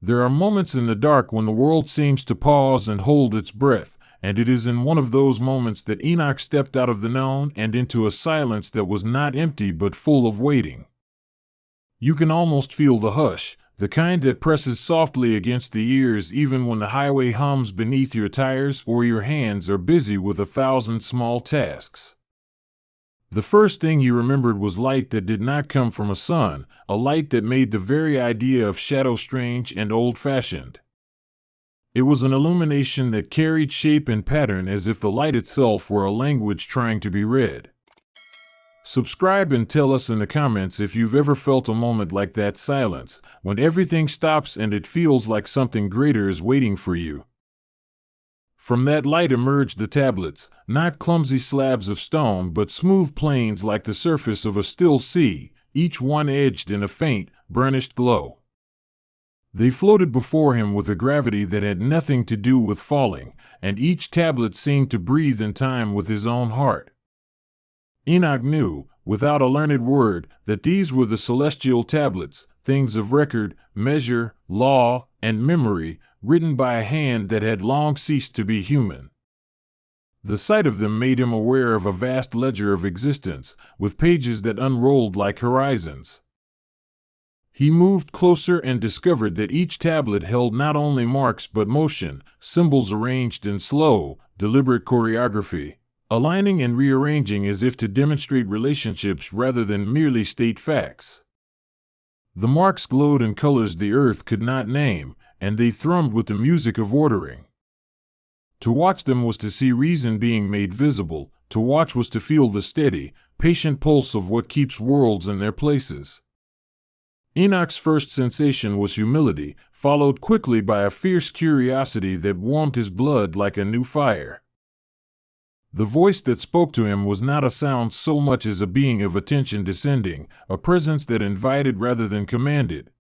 There are moments in the dark when the world seems to pause and hold its breath, and it is in one of those moments that Enoch stepped out of the known and into a silence that was not empty but full of waiting. You can almost feel the hush, the kind that presses softly against the ears even when the highway hums beneath your tires or your hands are busy with 1,000 small tasks. The first thing he remembered was light that did not come from a sun, a light that made the very idea of shadow strange and old-fashioned. It was an illumination that carried shape and pattern as if the light itself were a language trying to be read. Subscribe and tell us in the comments if you've ever felt a moment like that silence, when everything stops and it feels like something greater is waiting for you. From that light emerged the tablets, not clumsy slabs of stone but smooth plains like the surface of a still sea, each one edged in a faint, burnished glow. They floated before him with a gravity that had nothing to do with falling, and each tablet seemed to breathe in time with his own heart. Enoch knew, without a learned word, that these were the celestial tablets, things of record, measure, law, and memory, written by a hand that had long ceased to be human. The sight of them made him aware of a vast ledger of existence, with pages that unrolled like horizons. He moved closer and discovered that each tablet held not only marks but motion, symbols arranged in slow, deliberate choreography, aligning and rearranging as if to demonstrate relationships rather than merely state facts. The marks glowed in colors the earth could not name, and they thrummed with the music of ordering. To watch them was to see reason being made visible, to watch was to feel the steady, patient pulse of what keeps worlds in their places. Enoch's first sensation was humility, followed quickly by a fierce curiosity that warmed his blood like a new fire. The voice that spoke to him was not a sound so much as a being of attention descending, a presence that invited rather than commanded.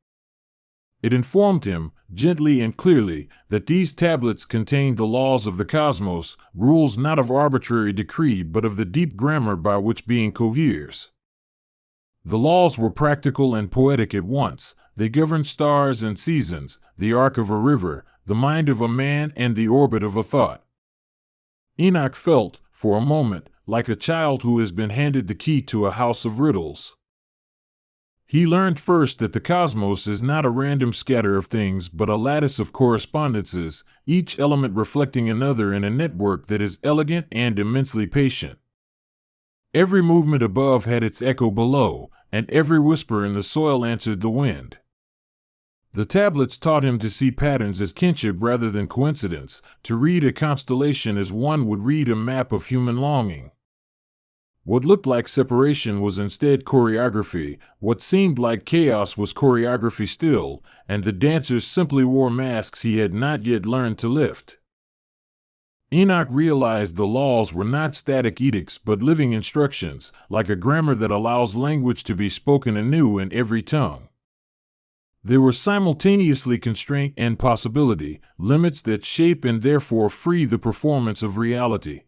It informed him, gently and clearly, that these tablets contained the laws of the cosmos, rules not of arbitrary decree but of the deep grammar by which being coheres. The laws were practical and poetic at once. They governed stars and seasons, the arc of a river, the mind of a man, and the orbit of a thought. Enoch felt, for a moment, like a child who has been handed the key to a house of riddles. He learned first that the cosmos is not a random scatter of things but a lattice of correspondences, each element reflecting another in a network that is elegant and immensely patient. Every movement above had its echo below, and every whisper in the soil answered the wind. The tablets taught him to see patterns as kinship rather than coincidence, to read a constellation as one would read a map of human longing. What looked like separation was instead choreography, what seemed like chaos was choreography still, and the dancers simply wore masks he had not yet learned to lift. Enoch realized the laws were not static edicts but living instructions, like a grammar that allows language to be spoken anew in every tongue. They were simultaneously constraint and possibility, limits that shape and therefore free the performance of reality.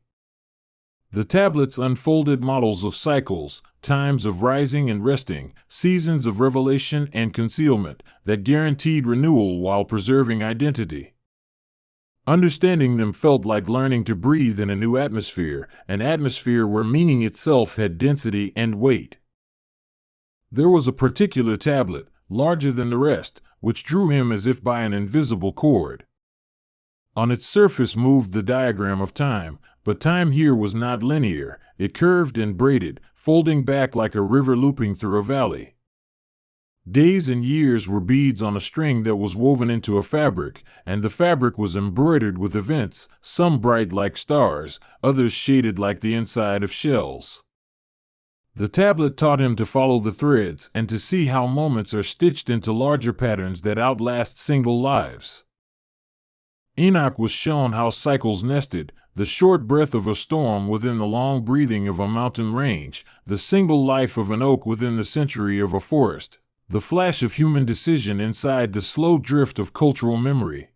The tablets unfolded models of cycles, times of rising and resting, seasons of revelation and concealment, that guaranteed renewal while preserving identity. Understanding them felt like learning to breathe in a new atmosphere, an atmosphere where meaning itself had density and weight. There was a particular tablet, larger than the rest, which drew him as if by an invisible cord. On its surface moved the diagram of time, but time here was not linear. It curved and braided, folding back like a river looping through a valley. Days and years were beads on a string that was woven into a fabric, and the fabric was embroidered with events, some bright like stars, others shaded like the inside of shells. The tablet taught him to follow the threads and to see how moments are stitched into larger patterns that outlast single lives. Enoch was shown how cycles nested, the short breath of a storm within the long breathing of a mountain range, the single life of an oak within the century of a forest, the flash of human decision inside the slow drift of cultural memory.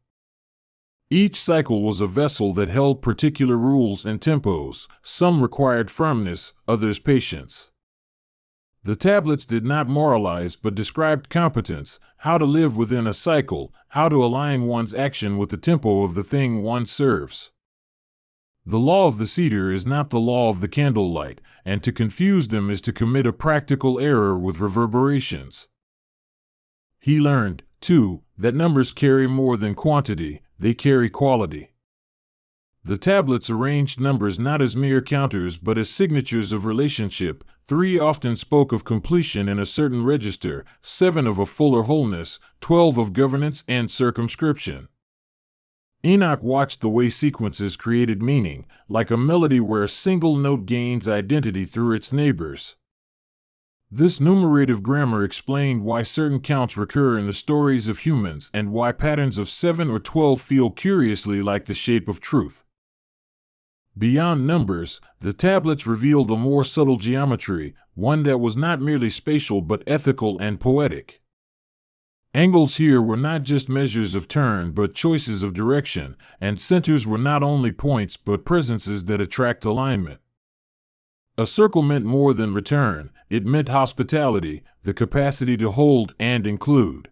Each cycle was a vessel that held particular rules and tempos, some required firmness, others patience. The tablets did not moralize but described competence, how to live within a cycle, how to align one's action with the tempo of the thing one serves. The law of the cedar is not the law of the candlelight, and to confuse them is to commit a practical error with reverberations. He learned, too, that numbers carry more than quantity, they carry quality. The tablets arranged numbers not as mere counters but as signatures of relationship. 3 often spoke of completion in a certain register, 7 of a fuller wholeness, 12 of governance and circumscription. Enoch watched the way sequences created meaning, like a melody where a single note gains identity through its neighbors. This numerative grammar explained why certain counts recur in the stories of humans and why patterns of 7 or 12 feel curiously like the shape of truth. Beyond numbers, the tablets revealed a more subtle geometry, one that was not merely spatial but ethical and poetic. Angles here were not just measures of turn but choices of direction, and centers were not only points but presences that attract alignment. A circle meant more than return, it meant hospitality, the capacity to hold and include.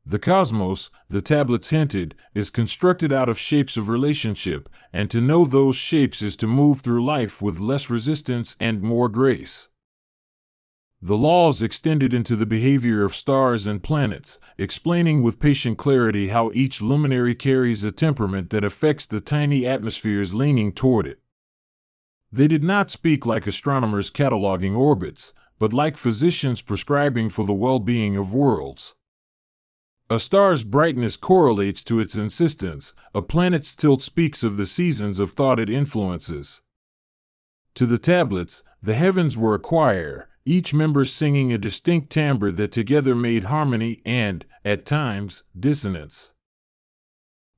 The cosmos, the tablets hinted, is constructed out of shapes of relationship, and to know those shapes is to move through life with less resistance and more grace. The laws extended into the behavior of stars and planets, explaining with patient clarity how each luminary carries a temperament that affects the tiny atmospheres leaning toward it. They did not speak like astronomers cataloging orbits, but like physicians prescribing for the well-being of worlds. A star's brightness correlates to its insistence, a planet's tilt speaks of the seasons of thought it influences. To the tablets, the heavens were a choir, each member singing a distinct timbre that together made harmony and, at times, dissonance.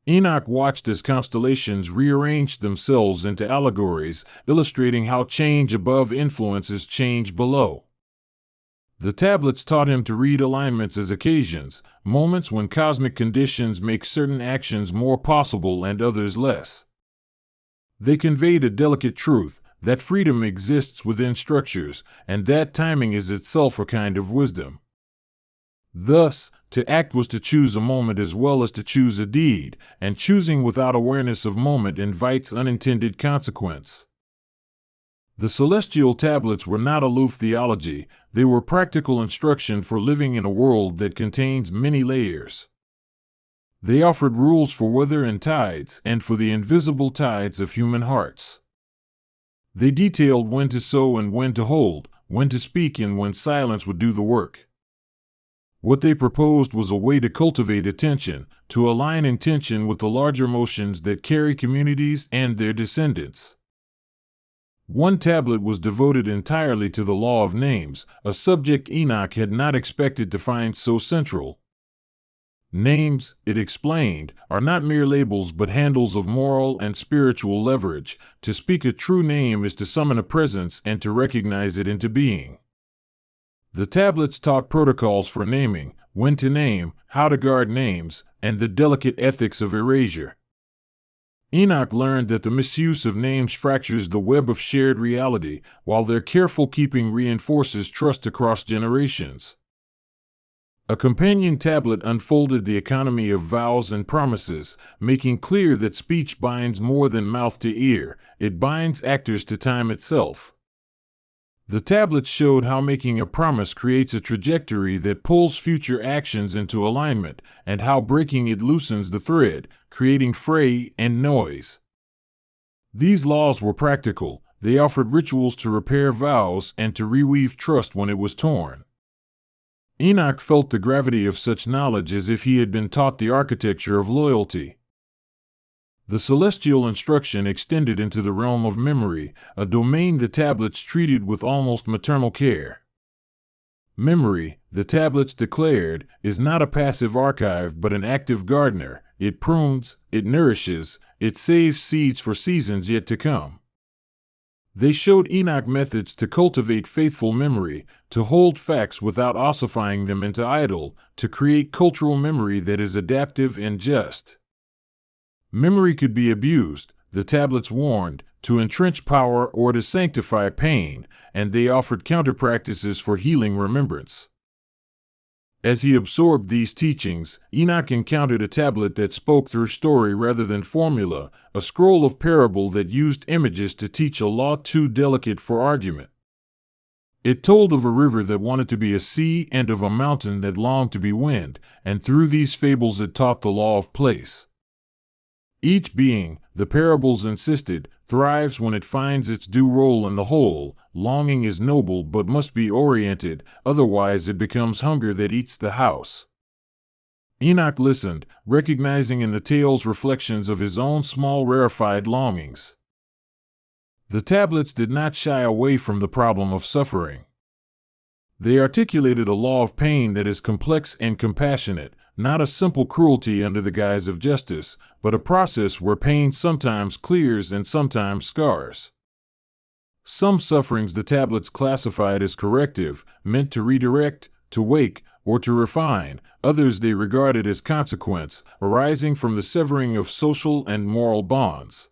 Enoch watched as constellations rearranged themselves into allegories, illustrating how change above influences change below. The tablets taught him to read alignments as occasions, moments when cosmic conditions make certain actions more possible and others less. They conveyed a delicate truth, that freedom exists within structures, and that timing is itself a kind of wisdom. Thus, to act was to choose a moment as well as to choose a deed, and choosing without awareness of moment invites unintended consequence. The celestial tablets were not aloof theology, they were practical instruction for living in a world that contains many layers. They offered rules for weather and tides, and for the invisible tides of human hearts. They detailed when to sow and when to hold, when to speak and when silence would do the work. What they proposed was a way to cultivate attention, to align intention with the larger motions that carry communities and their descendants. One tablet was devoted entirely to the law of names, a subject Enoch had not expected to find so central. Names, it explained, are not mere labels but handles of moral and spiritual leverage. To speak a true name is to summon a presence and to recognize it into being. The tablets taught protocols for naming, when to name, how to guard names, and the delicate ethics of erasure. Enoch learned that the misuse of names fractures the web of shared reality, while their careful keeping reinforces trust across generations. A companion tablet unfolded the economy of vows and promises, making clear that speech binds more than mouth to ear, it binds actors to time itself. The tablets showed how making a promise creates a trajectory that pulls future actions into alignment, and how breaking it loosens the thread, creating fray and noise. These laws were practical, they offered rituals to repair vows and to reweave trust when it was torn. Enoch felt the gravity of such knowledge as if he had been taught the architecture of loyalty. The celestial instruction extended into the realm of memory, a domain the tablets treated with almost maternal care. Memory, the tablets declared, is not a passive archive but an active gardener. It prunes, it nourishes, it saves seeds for seasons yet to come. They showed Enoch methods to cultivate faithful memory, to hold facts without ossifying them into idle, to create cultural memory that is adaptive and just. Memory could be abused, the tablets warned, to entrench power, or to sanctify pain, and they offered counter-practices for healing remembrance. As he absorbed these teachings, Enoch encountered a tablet that spoke through story rather than formula, a scroll of parable that used images to teach a law too delicate for argument. It told of a river that wanted to be a sea and of a mountain that longed to be wind, and through these fables it taught the law of place. Each being, the parables insisted, thrives when it finds its due role in the whole. Longing is noble but must be oriented, otherwise it becomes hunger that eats the house. Enoch listened, recognizing in the tales reflections of his own small rarefied longings. The tablets did not shy away from the problem of suffering. They articulated a law of pain that is complex and compassionate, not a simple cruelty under the guise of justice, but a process where pain sometimes clears and sometimes scars. Some sufferings the tablets classified as corrective, meant to redirect, to wake, or to refine. Others they regarded as consequence, arising from the severing of social and moral bonds.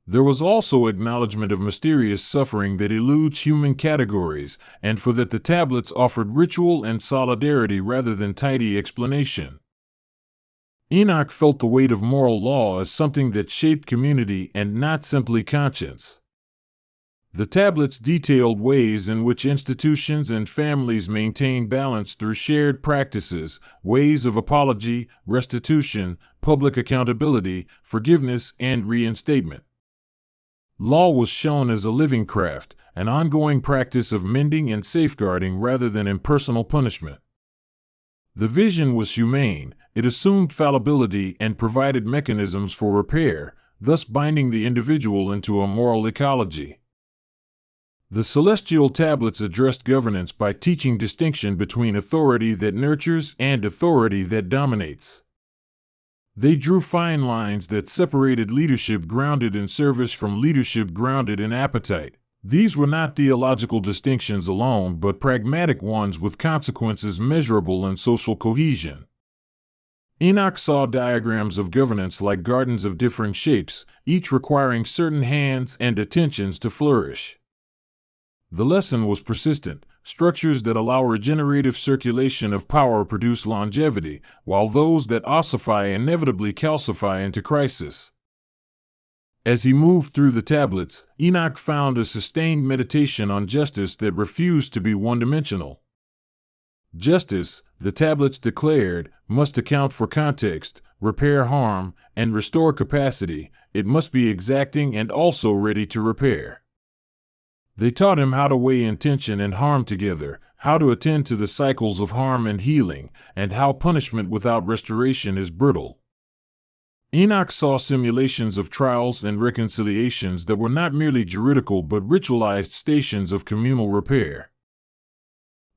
There was also acknowledgement of mysterious suffering that eludes human categories, and for that the tablets offered ritual and solidarity rather than tidy explanation. Enoch felt the weight of moral law as something that shaped community and not simply conscience. The tablets detailed ways in which institutions and families maintain balance through shared practices, ways of apology, restitution, public accountability, forgiveness, and reinstatement. Law was shown as a living craft, an ongoing practice of mending and safeguarding rather than impersonal punishment. The vision was humane, it assumed fallibility and provided mechanisms for repair, thus binding the individual into a moral ecology. The celestial tablets addressed governance by teaching distinction between authority that nurtures and authority that dominates. They drew fine lines that separated leadership grounded in service from leadership grounded in appetite. These were not theological distinctions alone, but pragmatic ones with consequences measurable in social cohesion. Enoch saw diagrams of governance like gardens of differing shapes, each requiring certain hands and attentions to flourish. The lesson was persistent. Structures that allow regenerative circulation of power produce longevity, while those that ossify inevitably calcify into crisis. As he moved through the tablets, Enoch found a sustained meditation on justice that refused to be one-dimensional. Justice, the tablets declared, must account for context, repair harm, and restore capacity. It must be exacting and also ready to repair. They taught him how to weigh intention and harm together, how to attend to the cycles of harm and healing, and how punishment without restoration is brittle. Enoch saw simulations of trials and reconciliations that were not merely juridical but ritualized stations of communal repair.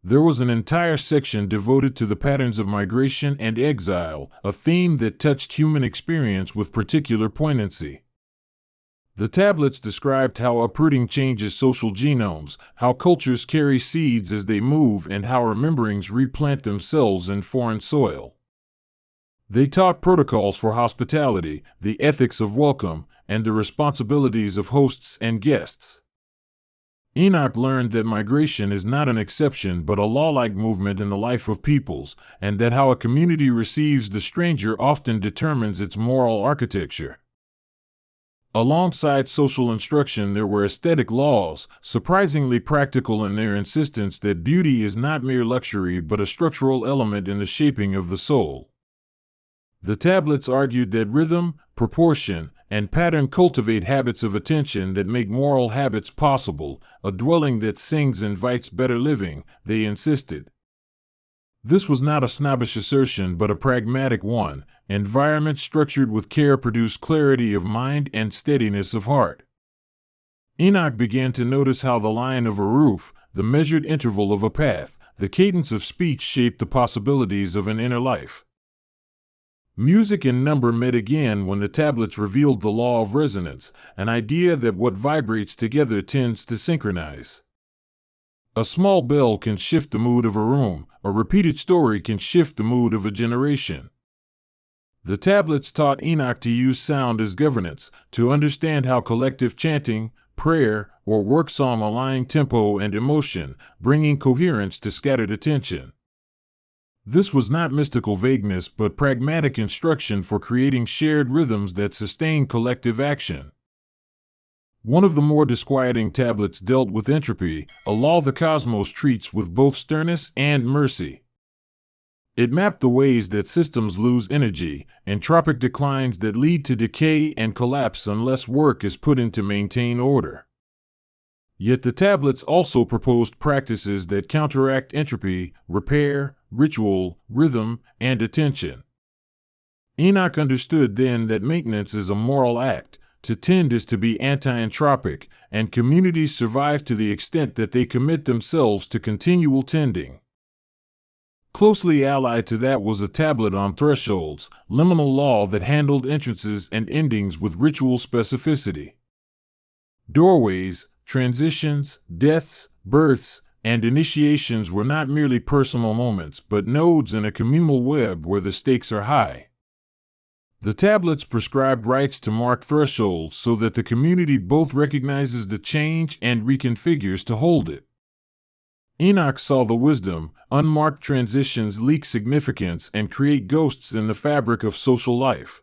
There was an entire section devoted to the patterns of migration and exile, a theme that touched human experience with particular poignancy. The tablets described how uprooting changes social genomes, how cultures carry seeds as they move, and how rememberings replant themselves in foreign soil. They taught protocols for hospitality, the ethics of welcome, and the responsibilities of hosts and guests. Enoch learned that migration is not an exception but a law-like movement in the life of peoples, and that how a community receives the stranger often determines its moral architecture. Alongside social instruction, there were aesthetic laws, surprisingly practical in their insistence that beauty is not mere luxury but a structural element in the shaping of the soul. The tablets argued that rhythm, proportion, and pattern cultivate habits of attention that make moral habits possible. A dwelling that sings invites better living, they insisted. This was not a snobbish assertion but a pragmatic one. Environments structured with care produce clarity of mind and steadiness of heart. Enoch began to notice how the line of a roof, the measured interval of a path, the cadence of speech shaped the possibilities of an inner life. Music and number met again when the tablets revealed the law of resonance, an idea that what vibrates together tends to synchronize. A small bell can shift the mood of a room, a repeated story can shift the mood of a generation. The tablets taught Enoch to use sound as governance, to understand how collective chanting, prayer, or work song align tempo and emotion, bringing coherence to scattered attention. This was not mystical vagueness but pragmatic instruction for creating shared rhythms that sustain collective action. One of the more disquieting tablets dealt with entropy, a law the cosmos treats with both sternness and mercy. It mapped the ways that systems lose energy, entropic declines that lead to decay and collapse unless work is put in to maintain order. Yet the tablets also proposed practices that counteract entropy: repair, ritual, rhythm, and attention. Enoch understood then that maintenance is a moral act, to tend is to be anti-entropic, and communities survive to the extent that they commit themselves to continual tending. Closely allied to that was a tablet on thresholds, liminal law that handled entrances and endings with ritual specificity. Doorways, transitions, deaths, births, and initiations were not merely personal moments but nodes in a communal web where the stakes are high. The tablets prescribed rites to mark thresholds so that the community both recognizes the change and reconfigures to hold it. Enoch saw the wisdom: unmarked transitions leak significance and create ghosts in the fabric of social life.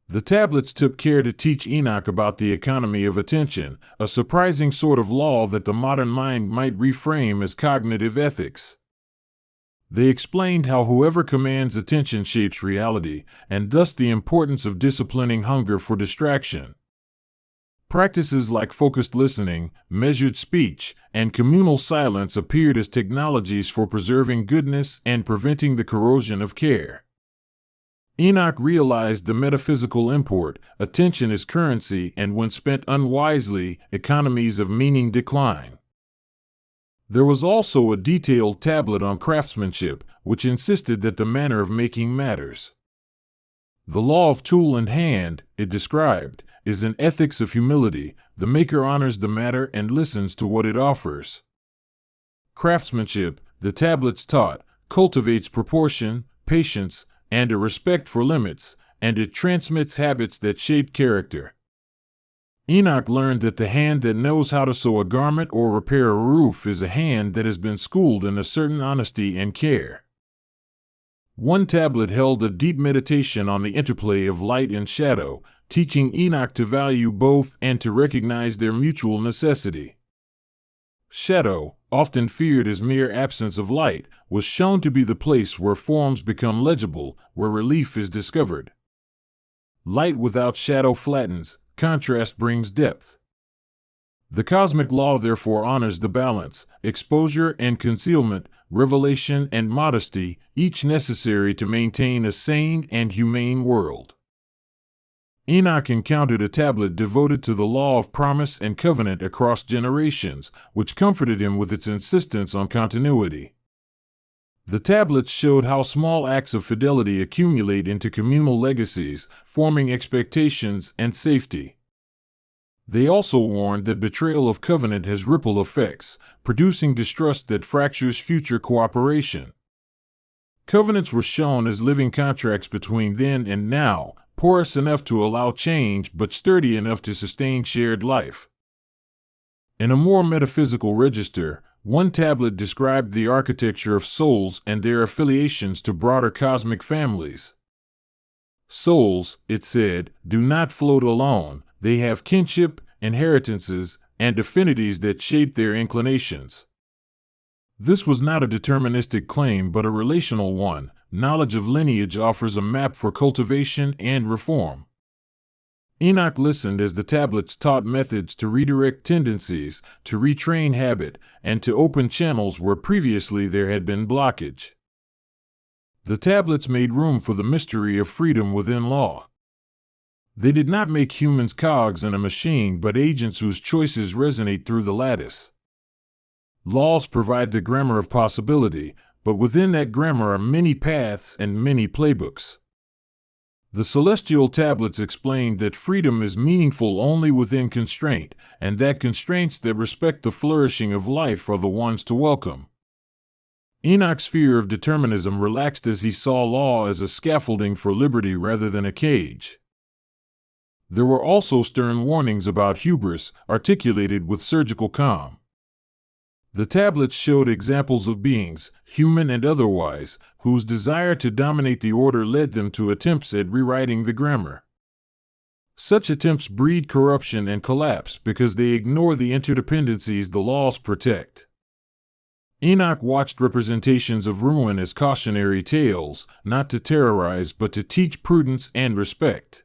The tablets took care to teach Enoch about the economy of attention, a surprising sort of law that the modern mind might reframe as cognitive ethics. They explained how whoever commands attention shapes reality, and thus the importance of disciplining hunger for distraction. Practices like focused listening, measured speech, and communal silence appeared as technologies for preserving goodness and preventing the corrosion of care. Enoch realized the metaphysical import: attention is currency, and when spent unwisely, economies of meaning decline. There was also a detailed tablet on craftsmanship, which insisted that the manner of making matters. The law of tool and hand, it described, is an ethics of humility. The maker honors the matter and listens to what it offers. Craftsmanship, the tablets taught, cultivates proportion, patience, and a respect for limits, and it transmits habits that shape character. Enoch learned that the hand that knows how to sew a garment or repair a roof is a hand that has been schooled in a certain honesty and care. One tablet held a deep meditation on the interplay of light and shadow, teaching Enoch to value both and to recognize their mutual necessity. Shadow, often feared as mere absence of light, was shown to be the place where forms become legible, where relief is discovered. Light without shadow flattens, contrast brings depth. The cosmic law therefore honors the balance: exposure and concealment, revelation and modesty, each necessary to maintain a sane and humane world. Enoch encountered a tablet devoted to the law of promise and covenant across generations, which comforted him with its insistence on continuity. The tablets showed how small acts of fidelity accumulate into communal legacies, forming expectations and safety. They also warned that betrayal of covenant has ripple effects, producing distrust that fractures future cooperation. Covenants were shown as living contracts between then and now, porous enough to allow change but sturdy enough to sustain shared life. In a more metaphysical register, one tablet described the architecture of souls and their affiliations to broader cosmic families. Souls, it said, do not float alone. They have kinship, inheritances, and affinities that shape their inclinations. This was not a deterministic claim but a relational one. Knowledge of lineage offers a map for cultivation and reform. Enoch listened as the tablets taught methods to redirect tendencies, to retrain habit, and to open channels where previously there had been blockage. The tablets made room for the mystery of freedom within law. They did not make humans cogs in a machine but agents whose choices resonate through the lattice. Laws provide the grammar of possibility, but within that grammar are many paths and many playbooks. The celestial tablets explained that freedom is meaningful only within constraint, and that constraints that respect the flourishing of life are the ones to welcome. Enoch's fear of determinism relaxed as he saw law as a scaffolding for liberty rather than a cage. There were also stern warnings about hubris, articulated with surgical calm. The tablets showed examples of beings, human and otherwise, whose desire to dominate the order led them to attempts at rewriting the grammar. Such attempts breed corruption and collapse because they ignore the interdependencies the laws protect. Enoch watched representations of ruin as cautionary tales, not to terrorize but to teach prudence and respect.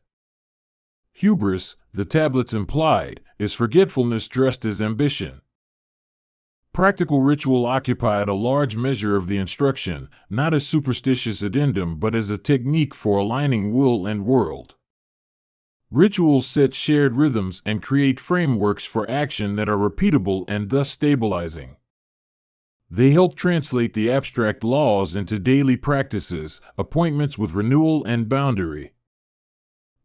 Hubris, the tablets implied, is forgetfulness dressed as ambition. Practical ritual occupied a large measure of the instruction, not as superstitious addendum but as a technique for aligning will and world. Rituals set shared rhythms and create frameworks for action that are repeatable and thus stabilizing. They help translate the abstract laws into daily practices, appointments with renewal and boundary.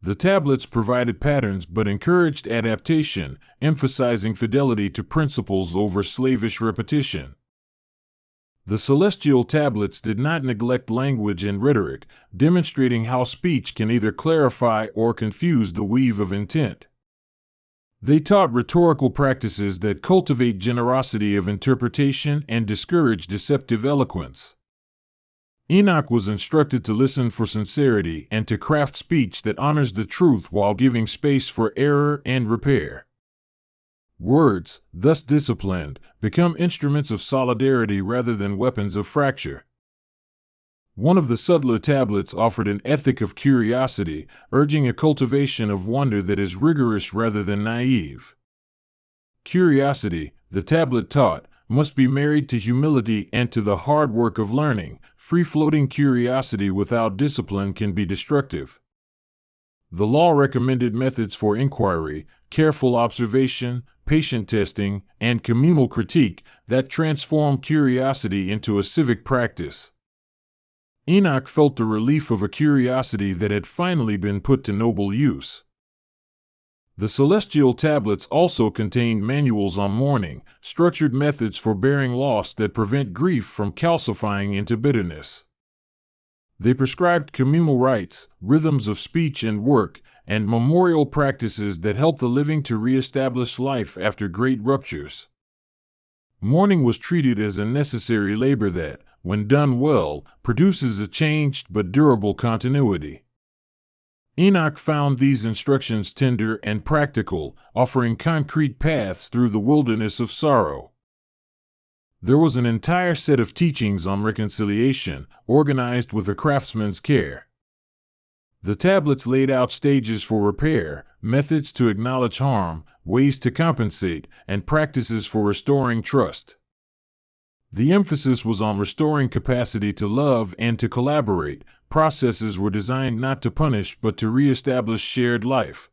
The tablets provided patterns but encouraged adaptation, emphasizing fidelity to principles over slavish repetition. The celestial tablets did not neglect language and rhetoric, demonstrating how speech can either clarify or confuse the weave of intent. They taught rhetorical practices that cultivate generosity of interpretation and discourage deceptive eloquence. Enoch was instructed to listen for sincerity and to craft speech that honors the truth while giving space for error and repair. Words, thus disciplined, become instruments of solidarity rather than weapons of fracture. One of the subtler tablets offered an ethic of curiosity, urging a cultivation of wonder that is rigorous rather than naive. Curiosity, the tablet taught, must be married to humility and to the hard work of learning. Free-floating curiosity without discipline can be destructive. The law recommended methods for inquiry, careful observation, patient testing, and communal critique that transform curiosity into a civic practice. Enoch felt the relief of a curiosity that had finally been put to noble use. The celestial tablets also contained manuals on mourning, structured methods for bearing loss that prevent grief from calcifying into bitterness. They prescribed communal rites, rhythms of speech and work, and memorial practices that help the living to reestablish life after great ruptures. Mourning was treated as a necessary labor that, when done well, produces a changed but durable continuity. Enoch found these instructions tender and practical, offering concrete paths through the wilderness of sorrow. There was an entire set of teachings on reconciliation, organized with a craftsman's care. The tablets laid out stages for repair, methods to acknowledge harm, ways to compensate, and practices for restoring trust. The emphasis was on restoring capacity to love and to collaborate. Processes were designed not to punish but to reestablish shared life.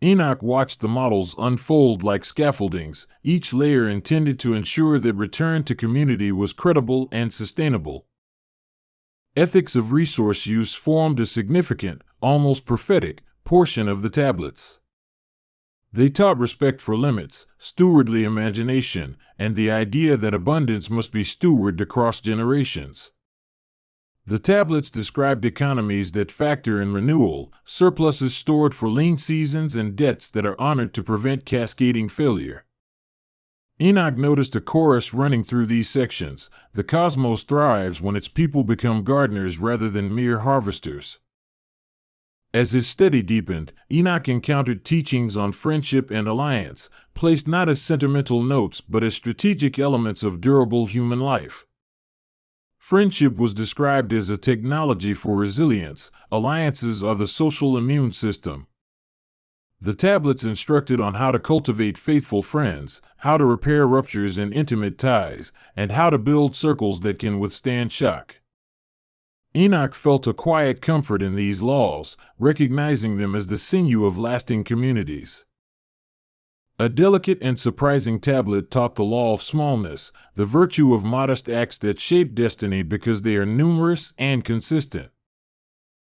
Enoch watched the models unfold like scaffoldings, each layer intended to ensure that return to community was credible and sustainable. Ethics of resource use formed a significant, almost prophetic, portion of the tablets. They taught respect for limits, stewardly imagination, and the idea that abundance must be stewarded across generations. The tablets described economies that factor in renewal, surpluses stored for lean seasons, and debts that are honored to prevent cascading failure. Enoch noticed a chorus running through these sections: the cosmos thrives when its people become gardeners rather than mere harvesters. As his study deepened, Enoch encountered teachings on friendship and alliance, placed not as sentimental notes but as strategic elements of durable human life. Friendship was described as a technology for resilience. Alliances are the social immune system. The tablets instructed on how to cultivate faithful friends, how to repair ruptures in intimate ties, and how to build circles that can withstand shock. Enoch felt a quiet comfort in these laws, recognizing them as the sinew of lasting communities. A delicate and surprising tablet taught the law of smallness, the virtue of modest acts that shape destiny because they are numerous and consistent.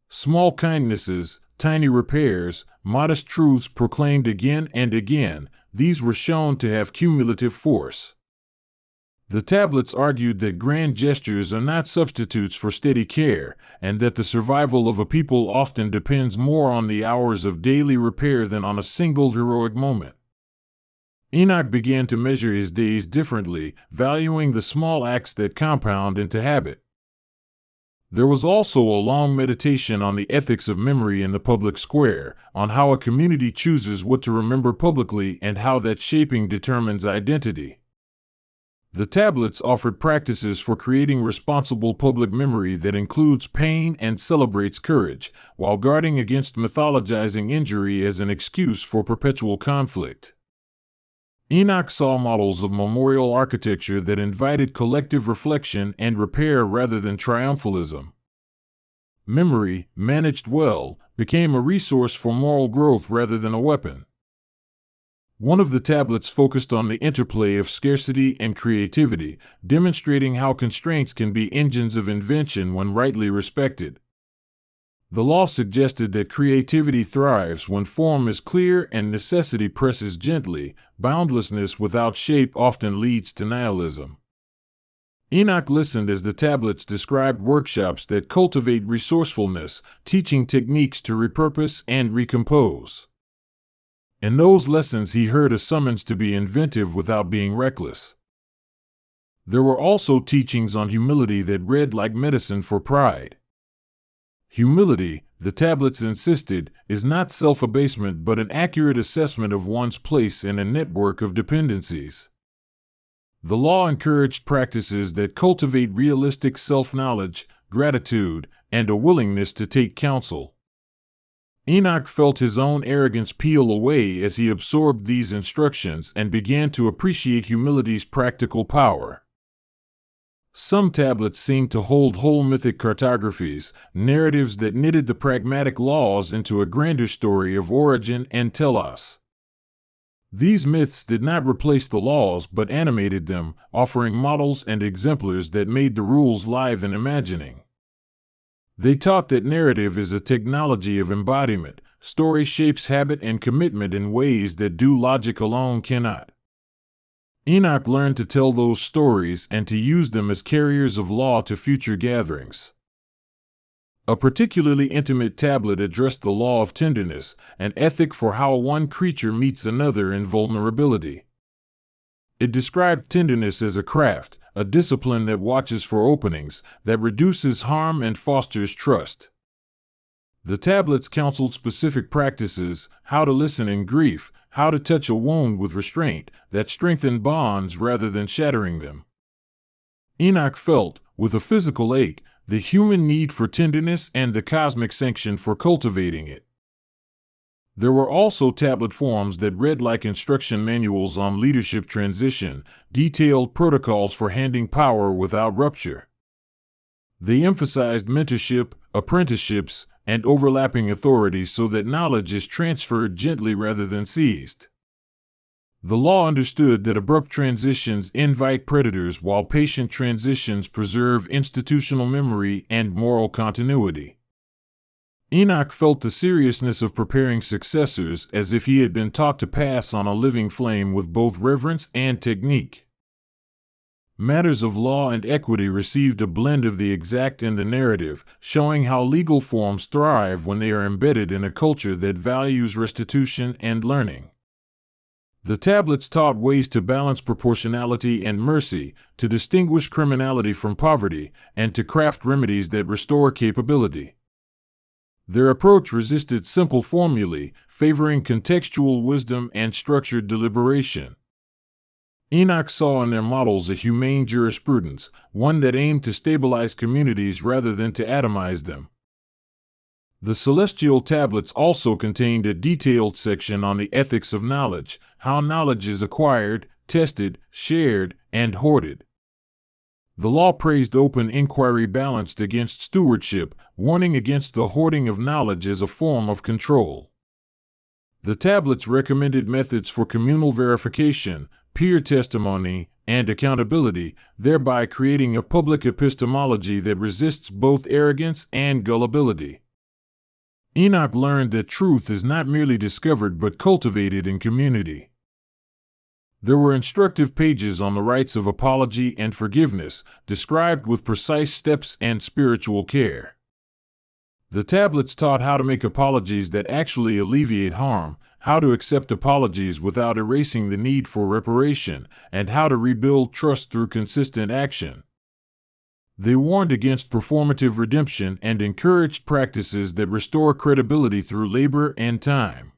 Small kindnesses, tiny repairs, modest truths proclaimed again and again, these were shown to have cumulative force. The tablets argued that grand gestures are not substitutes for steady care, and that the survival of a people often depends more on the hours of daily repair than on a single heroic moment. Enoch began to measure his days differently, valuing the small acts that compound into habit. There was also a long meditation on the ethics of memory in the public square, on how a community chooses what to remember publicly and how that shaping determines identity. The tablets offered practices for creating responsible public memory that includes pain and celebrates courage, while guarding against mythologizing injury as an excuse for perpetual conflict. Enoch saw models of memorial architecture that invited collective reflection and repair rather than triumphalism. Memory, managed well, became a resource for moral growth rather than a weapon. One of the tablets focused on the interplay of scarcity and creativity, demonstrating how constraints can be engines of invention when rightly respected. The law suggested that creativity thrives when form is clear and necessity presses gently. Boundlessness without shape often leads to nihilism. Enoch listened as the tablets described workshops that cultivate resourcefulness, teaching techniques to repurpose and recompose. In those lessons, he heard a summons to be inventive without being reckless. There were also teachings on humility that read like medicine for pride. Humility, the tablets insisted, is not self-abasement but an accurate assessment of one's place in a network of dependencies. The law encouraged practices that cultivate realistic self-knowledge, gratitude, and a willingness to take counsel. Enoch felt his own arrogance peel away as he absorbed these instructions and began to appreciate humility's practical power. Some tablets seemed to hold whole mythic cartographies, narratives that knitted the pragmatic laws into a grander story of origin and telos. These myths did not replace the laws but animated them, offering models and exemplars that made the rules live in imagining. They taught that narrative is a technology of embodiment. Story shapes habit and commitment in ways that due logic alone cannot. Enoch learned to tell those stories and to use them as carriers of law to future gatherings. A particularly intimate tablet addressed the law of tenderness, an ethic for how one creature meets another in vulnerability. It described tenderness as a craft, a discipline that watches for openings, that reduces harm and fosters trust. The tablets counseled specific practices, how to listen in grief, how to touch a wound with restraint, that strengthen bonds rather than shattering them. Enoch felt, with a physical ache, the human need for tenderness and the cosmic sanction for cultivating it. There were also tablet forms that read like instruction manuals on leadership transition, detailed protocols for handing power without rupture. They emphasized mentorship, apprenticeships, and overlapping authority so that knowledge is transferred gently rather than seized. The law understood that abrupt transitions invite predators while patient transitions preserve institutional memory and moral continuity. Enoch felt the seriousness of preparing successors as if he had been taught to pass on a living flame with both reverence and technique. Matters of law and equity received a blend of the exact and the narrative, showing how legal forms thrive when they are embedded in a culture that values restitution and learning. The tablets taught ways to balance proportionality and mercy, to distinguish criminality from poverty, and to craft remedies that restore capability. Their approach resisted simple formulae, favoring contextual wisdom and structured deliberation. Enoch saw in their models a humane jurisprudence, one that aimed to stabilize communities rather than to atomize them. The celestial tablets also contained a detailed section on the ethics of knowledge, how knowledge is acquired, tested, shared, and hoarded. The law praised open inquiry balanced against stewardship, warning against the hoarding of knowledge as a form of control. The tablets recommended methods for communal verification, peer testimony, and accountability, thereby creating a public epistemology that resists both arrogance and gullibility. Enoch learned that truth is not merely discovered but cultivated in community. There were instructive pages on the rites of apology and forgiveness, described with precise steps and spiritual care. The tablets taught how to make apologies that actually alleviate harm, how to accept apologies without erasing the need for reparation, and how to rebuild trust through consistent action. They warned against performative redemption and encouraged practices that restore credibility through labor and time.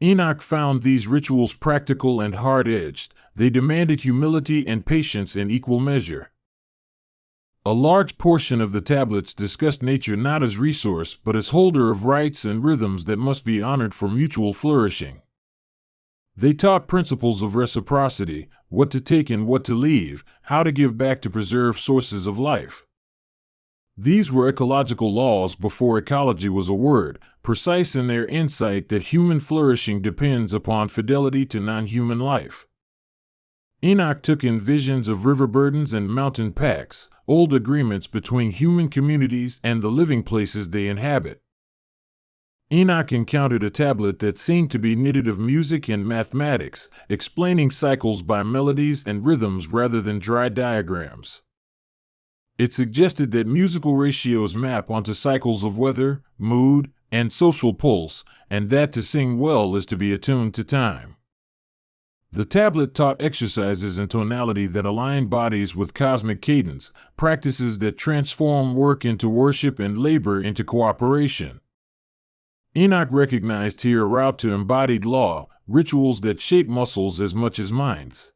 Enoch found these rituals practical and hard-edged. They demanded humility and patience in equal measure. A large portion of the tablets discussed nature not as resource but as holder of rights and rhythms that must be honored for mutual flourishing. They taught principles of reciprocity, what to take and what to leave, how to give back to preserve sources of life. These were ecological laws before ecology was a word, precise in their insight that human flourishing depends upon fidelity to non-human life. Enoch took in visions of river burdens and mountain pacts, old agreements between human communities and the living places they inhabit. Enoch encountered a tablet that seemed to be knitted of music and mathematics, explaining cycles by melodies and rhythms rather than dry diagrams. It suggested that musical ratios map onto cycles of weather, mood, and social pulse, and that to sing well is to be attuned to time. The tablet taught exercises in tonality that align bodies with cosmic cadence, practices that transform work into worship and labor into cooperation. Enoch recognized here a route to embodied law, rituals that shape muscles as much as minds.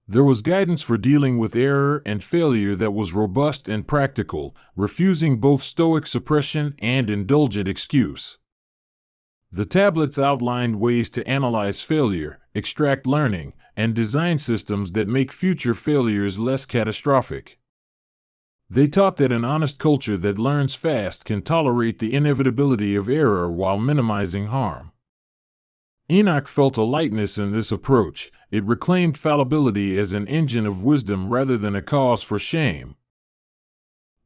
There was guidance for dealing with error and failure that was robust and practical, refusing both stoic suppression and indulgent excuse. The tablets outlined ways to analyze failure, extract learning, and design systems that make future failures less catastrophic. They taught that an honest culture that learns fast can tolerate the inevitability of error while minimizing harm. Enoch felt a lightness in this approach. It reclaimed fallibility as an engine of wisdom rather than a cause for shame.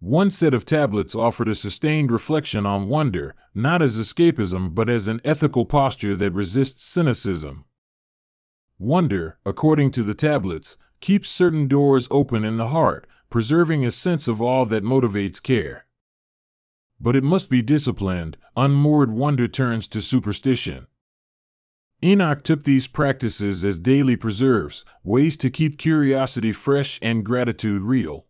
One set of tablets offered a sustained reflection on wonder, not as escapism but as an ethical posture that resists cynicism. Wonder, according to the tablets, keeps certain doors open in the heart, preserving a sense of awe that motivates care. But it must be disciplined. Unmoored wonder turns to superstition. Enoch took these practices as daily preserves, ways to keep curiosity fresh and gratitude real.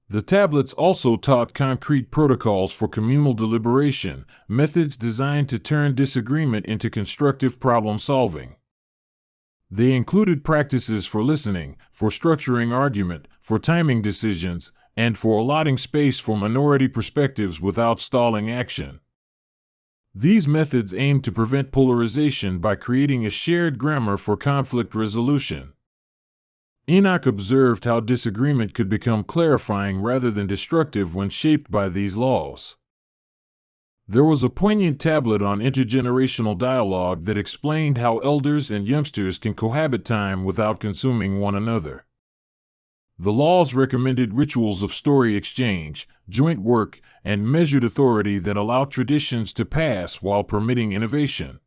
The tablets also taught concrete protocols for communal deliberation, methods designed to turn disagreement into constructive problem solving. They included practices for listening, for structuring argument, for timing decisions, and for allotting space for minority perspectives without stalling action. These methods aimed to prevent polarization by creating a shared grammar for conflict resolution. Enoch observed how disagreement could become clarifying rather than destructive when shaped by these laws. There was a poignant tablet on intergenerational dialogue that explained how elders and youngsters can cohabit time without consuming one another. The laws recommended rituals of story exchange, joint work, and measured authority that allow traditions to pass while permitting innovation.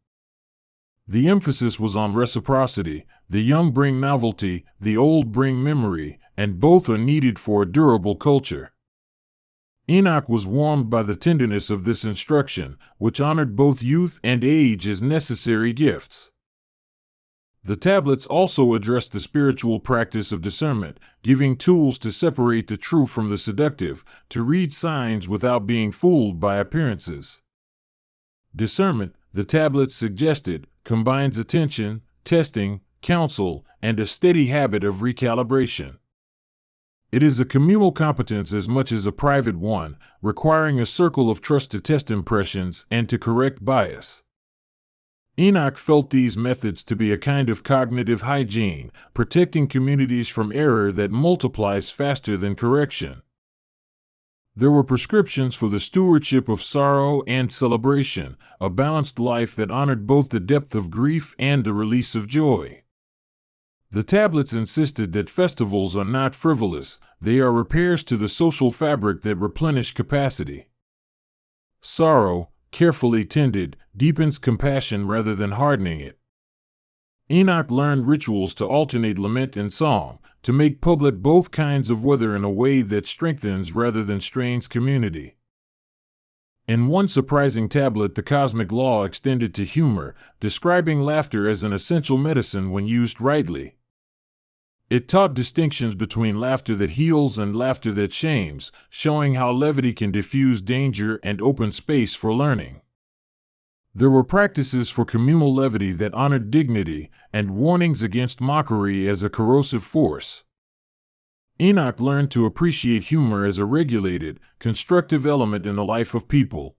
The emphasis was on reciprocity. The young bring novelty, the old bring memory, and both are needed for a durable culture. Enoch was warmed by the tenderness of this instruction, which honored both youth and age as necessary gifts. The tablets also addressed the spiritual practice of discernment, giving tools to separate the true from the seductive, to read signs without being fooled by appearances. Discernment, the tablets suggested, combines attention, testing, counsel, and a steady habit of recalibration. It is a communal competence as much as a private one, requiring a circle of trust to test impressions and to correct bias. Enoch felt these methods to be a kind of cognitive hygiene, protecting communities from error that multiplies faster than correction. There were prescriptions for the stewardship of sorrow and celebration, a balanced life that honored both the depth of grief and the release of joy. The tablets insisted that festivals are not frivolous, they are repairs to the social fabric that replenish capacity. Sorrow, carefully tended, deepens compassion rather than hardening it. Enoch learned rituals to alternate lament and song, to make public both kinds of weather in a way that strengthens rather than strains community. In one surprising tablet, the cosmic law extended to humor, describing laughter as an essential medicine when used rightly. It taught distinctions between laughter that heals and laughter that shames, showing how levity can diffuse danger and open space for learning. There were practices for communal levity that honored dignity, and warnings against mockery as a corrosive force. Enoch learned to appreciate humor as a regulated, constructive element in the life of people.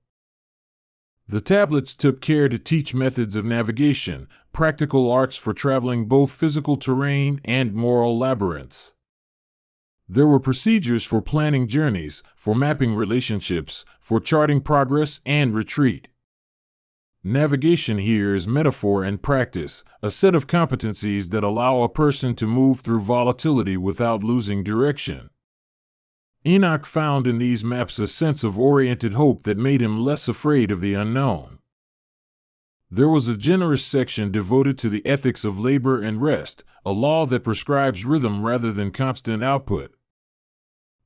The tablets took care to teach methods of navigation, practical arts for traveling both physical terrain and moral labyrinths. There were procedures for planning journeys, for mapping relationships, for charting progress and retreat. Navigation here is metaphor and practice, a set of competencies that allow a person to move through volatility without losing direction. Enoch found in these maps a sense of oriented hope that made him less afraid of the unknown. There was a generous section devoted to the ethics of labor and rest, a law that prescribes rhythm rather than constant output.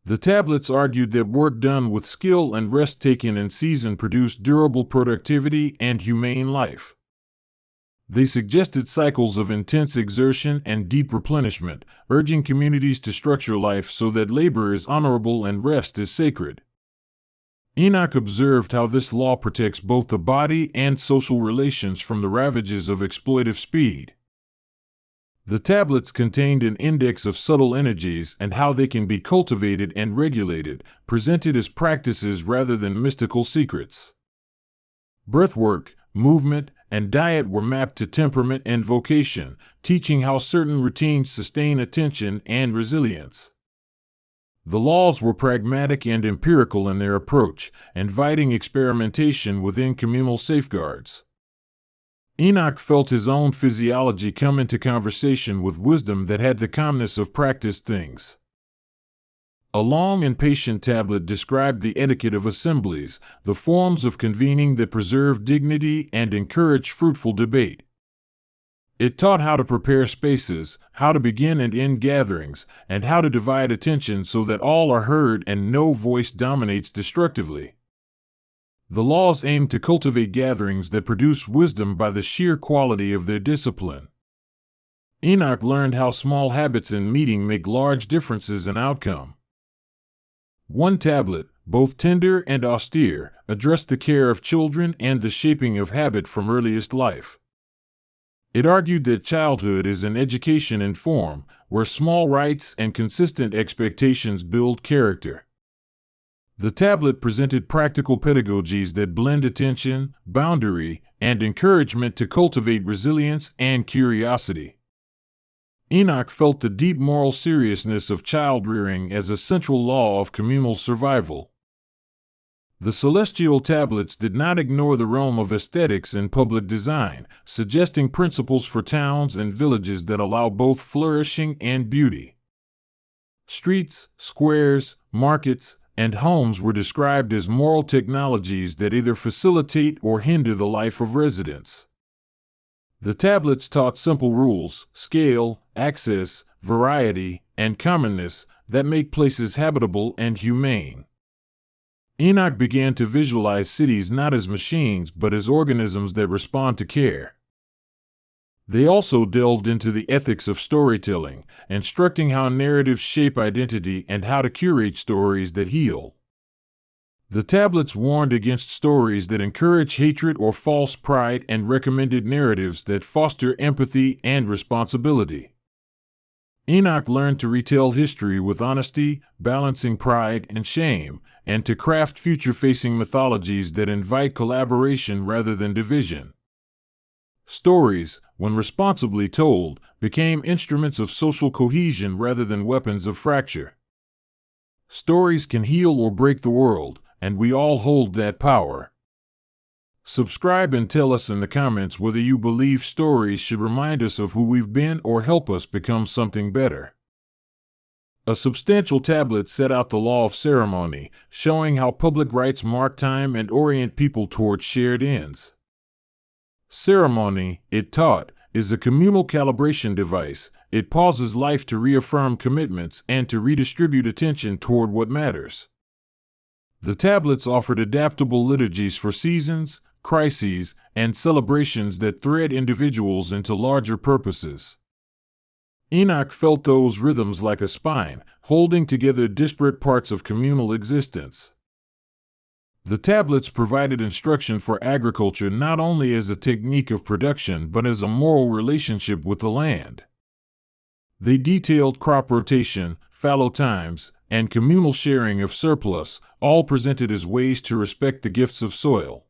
The tablets argued that work done with skill and rest taken in season produced durable productivity and humane life. They suggested cycles of intense exertion and deep replenishment, urging communities to structure life so that labor is honorable and rest is sacred. Enoch observed how this law protects both the body and social relations from the ravages of exploitive speed. The tablets contained an index of subtle energies and how they can be cultivated and regulated, presented as practices rather than mystical secrets. Breathwork, movement, and diet were mapped to temperament and vocation, teaching how certain routines sustain attention and resilience. The laws were pragmatic and empirical in their approach, inviting experimentation within communal safeguards. Enoch felt his own physiology come into conversation with wisdom that had the calmness of practiced things. A long and patient tablet described the etiquette of assemblies, the forms of convening that preserve dignity and encourage fruitful debate. It taught how to prepare spaces, how to begin and end gatherings, and how to divide attention so that all are heard and no voice dominates destructively. The laws aim to cultivate gatherings that produce wisdom by the sheer quality of their discipline. Enoch learned how small habits in meeting make large differences in outcome. One tablet, both tender and austere, addressed the care of children and the shaping of habit from earliest life. It argued that childhood is an education in form, where small rites and consistent expectations build character. The tablet presented practical pedagogies that blend attention, boundary, and encouragement to cultivate resilience and curiosity. Enoch felt the deep moral seriousness of child-rearing as a central law of communal survival. The celestial tablets did not ignore the realm of aesthetics in public design, suggesting principles for towns and villages that allow both flourishing and beauty. Streets, squares, markets, and homes were described as moral technologies that either facilitate or hinder the life of residents. The tablets taught simple rules, scale, access, variety, and commonness that make places habitable and humane. Enoch began to visualize cities not as machines but as organisms that respond to care. They also delved into the ethics of storytelling, instructing how narratives shape identity and how to curate stories that heal. The tablets warned against stories that encourage hatred or false pride and recommended narratives that foster empathy and responsibility. Enoch learned to retell history with honesty, balancing pride and shame, and to craft future-facing mythologies that invite collaboration rather than division. Stories, when responsibly told, became instruments of social cohesion rather than weapons of fracture. Stories can heal or break the world, and we all hold that power. Subscribe and tell us in the comments whether you believe stories should remind us of who we've been or help us become something better. A substantial tablet set out the law of ceremony, showing how public rites mark time and orient people toward shared ends. Ceremony, it taught, is a communal calibration device. It pauses life to reaffirm commitments and to redistribute attention toward what matters. The tablets offered adaptable liturgies for seasons, crises, and celebrations that thread individuals into larger purposes. Enoch felt those rhythms like a spine, holding together disparate parts of communal existence. The tablets provided instruction for agriculture not only as a technique of production but as a moral relationship with the land. They detailed crop rotation, fallow times, and communal sharing of surplus, all presented as ways to respect the gifts of soil.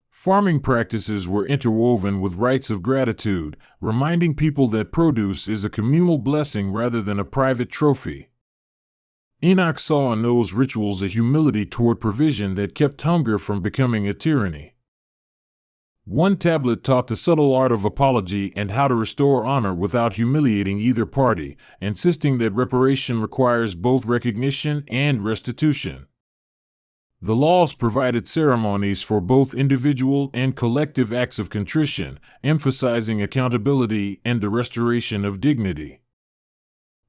Farming practices were interwoven with rites of gratitude, reminding people that produce is a communal blessing rather than a private trophy. Enoch saw in those rituals a humility toward provision that kept hunger from becoming a tyranny. One tablet taught the subtle art of apology and how to restore honor without humiliating either party, insisting that reparation requires both recognition and restitution. The laws provided ceremonies for both individual and collective acts of contrition, emphasizing accountability and the restoration of dignity.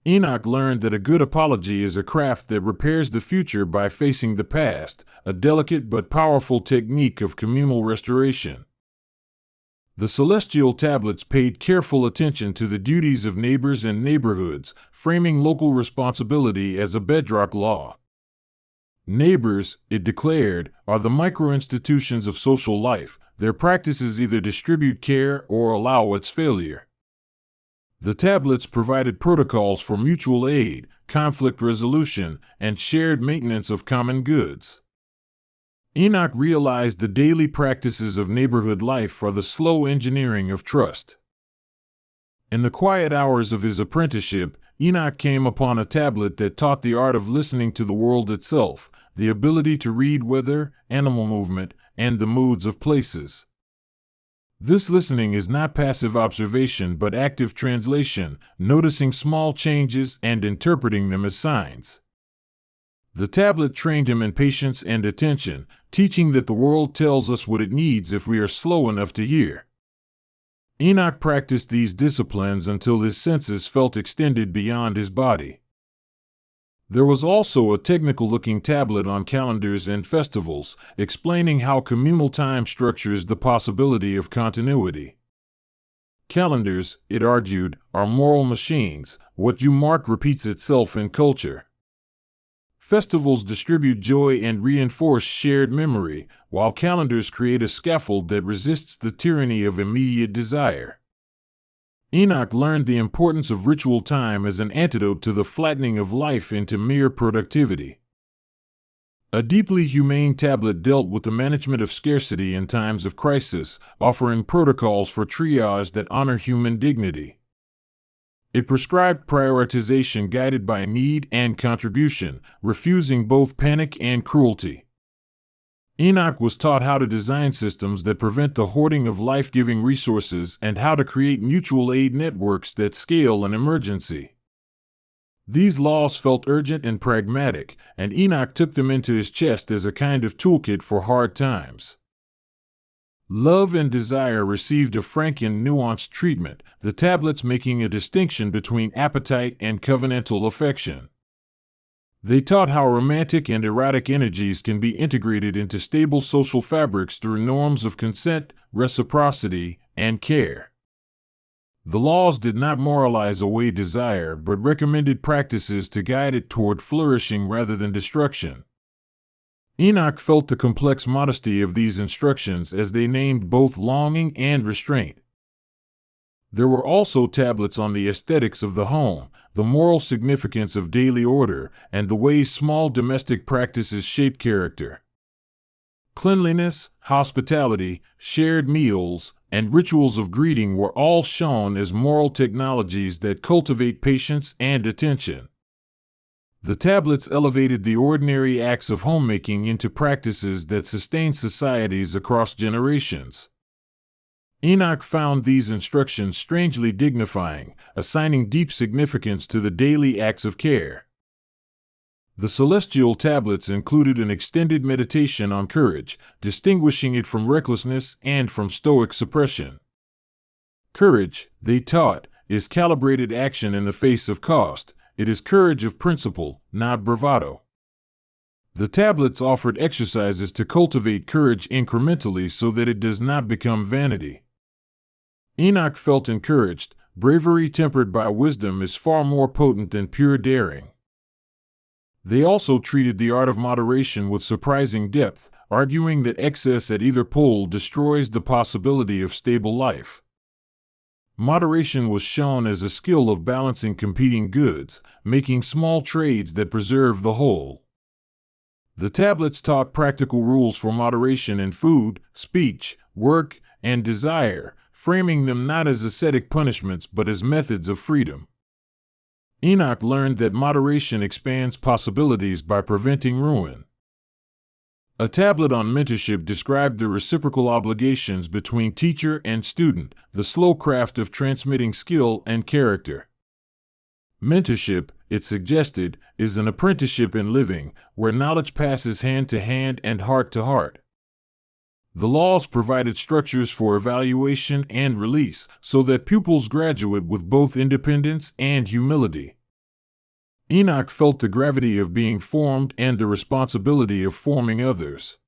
Enoch learned that a good apology is a craft that repairs the future by facing the past, a delicate but powerful technique of communal restoration. The celestial tablets paid careful attention to the duties of neighbors and neighborhoods, framing local responsibility as a bedrock law. Neighbors, it declared, are the micro-institutions of social life. Their practices either distribute care or allow its failure. The tablets provided protocols for mutual aid, conflict resolution, and shared maintenance of common goods. Enoch realized the daily practices of neighborhood life are the slow engineering of trust. In the quiet hours of his apprenticeship, Enoch came upon a tablet that taught the art of listening to the world itself, the ability to read weather, animal movement, and the moods of places. This listening is not passive observation but active translation, noticing small changes and interpreting them as signs. The tablet trained him in patience and attention, teaching that the world tells us what it needs if we are slow enough to hear. Enoch practiced these disciplines until his senses felt extended beyond his body. There was also a technical-looking tablet on calendars and festivals, explaining how communal time structures the possibility of continuity. Calendars, it argued, are moral machines. What you mark repeats itself in culture. Festivals distribute joy and reinforce shared memory, while calendars create a scaffold that resists the tyranny of immediate desire. Enoch learned the importance of ritual time as an antidote to the flattening of life into mere productivity. A deeply humane tablet dealt with the management of scarcity in times of crisis, offering protocols for triage that honor human dignity. It prescribed prioritization guided by need and contribution, refusing both panic and cruelty. Enoch was taught how to design systems that prevent the hoarding of life-giving resources and how to create mutual aid networks that scale an emergency. These laws felt urgent and pragmatic, and Enoch took them into his chest as a kind of toolkit for hard times. Love and desire received a frank and nuanced treatment, the tablets making a distinction between appetite and covenantal affection. They taught how romantic and erotic energies can be integrated into stable social fabrics through norms of consent, reciprocity, and care. The laws did not moralize away desire but recommended practices to guide it toward flourishing rather than destruction. Enoch felt the complex modesty of these instructions as they named both longing and restraint. There were also tablets on the aesthetics of the home, the moral significance of daily order, and the ways small domestic practices shape character. Cleanliness, hospitality, shared meals, and rituals of greeting were all shown as moral technologies that cultivate patience and attention. The tablets elevated the ordinary acts of homemaking into practices that sustain societies across generations. Enoch found these instructions strangely dignifying, assigning deep significance to the daily acts of care. The celestial tablets included an extended meditation on courage, distinguishing it from recklessness and from stoic suppression. Courage, they taught, is calibrated action in the face of cost. It is courage of principle, not bravado. The tablets offered exercises to cultivate courage incrementally so that it does not become vanity. Enoch felt encouraged. Bravery tempered by wisdom is far more potent than pure daring. They also treated the art of moderation with surprising depth, arguing that excess at either pole destroys the possibility of stable life. Moderation was shown as a skill of balancing competing goods, making small trades that preserve the whole. The tablets taught practical rules for moderation in food, speech, work, and desire, framing them not as ascetic punishments but as methods of freedom. Enoch learned that moderation expands possibilities by preventing ruin. A tablet on mentorship described the reciprocal obligations between teacher and student, the slow craft of transmitting skill and character. Mentorship, it suggested, is an apprenticeship in living, where knowledge passes hand to hand and heart to heart. The laws provided structures for evaluation and release, so that pupils graduate with both independence and humility. Enoch felt the gravity of being formed and the responsibility of forming others.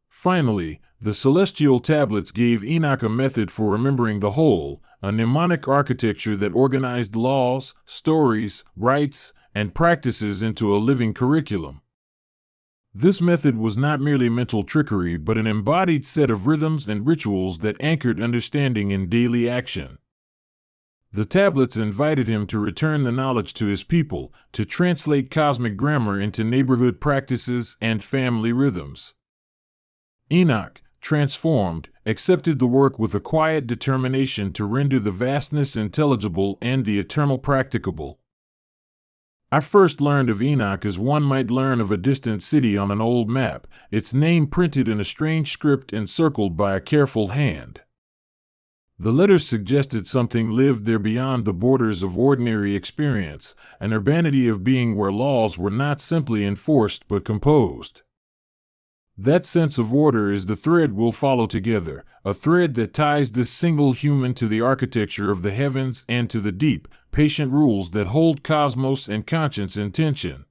Finally, the celestial tablets gave Enoch a method for remembering the whole, a mnemonic architecture that organized laws, stories, rites, and practices into a living curriculum. This method was not merely mental trickery but an embodied set of rhythms and rituals that anchored understanding in daily action. The tablets invited him to return the knowledge to his people, to translate cosmic grammar into neighborhood practices and family rhythms. Enoch, transformed, accepted the work with a quiet determination to render the vastness intelligible and the eternal practicable. I first learned of Enoch as one might learn of a distant city on an old map, its name printed in a strange script and circled by a careful hand. The letters suggested something lived there beyond the borders of ordinary experience, an urbanity of being where laws were not simply enforced but composed. That sense of order is the thread we'll follow together, a thread that ties this single human to the architecture of the heavens and to the deep, patient rules that hold cosmos and conscience in tension.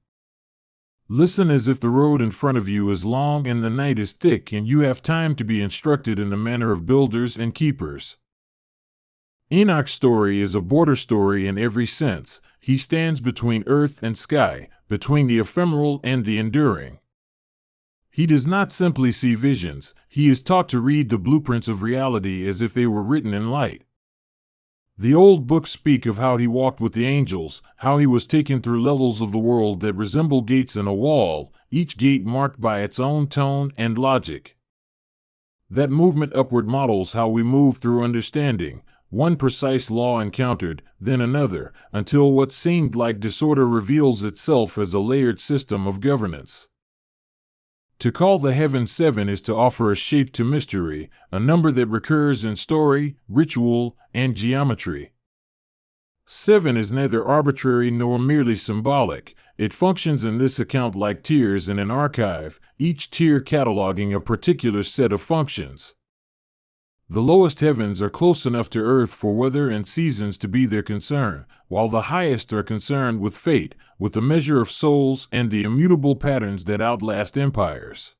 Listen as if the road in front of you is long and the night is thick and you have time to be instructed in the manner of builders and keepers. Enoch's story is a border story in every sense. He stands between earth and sky, between the ephemeral and the enduring. He does not simply see visions, he is taught to read the blueprints of reality as if they were written in light. The old books speak of how he walked with the angels, how he was taken through levels of the world that resemble gates in a wall, each gate marked by its own tone and logic. That movement upward models how we move through understanding, one precise law encountered, then another, until what seemed like disorder reveals itself as a layered system of governance. To call the heavens 7 is to offer a shape to mystery, a number that recurs in story, ritual, and geometry. 7 is neither arbitrary nor merely symbolic. It functions in this account like tiers in an archive, each tier cataloging a particular set of functions. The lowest heavens are close enough to earth for weather and seasons to be their concern, while the highest are concerned with fate, with the measure of souls and the immutable patterns that outlast empires.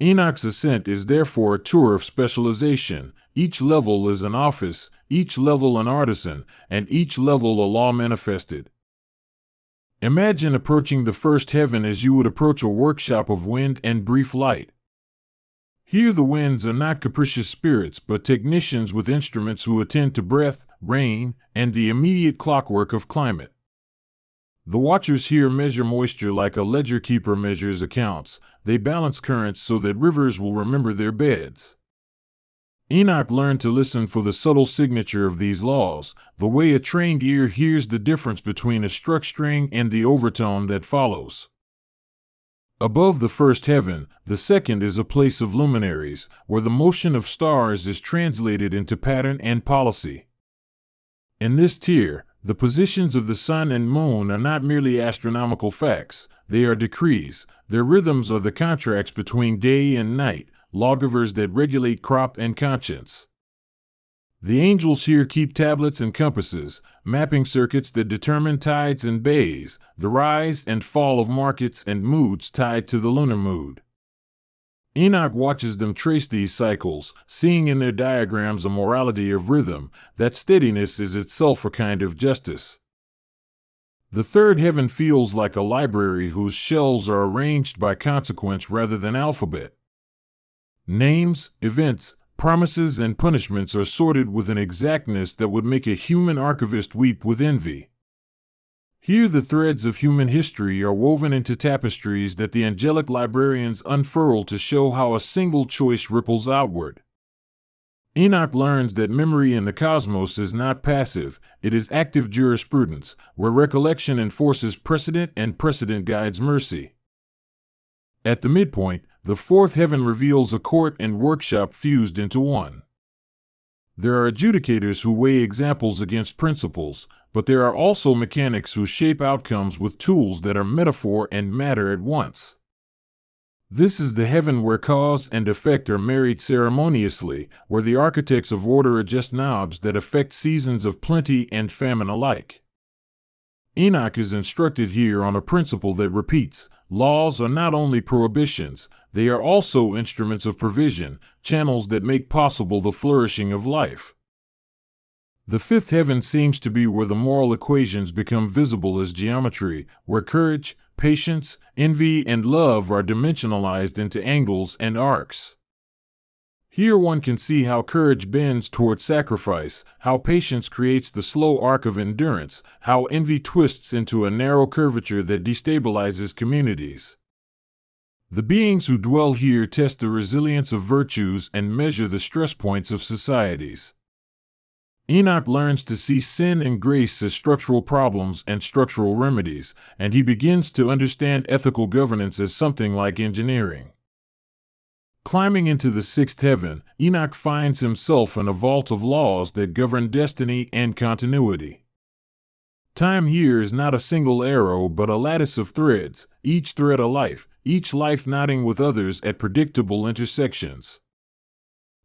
Enoch's ascent is therefore a tour of specialization. Each level is an office, each level an artisan, and each level a law manifested. Imagine approaching the first heaven as you would approach a workshop of wind and brief light. Here the winds are not capricious spirits but technicians with instruments who attend to breath, rain, and the immediate clockwork of climate. The watchers here measure moisture like a ledger keeper measures accounts. They balance currents so that rivers will remember their beds. Enoch learned to listen for the subtle signature of these laws, the way a trained ear hears the difference between a struck string and the overtone that follows. Above the first heaven, the second is a place of luminaries, where the motion of stars is translated into pattern and policy. In this tier, the positions of the sun and moon are not merely astronomical facts, they are decrees. Their rhythms are the contracts between day and night, lawgivers that regulate crop and conscience. The angels here keep tablets and compasses, mapping circuits that determine tides and bays, the rise and fall of markets and moods tied to the lunar mood. Enoch watches them trace these cycles, seeing in their diagrams a morality of rhythm, that steadiness is itself a kind of justice. The third heaven feels like a library whose shelves are arranged by consequence rather than alphabet. Names, events, promises, and punishments are sorted with an exactness that would make a human archivist weep with envy. Here the threads of human history are woven into tapestries that the angelic librarians unfurl to show how a single choice ripples outward. Enoch learns that memory in the cosmos is not passive, it is active jurisprudence, where recollection enforces precedent and precedent guides mercy. At the midpoint, the fourth heaven reveals a court and workshop fused into one. There are adjudicators who weigh examples against principles, but there are also mechanics who shape outcomes with tools that are metaphor and matter at once. This is the heaven where cause and effect are married ceremoniously, where the architects of order adjust knobs that affect seasons of plenty and famine alike. Enoch is instructed here on a principle that repeats: laws are not only prohibitions, they are also instruments of provision, channels that make possible the flourishing of life. The fifth heaven seems to be where the moral equations become visible as geometry, where courage, patience, envy, and love are dimensionalized into angles and arcs. Here one can see how courage bends toward sacrifice, how patience creates the slow arc of endurance, how envy twists into a narrow curvature that destabilizes communities. The beings who dwell here test the resilience of virtues and measure the stress points of societies. Enoch learns to see sin and grace as structural problems and structural remedies, and he begins to understand ethical governance as something like engineering. Climbing into the sixth heaven, Enoch finds himself in a vault of laws that govern destiny and continuity. Time here is not a single arrow but a lattice of threads, each thread a life, each life knotting with others at predictable intersections.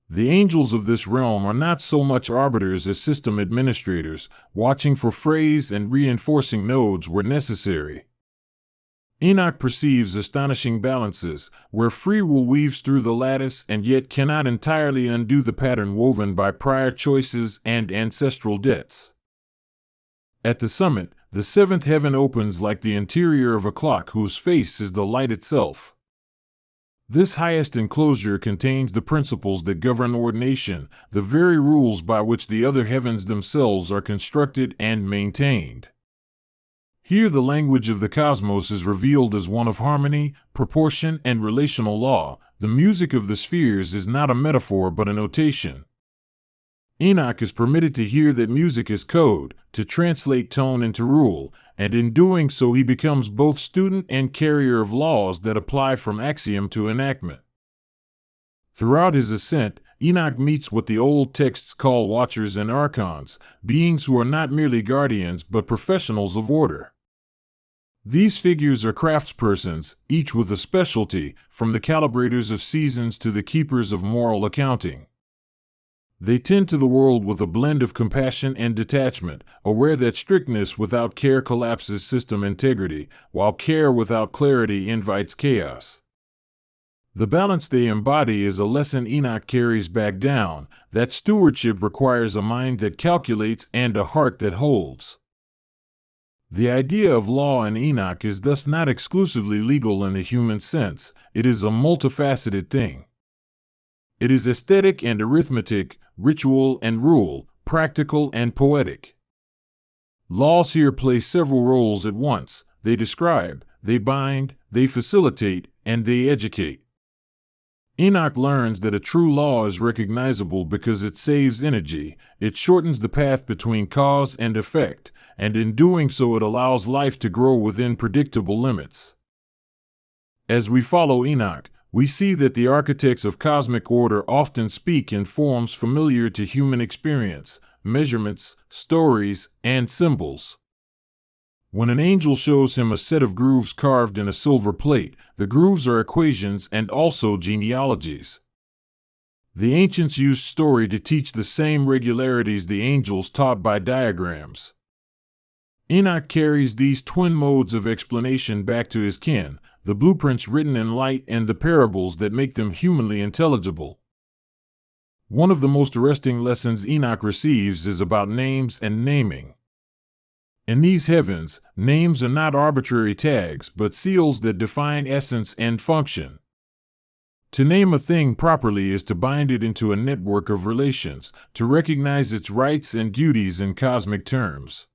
The angels of this realm are not so much arbiters as system administrators, watching for frays and reinforcing nodes where necessary. Enoch perceives astonishing balances, where free will weaves through the lattice and yet cannot entirely undo the pattern woven by prior choices and ancestral debts. At the summit, the seventh heaven opens like the interior of a clock whose face is the light itself. This highest enclosure contains the principles that govern ordination, the very rules by which the other heavens themselves are constructed and maintained. Here the language of the cosmos is revealed as one of harmony, proportion, and relational law. The music of the spheres is not a metaphor but a notation. Enoch is permitted to hear that music is code, to translate tone into rule, and in doing so he becomes both student and carrier of laws that apply from axiom to enactment. Throughout his ascent, Enoch meets what the old texts call watchers and archons, beings who are not merely guardians but professionals of order. These figures are craftspersons, each with a specialty, from the calibrators of seasons to the keepers of moral accounting. They tend to the world with a blend of compassion and detachment, aware that strictness without care collapses system integrity, while care without clarity invites chaos. The balance they embody is a lesson Enoch carries back down, that stewardship requires a mind that calculates and a heart that holds. The idea of law in Enoch is thus not exclusively legal in the human sense, it is a multifaceted thing. It is aesthetic and arithmetic, ritual and rule, practical and poetic. Laws here play several roles at once. They describe, they bind, they facilitate, and they educate. Enoch learns that a true law is recognizable because it saves energy, it shortens the path between cause and effect, and in doing so it allows life to grow within predictable limits. As we follow Enoch, we see that the architects of cosmic order often speak in forms familiar to human experience, measurements, stories, and symbols. When an angel shows him a set of grooves carved in a silver plate, the grooves are equations and also genealogies. The ancients used story to teach the same regularities the angels taught by diagrams. Enoch carries these twin modes of explanation back to his kin, the blueprints written in light and the parables that make them humanly intelligible. One of the most arresting lessons Enoch receives is about names and naming. In these heavens, names are not arbitrary tags, but seals that define essence and function. To name a thing properly is to bind it into a network of relations, to recognize its rights and duties in cosmic terms.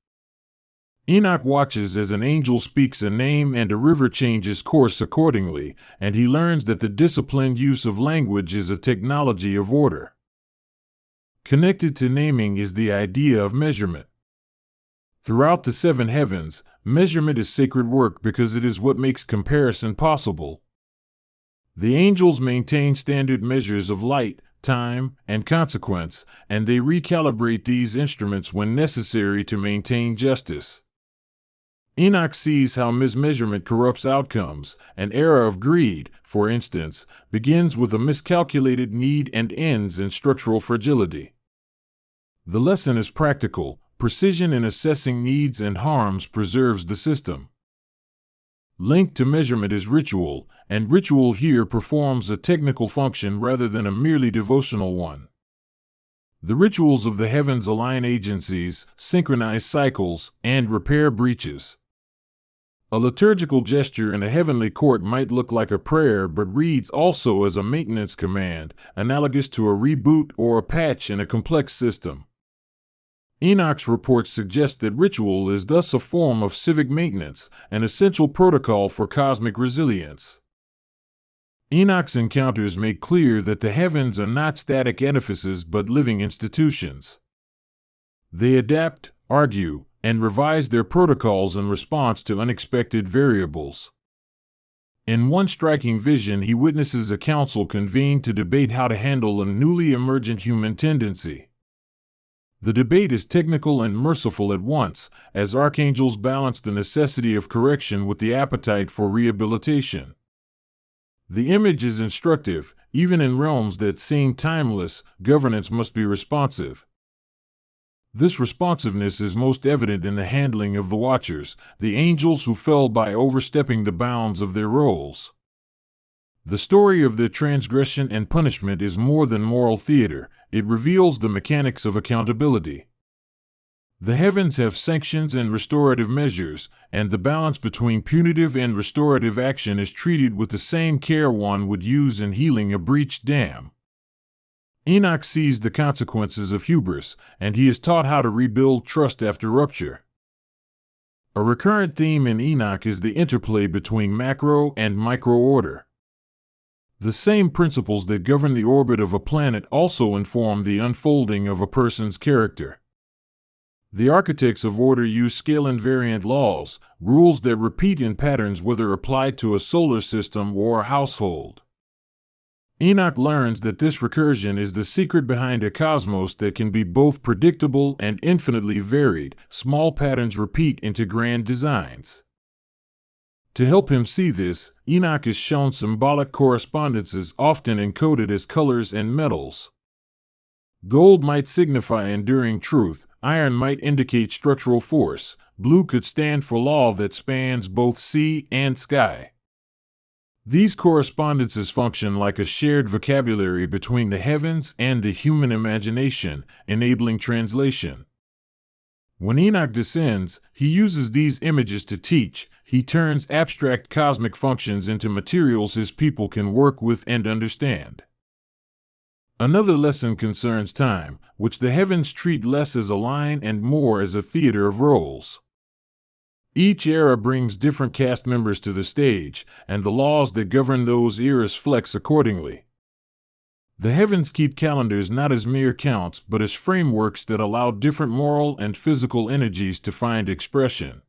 Enoch watches as an angel speaks a name and a river changes course accordingly, and he learns that the disciplined use of language is a technology of order. Connected to naming is the idea of measurement. Throughout the seven heavens, measurement is sacred work because it is what makes comparison possible. The angels maintain standard measures of light, time, and consequence, and they recalibrate these instruments when necessary to maintain justice. Enoch sees how mismeasurement corrupts outcomes. An era of greed, for instance, begins with a miscalculated need and ends in structural fragility. The lesson is practical. Precision in assessing needs and harms preserves the system. Linked to measurement is ritual, and ritual here performs a technical function rather than a merely devotional one. The rituals of the heavens align agencies, synchronize cycles, and repair breaches. A liturgical gesture in a heavenly court might look like a prayer but reads also as a maintenance command, analogous to a reboot or a patch in a complex system. Enoch's reports suggest that ritual is thus a form of civic maintenance, an essential protocol for cosmic resilience. Enoch's encounters make clear that the heavens are not static edifices but living institutions. They adapt, argue, and revise their protocols in response to unexpected variables. In one striking vision, he witnesses a council convened to debate how to handle a newly emergent human tendency. The debate is technical and merciful at once, as archangels balance the necessity of correction with the appetite for rehabilitation. The image is instructive. Even in realms that seem timeless, governance must be responsive. This responsiveness is most evident in the handling of the Watchers, the angels who fell by overstepping the bounds of their roles. The story of their transgression and punishment is more than moral theater. It reveals the mechanics of accountability. The heavens have sanctions and restorative measures, and the balance between punitive and restorative action is treated with the same care one would use in healing a breached dam. Enoch sees the consequences of hubris, and he is taught how to rebuild trust after rupture. A recurrent theme in Enoch is the interplay between macro and micro order. The same principles that govern the orbit of a planet also inform the unfolding of a person's character. The architects of order use scale-invariant laws, rules that repeat in patterns whether applied to a solar system or a household. Enoch learns that this recursion is the secret behind a cosmos that can be both predictable and infinitely varied. Small patterns repeat into grand designs. To help him see this, Enoch is shown symbolic correspondences often encoded as colors and metals. Gold might signify enduring truth, iron might indicate structural force, blue could stand for law that spans both sea and sky. These correspondences function like a shared vocabulary between the heavens and the human imagination, enabling translation. When Enoch descends, he uses these images to teach. He turns abstract cosmic functions into materials his people can work with and understand. Another lesson concerns time, which the heavens treat less as a line and more as a theater of roles. Each era brings different cast members to the stage, and the laws that govern those eras flex accordingly. The heavens keep calendars not as mere counts but as frameworks that allow different moral and physical energies to find expression.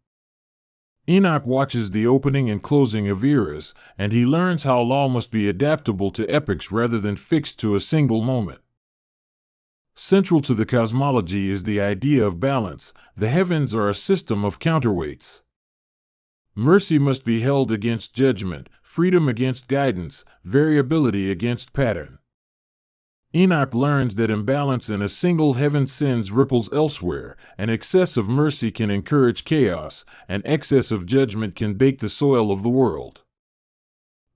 Enoch watches the opening and closing of eras, and he learns how law must be adaptable to epochs rather than fixed to a single moment. Central to the cosmology is the idea of balance. The heavens are a system of counterweights. Mercy must be held against judgment, freedom against guidance, variability against pattern. Enoch learns that imbalance in a single heaven sends ripples elsewhere, and excess of mercy can encourage chaos, and excess of judgment can bake the soil of the world.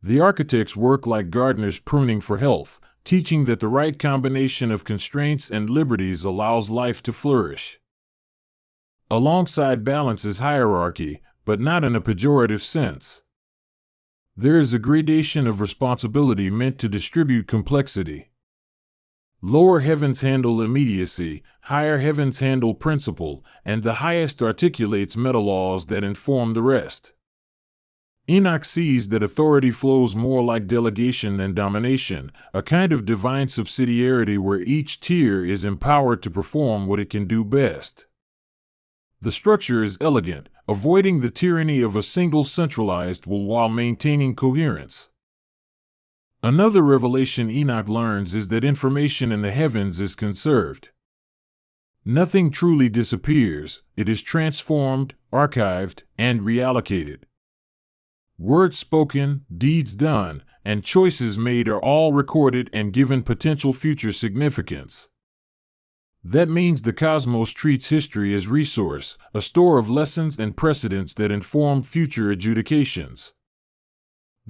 The architects work like gardeners pruning for health, teaching that the right combination of constraints and liberties allows life to flourish. Alongside balance is hierarchy, but not in a pejorative sense. There is a gradation of responsibility meant to distribute complexity. Lower heavens handle immediacy, higher heavens handle principle, and the highest articulates meta-laws that inform the rest. Enoch sees that authority flows more like delegation than domination, a kind of divine subsidiarity where each tier is empowered to perform what it can do best. The structure is elegant, avoiding the tyranny of a single centralized will while maintaining coherence. Another revelation Enoch learns is that information in the heavens is conserved. Nothing truly disappears, it is transformed, archived, and reallocated. Words spoken, deeds done, and choices made are all recorded and given potential future significance. That means the cosmos treats history as resource, a store of lessons and precedents that inform future adjudications.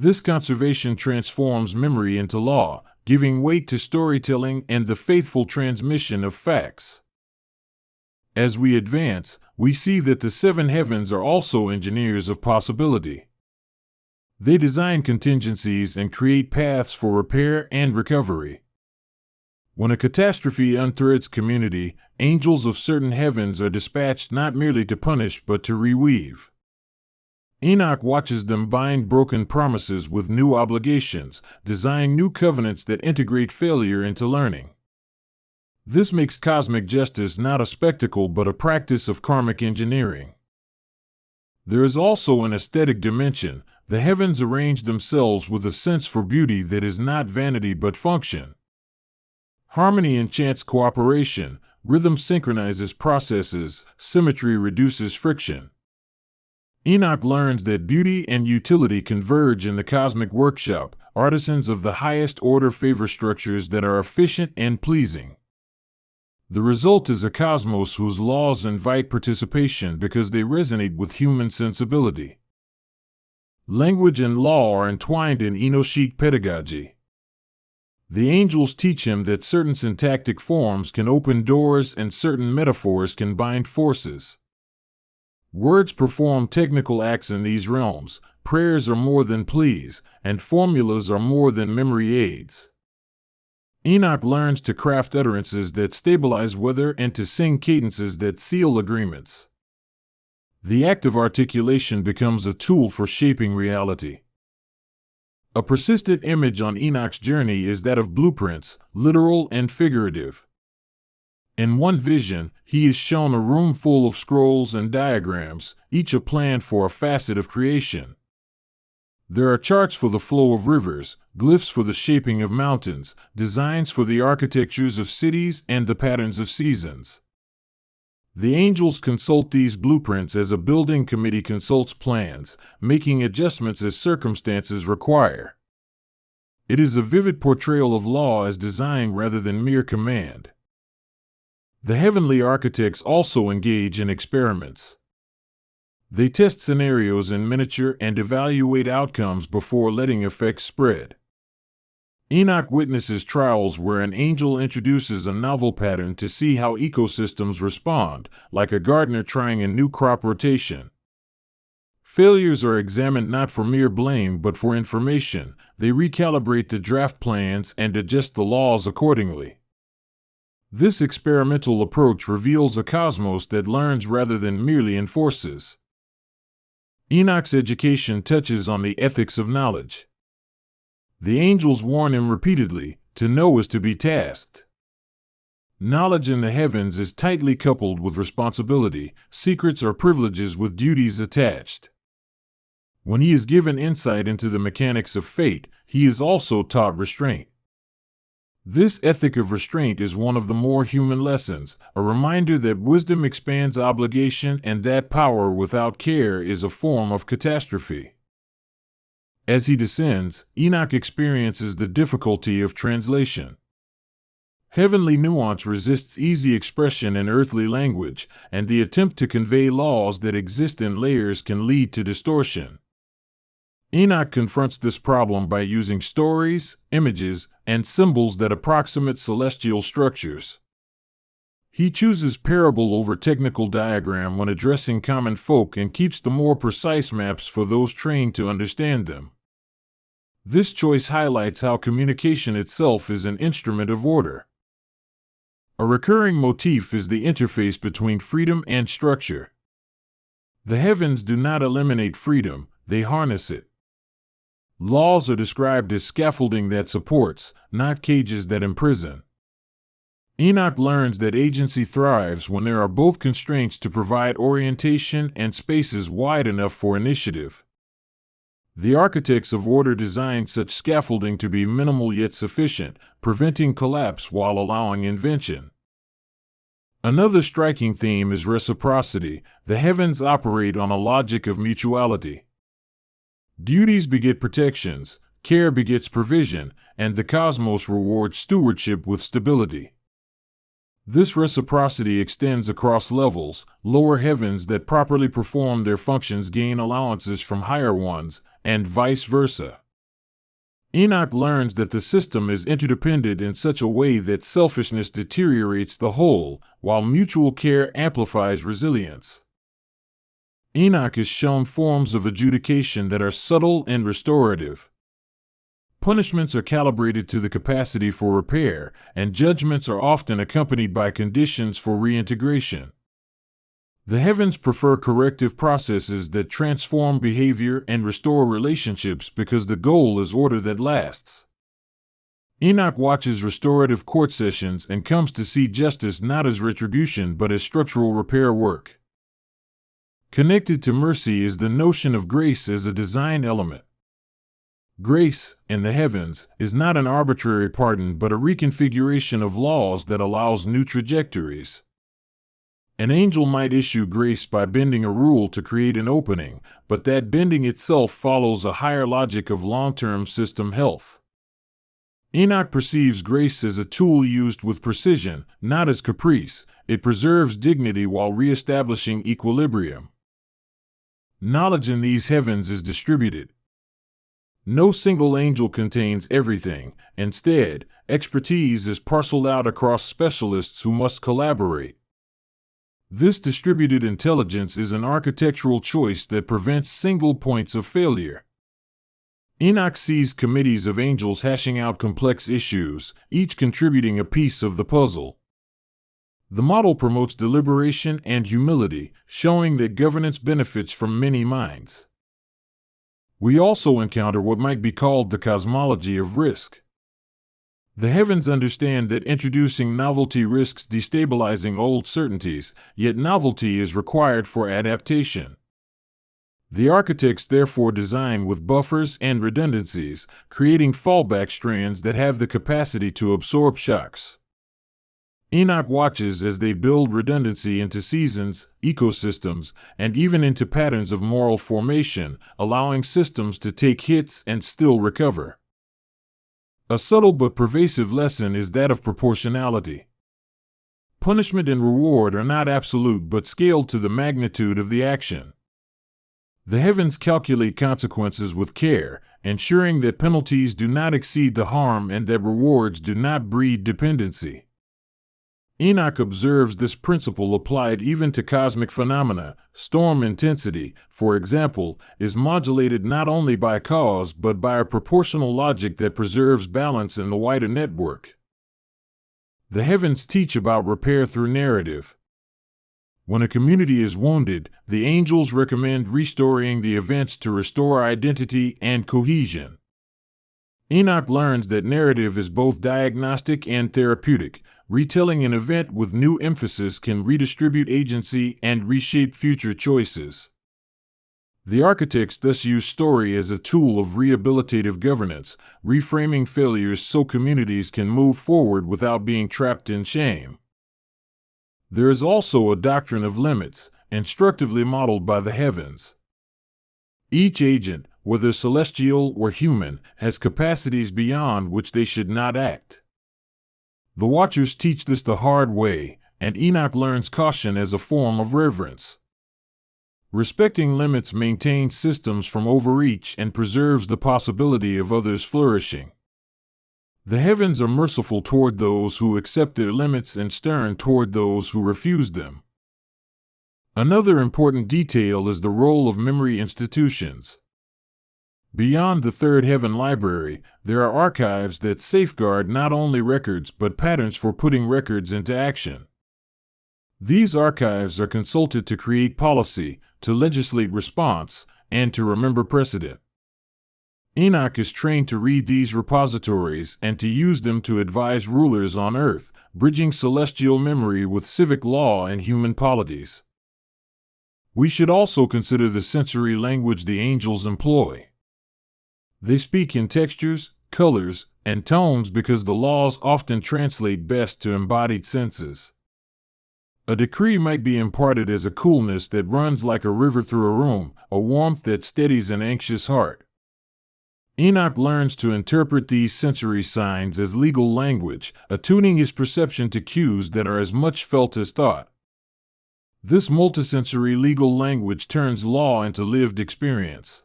This conservation transforms memory into law, giving weight to storytelling and the faithful transmission of facts. As we advance, we see that the seven heavens are also engineers of possibility. They design contingencies and create paths for repair and recovery. When a catastrophe unthreads community, angels of certain heavens are dispatched not merely to punish but to reweave. Enoch watches them bind broken promises with new obligations, design new covenants that integrate failure into learning. This makes cosmic justice not a spectacle but a practice of karmic engineering. There is also an aesthetic dimension. The heavens arrange themselves with a sense for beauty that is not vanity but function. Harmony enchants cooperation, rhythm synchronizes processes, symmetry reduces friction. Enoch learns that beauty and utility converge in the cosmic workshop. Artisans of the highest order favor structures that are efficient and pleasing. The result is a cosmos whose laws invite participation because they resonate with human sensibility. Language and law are entwined in Enochic pedagogy. The angels teach him that certain syntactic forms can open doors and certain metaphors can bind forces. Words perform technical acts in these realms, prayers are more than pleas, and formulas are more than memory aids. Enoch learns to craft utterances that stabilize weather and to sing cadences that seal agreements. The act of articulation becomes a tool for shaping reality. A persistent image on Enoch's journey is that of blueprints, literal and figurative. In one vision, he is shown a room full of scrolls and diagrams, each a plan for a facet of creation. There are charts for the flow of rivers, glyphs for the shaping of mountains, designs for the architectures of cities and the patterns of seasons. The angels consult these blueprints as a building committee consults plans, making adjustments as circumstances require. It is a vivid portrayal of law as design rather than mere command. The heavenly architects also engage in experiments. They test scenarios in miniature and evaluate outcomes before letting effects spread. Enoch witnesses trials where an angel introduces a novel pattern to see how ecosystems respond, like a gardener trying a new crop rotation. Failures are examined not for mere blame but for information. They recalibrate the draft plans and adjust the laws accordingly. This experimental approach reveals a cosmos that learns rather than merely enforces. Enoch's education touches on the ethics of knowledge. The angels warn him repeatedly, to know is to be tasked. Knowledge in the heavens is tightly coupled with responsibility, secrets are privileges with duties attached. When he is given insight into the mechanics of fate, he is also taught restraint. This ethic of restraint is one of the more human lessons, a reminder that wisdom expands obligation and that power without care is a form of catastrophe. As he descends, Enoch experiences the difficulty of translation. Heavenly nuance resists easy expression in earthly language, and the attempt to convey laws that exist in layers can lead to distortion. Enoch confronts this problem by using stories, images, and symbols that approximate celestial structures. He chooses parable over technical diagram when addressing common folk and keeps the more precise maps for those trained to understand them. This choice highlights how communication itself is an instrument of order. A recurring motif is the interface between freedom and structure. The heavens do not eliminate freedom, they harness it. Laws are described as scaffolding that supports, not cages that imprison. Enoch learns that agency thrives when there are both constraints to provide orientation and spaces wide enough for initiative. The architects of order designed such scaffolding to be minimal yet sufficient, preventing collapse while allowing invention. Another striking theme is reciprocity. The heavens operate on a logic of mutuality. Duties beget protections, care begets provision, and the cosmos rewards stewardship with stability. This reciprocity extends across levels. Lower heavens that properly perform their functions gain allowances from higher ones, and vice versa. Enoch learns that the system is interdependent in such a way that selfishness deteriorates the whole, while mutual care amplifies resilience. Enoch is shown forms of adjudication that are subtle and restorative. Punishments are calibrated to the capacity for repair, and judgments are often accompanied by conditions for reintegration. The heavens prefer corrective processes that transform behavior and restore relationships because the goal is order that lasts. Enoch watches restorative court sessions and comes to see justice not as retribution but as structural repair work. Connected to mercy is the notion of grace as a design element. Grace, in the heavens, is not an arbitrary pardon but a reconfiguration of laws that allows new trajectories. An angel might issue grace by bending a rule to create an opening, but that bending itself follows a higher logic of long-term system health. Enoch perceives grace as a tool used with precision, not as caprice. It preserves dignity while reestablishing equilibrium. Knowledge in these heavens is distributed. No single angel contains everything. Instead, expertise is parceled out across specialists who must collaborate. This distributed intelligence is an architectural choice that prevents single points of failure. Enoch sees committees of angels hashing out complex issues, each contributing a piece of the puzzle. The model promotes deliberation and humility, showing that governance benefits from many minds. We also encounter what might be called the cosmology of risk. The heavens understand that introducing novelty risks destabilizing old certainties, yet novelty is required for adaptation. The architects therefore design with buffers and redundancies, creating fallback strands that have the capacity to absorb shocks. Enoch watches as they build redundancy into seasons, ecosystems, and even into patterns of moral formation, allowing systems to take hits and still recover. A subtle but pervasive lesson is that of proportionality. Punishment and reward are not absolute but scaled to the magnitude of the action. The heavens calculate consequences with care, ensuring that penalties do not exceed the harm and that rewards do not breed dependency. Enoch observes this principle applied even to cosmic phenomena. Storm intensity, for example, is modulated not only by cause but by a proportional logic that preserves balance in the wider network. The heavens teach about repair through narrative. When a community is wounded, the angels recommend restoring the events to restore identity and cohesion. Enoch learns that narrative is both diagnostic and therapeutic. Retelling an event with new emphasis can redistribute agency and reshape future choices. The architects thus use story as a tool of rehabilitative governance, reframing failures so communities can move forward without being trapped in shame. There is also a doctrine of limits, instructively modeled by the heavens. Each agent, whether celestial or human, has capacities beyond which they should not act. The Watchers teach this the hard way, and Enoch learns caution as a form of reverence. Respecting limits maintains systems from overreach and preserves the possibility of others flourishing. The heavens are merciful toward those who accept their limits and stern toward those who refuse them. Another important detail is the role of memory institutions. Beyond the third heaven library, there are archives that safeguard not only records but patterns for putting records into action. These archives are consulted to create policy, to legislate response, and to remember precedent. Enoch is trained to read these repositories and to use them to advise rulers on earth, bridging celestial memory with civic law and human polities. We should also consider the sensory language the angels employ. They speak in textures, colors, and tones because the laws often translate best to embodied senses. A decree might be imparted as a coolness that runs like a river through a room, a warmth that steadies an anxious heart. Enoch learns to interpret these sensory signs as legal language, attuning his perception to cues that are as much felt as thought. This multisensory legal language turns law into lived experience.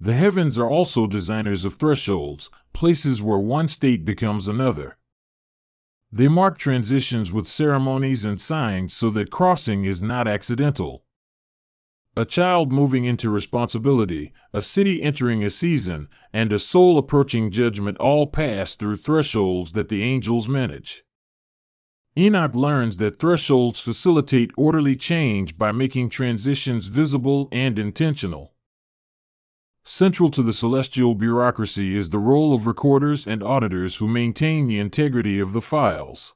The heavens are also designers of thresholds, places where one state becomes another. They mark transitions with ceremonies and signs so that crossing is not accidental. A child moving into responsibility, a city entering a season, and a soul approaching judgment all pass through thresholds that the angels manage. Enoch learns that thresholds facilitate orderly change by making transitions visible and intentional. Central to the celestial bureaucracy is the role of recorders and auditors who maintain the integrity of the files.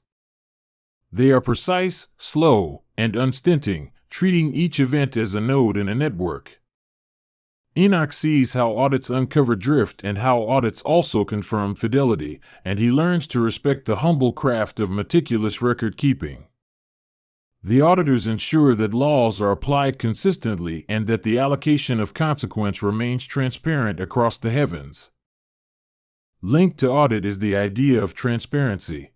They are precise, slow, and unstinting, treating each event as a node in a network. Enoch sees how audits uncover drift and how audits also confirm fidelity, and he learns to respect the humble craft of meticulous record-keeping. The auditors ensure that laws are applied consistently and that the allocation of consequence remains transparent across the heavens. Linked to audit is the idea of transparency.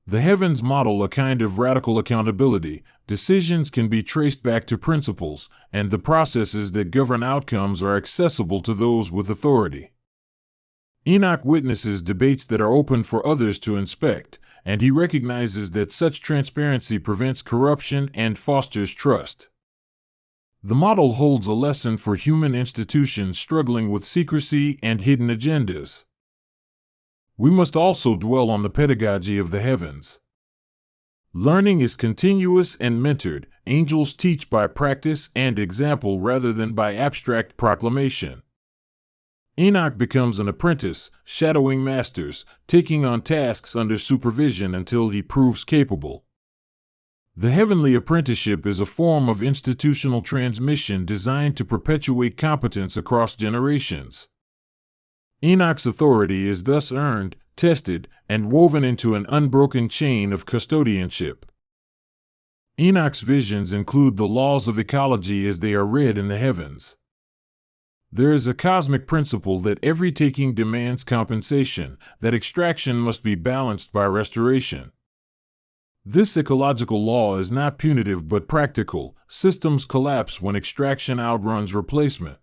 The heavens model a kind of radical accountability. Decisions can be traced back to principles, and the processes that govern outcomes are accessible to those with authority. Enoch witnesses debates that are open for others to inspect, and he recognizes that such transparency prevents corruption and fosters trust. The model holds a lesson for human institutions struggling with secrecy and hidden agendas. We must also dwell on the pedagogy of the heavens. Learning is continuous and mentored. Angels teach by practice and example rather than by abstract proclamation. Enoch becomes an apprentice, shadowing masters, taking on tasks under supervision until he proves capable. The heavenly apprenticeship is a form of institutional transmission designed to perpetuate competence across generations. Enoch's authority is thus earned, tested, and woven into an unbroken chain of custodianship. Enoch's visions include the laws of ecology as they are read in the heavens. There is a cosmic principle that every taking demands compensation, that extraction must be balanced by restoration. This ecological law is not punitive but practical. Systems collapse when extraction outruns replacement.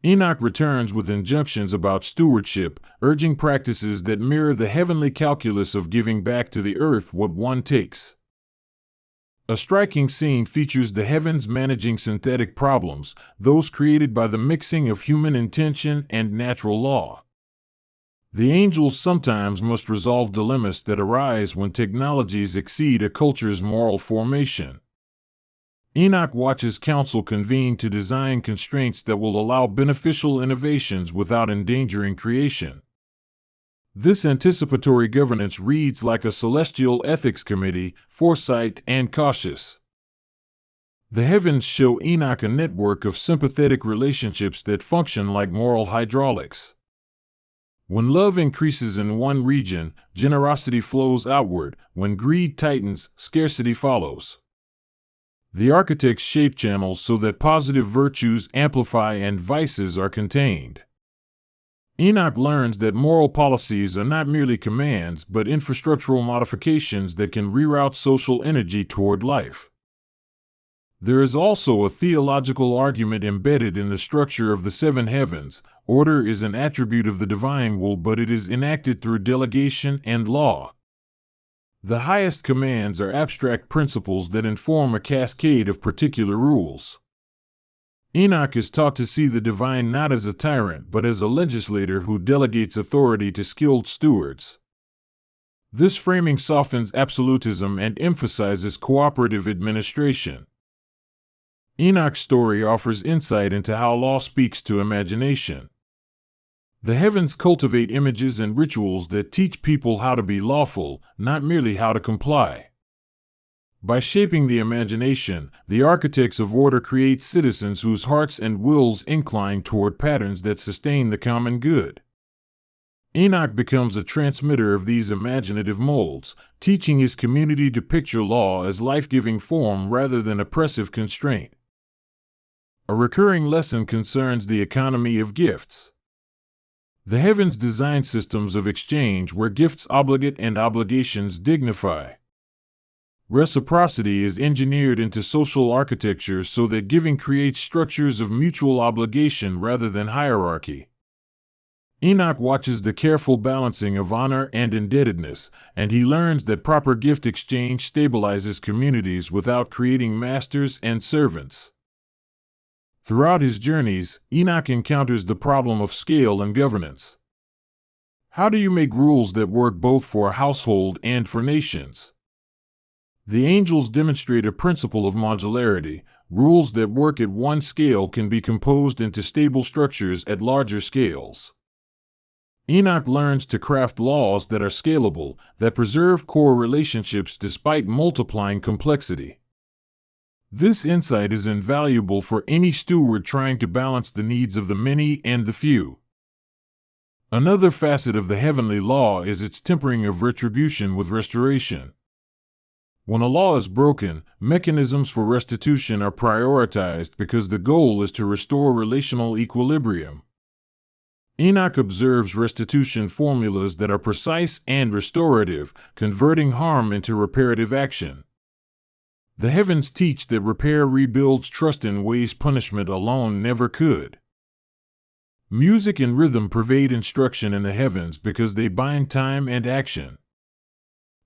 Enoch returns with injunctions about stewardship, urging practices that mirror the heavenly calculus of giving back to the earth what one takes. A striking scene features the heavens managing synthetic problems, those created by the mixing of human intention and natural law. The angels sometimes must resolve dilemmas that arise when technologies exceed a culture's moral formation. Enoch watches council convene to design constraints that will allow beneficial innovations without endangering creation. This anticipatory governance reads like a celestial ethics committee, foresight and cautious. The heavens show Enoch a network of sympathetic relationships that function like moral hydraulics. When love increases in one region, generosity flows outward. When greed tightens, scarcity follows. The architects shape channels so that positive virtues amplify and vices are contained. Enoch learns that moral policies are not merely commands, but infrastructural modifications that can reroute social energy toward life. There is also a theological argument embedded in the structure of the seven heavens. Order is an attribute of the divine will, but it is enacted through delegation and law. The highest commands are abstract principles that inform a cascade of particular rules. Enoch is taught to see the divine not as a tyrant but as a legislator who delegates authority to skilled stewards. This framing softens absolutism and emphasizes cooperative administration. Enoch's story offers insight into how law speaks to imagination. The heavens cultivate images and rituals that teach people how to be lawful, not merely how to comply. By shaping the imagination, the architects of order create citizens whose hearts and wills incline toward patterns that sustain the common good. Enoch becomes a transmitter of these imaginative molds, teaching his community to picture law as life-giving form rather than oppressive constraint. A recurring lesson concerns the economy of gifts. The heavens design systems of exchange where gifts obligate and obligations dignify. Reciprocity is engineered into social architecture so that giving creates structures of mutual obligation rather than hierarchy. Enoch watches the careful balancing of honor and indebtedness, and he learns that proper gift exchange stabilizes communities without creating masters and servants. Throughout his journeys, Enoch encounters the problem of scale and governance. How do you make rules that work both for a household and for nations? The angels demonstrate a principle of modularity. Rules that work at one scale can be composed into stable structures at larger scales. Enoch learns to craft laws that are scalable, that preserve core relationships despite multiplying complexity. This insight is invaluable for any steward trying to balance the needs of the many and the few. Another facet of the heavenly law is its tempering of retribution with restoration. When a law is broken, mechanisms for restitution are prioritized because the goal is to restore relational equilibrium. Enoch observes restitution formulas that are precise and restorative, converting harm into reparative action. The heavens teach that repair rebuilds trust in ways punishment alone never could. Music and rhythm pervade instruction in the heavens because they bind time and action.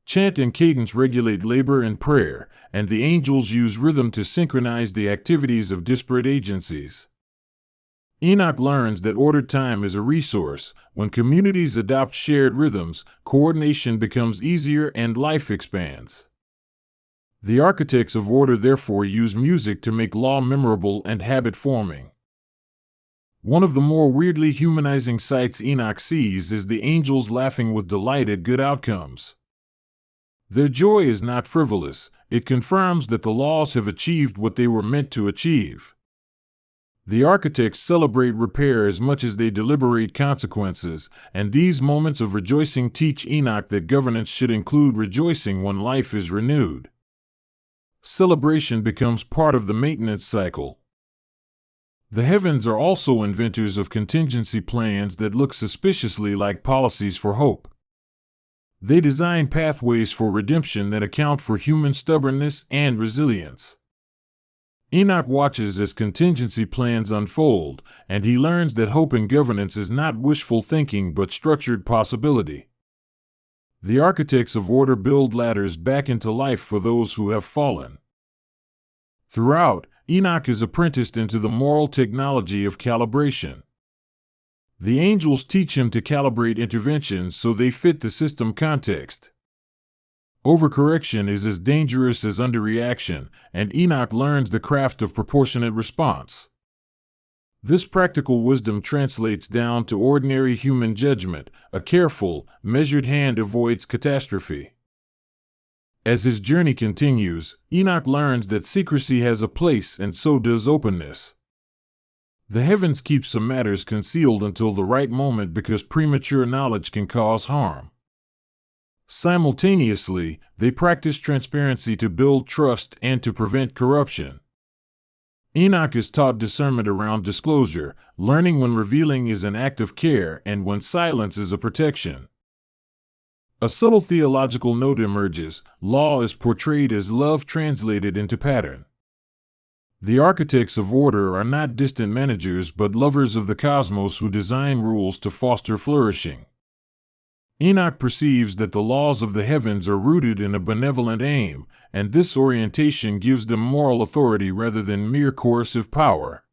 Chant and cadence regulate labor and prayer, and the angels use rhythm to synchronize the activities of disparate agencies. Enoch learns that ordered time is a resource. When communities adopt shared rhythms, coordination becomes easier and life expands. The architects of order therefore use music to make law memorable and habit-forming. One of the more weirdly humanizing sights Enoch sees is the angels laughing with delight at good outcomes. Their joy is not frivolous. It confirms that the laws have achieved what they were meant to achieve. The architects celebrate repair as much as they deliberate consequences, and these moments of rejoicing teach Enoch that governance should include rejoicing when life is renewed. Celebration becomes part of the maintenance cycle. The heavens are also inventors of contingency plans that look suspiciously like policies for hope. They design pathways for redemption that account for human stubbornness and resilience. Enoch watches as contingency plans unfold, and he learns that hope in governance is not wishful thinking but structured possibility. The architects of order build ladders back into life for those who have fallen. Throughout, Enoch is apprenticed into the moral technology of calibration. The angels teach him to calibrate interventions so they fit the system context. Overcorrection is as dangerous as underreaction, and Enoch learns the craft of proportionate response. This practical wisdom translates down to ordinary human judgment. A careful, measured hand avoids catastrophe. As his journey continues, Enoch learns that secrecy has a place and so does openness. The heavens keep some matters concealed until the right moment because premature knowledge can cause harm. Simultaneously, they practice transparency to build trust and to prevent corruption. Enoch is taught discernment around disclosure, learning when revealing is an act of care and when silence is a protection. A subtle theological note emerges: law is portrayed as love translated into pattern. The architects of order are not distant managers but lovers of the cosmos who design rules to foster flourishing. Enoch perceives that the laws of the heavens are rooted in a benevolent aim, and this orientation gives them moral authority rather than mere coercive power.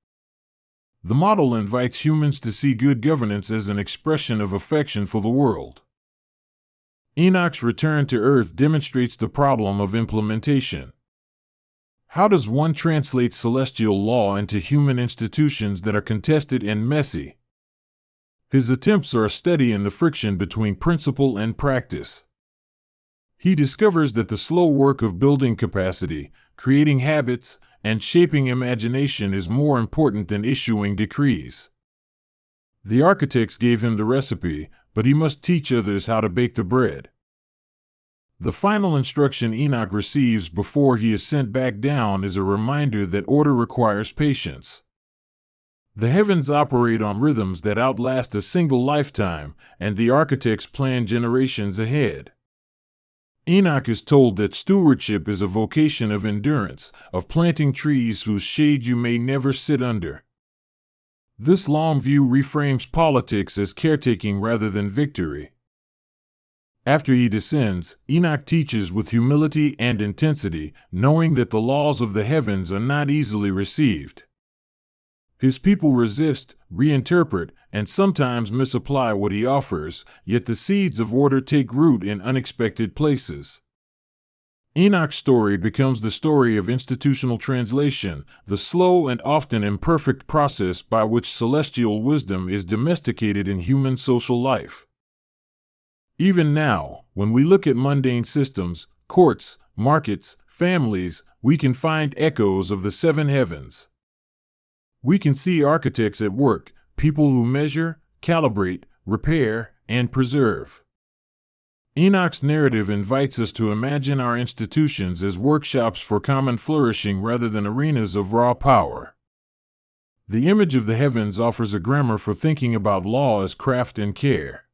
The model invites humans to see good governance as an expression of affection for the world. Enoch's return to Earth demonstrates the problem of implementation. How does one translate celestial law into human institutions that are contested and messy? His attempts are a study in the friction between principle and practice. He discovers that the slow work of building capacity, creating habits, and shaping imagination is more important than issuing decrees. The architects gave him the recipe, but he must teach others how to bake the bread. The final instruction Enoch receives before he is sent back down is a reminder that order requires patience. The heavens operate on rhythms that outlast a single lifetime, and the architects plan generations ahead. Enoch is told that stewardship is a vocation of endurance, of planting trees whose shade you may never sit under. This long view reframes politics as caretaking rather than victory. After he descends, Enoch teaches with humility and intensity, knowing that the laws of the heavens are not easily received. His people resist, reinterpret, and sometimes misapply what he offers, yet the seeds of order take root in unexpected places. Enoch's story becomes the story of institutional translation, the slow and often imperfect process by which celestial wisdom is domesticated in human social life. Even now, when we look at mundane systems, courts, markets, families, we can find echoes of the seven heavens. We can see architects at work, people who measure, calibrate, repair, and preserve. Enoch's narrative invites us to imagine our institutions as workshops for common flourishing rather than arenas of raw power. The image of the heavens offers a grammar for thinking about law as craft and care.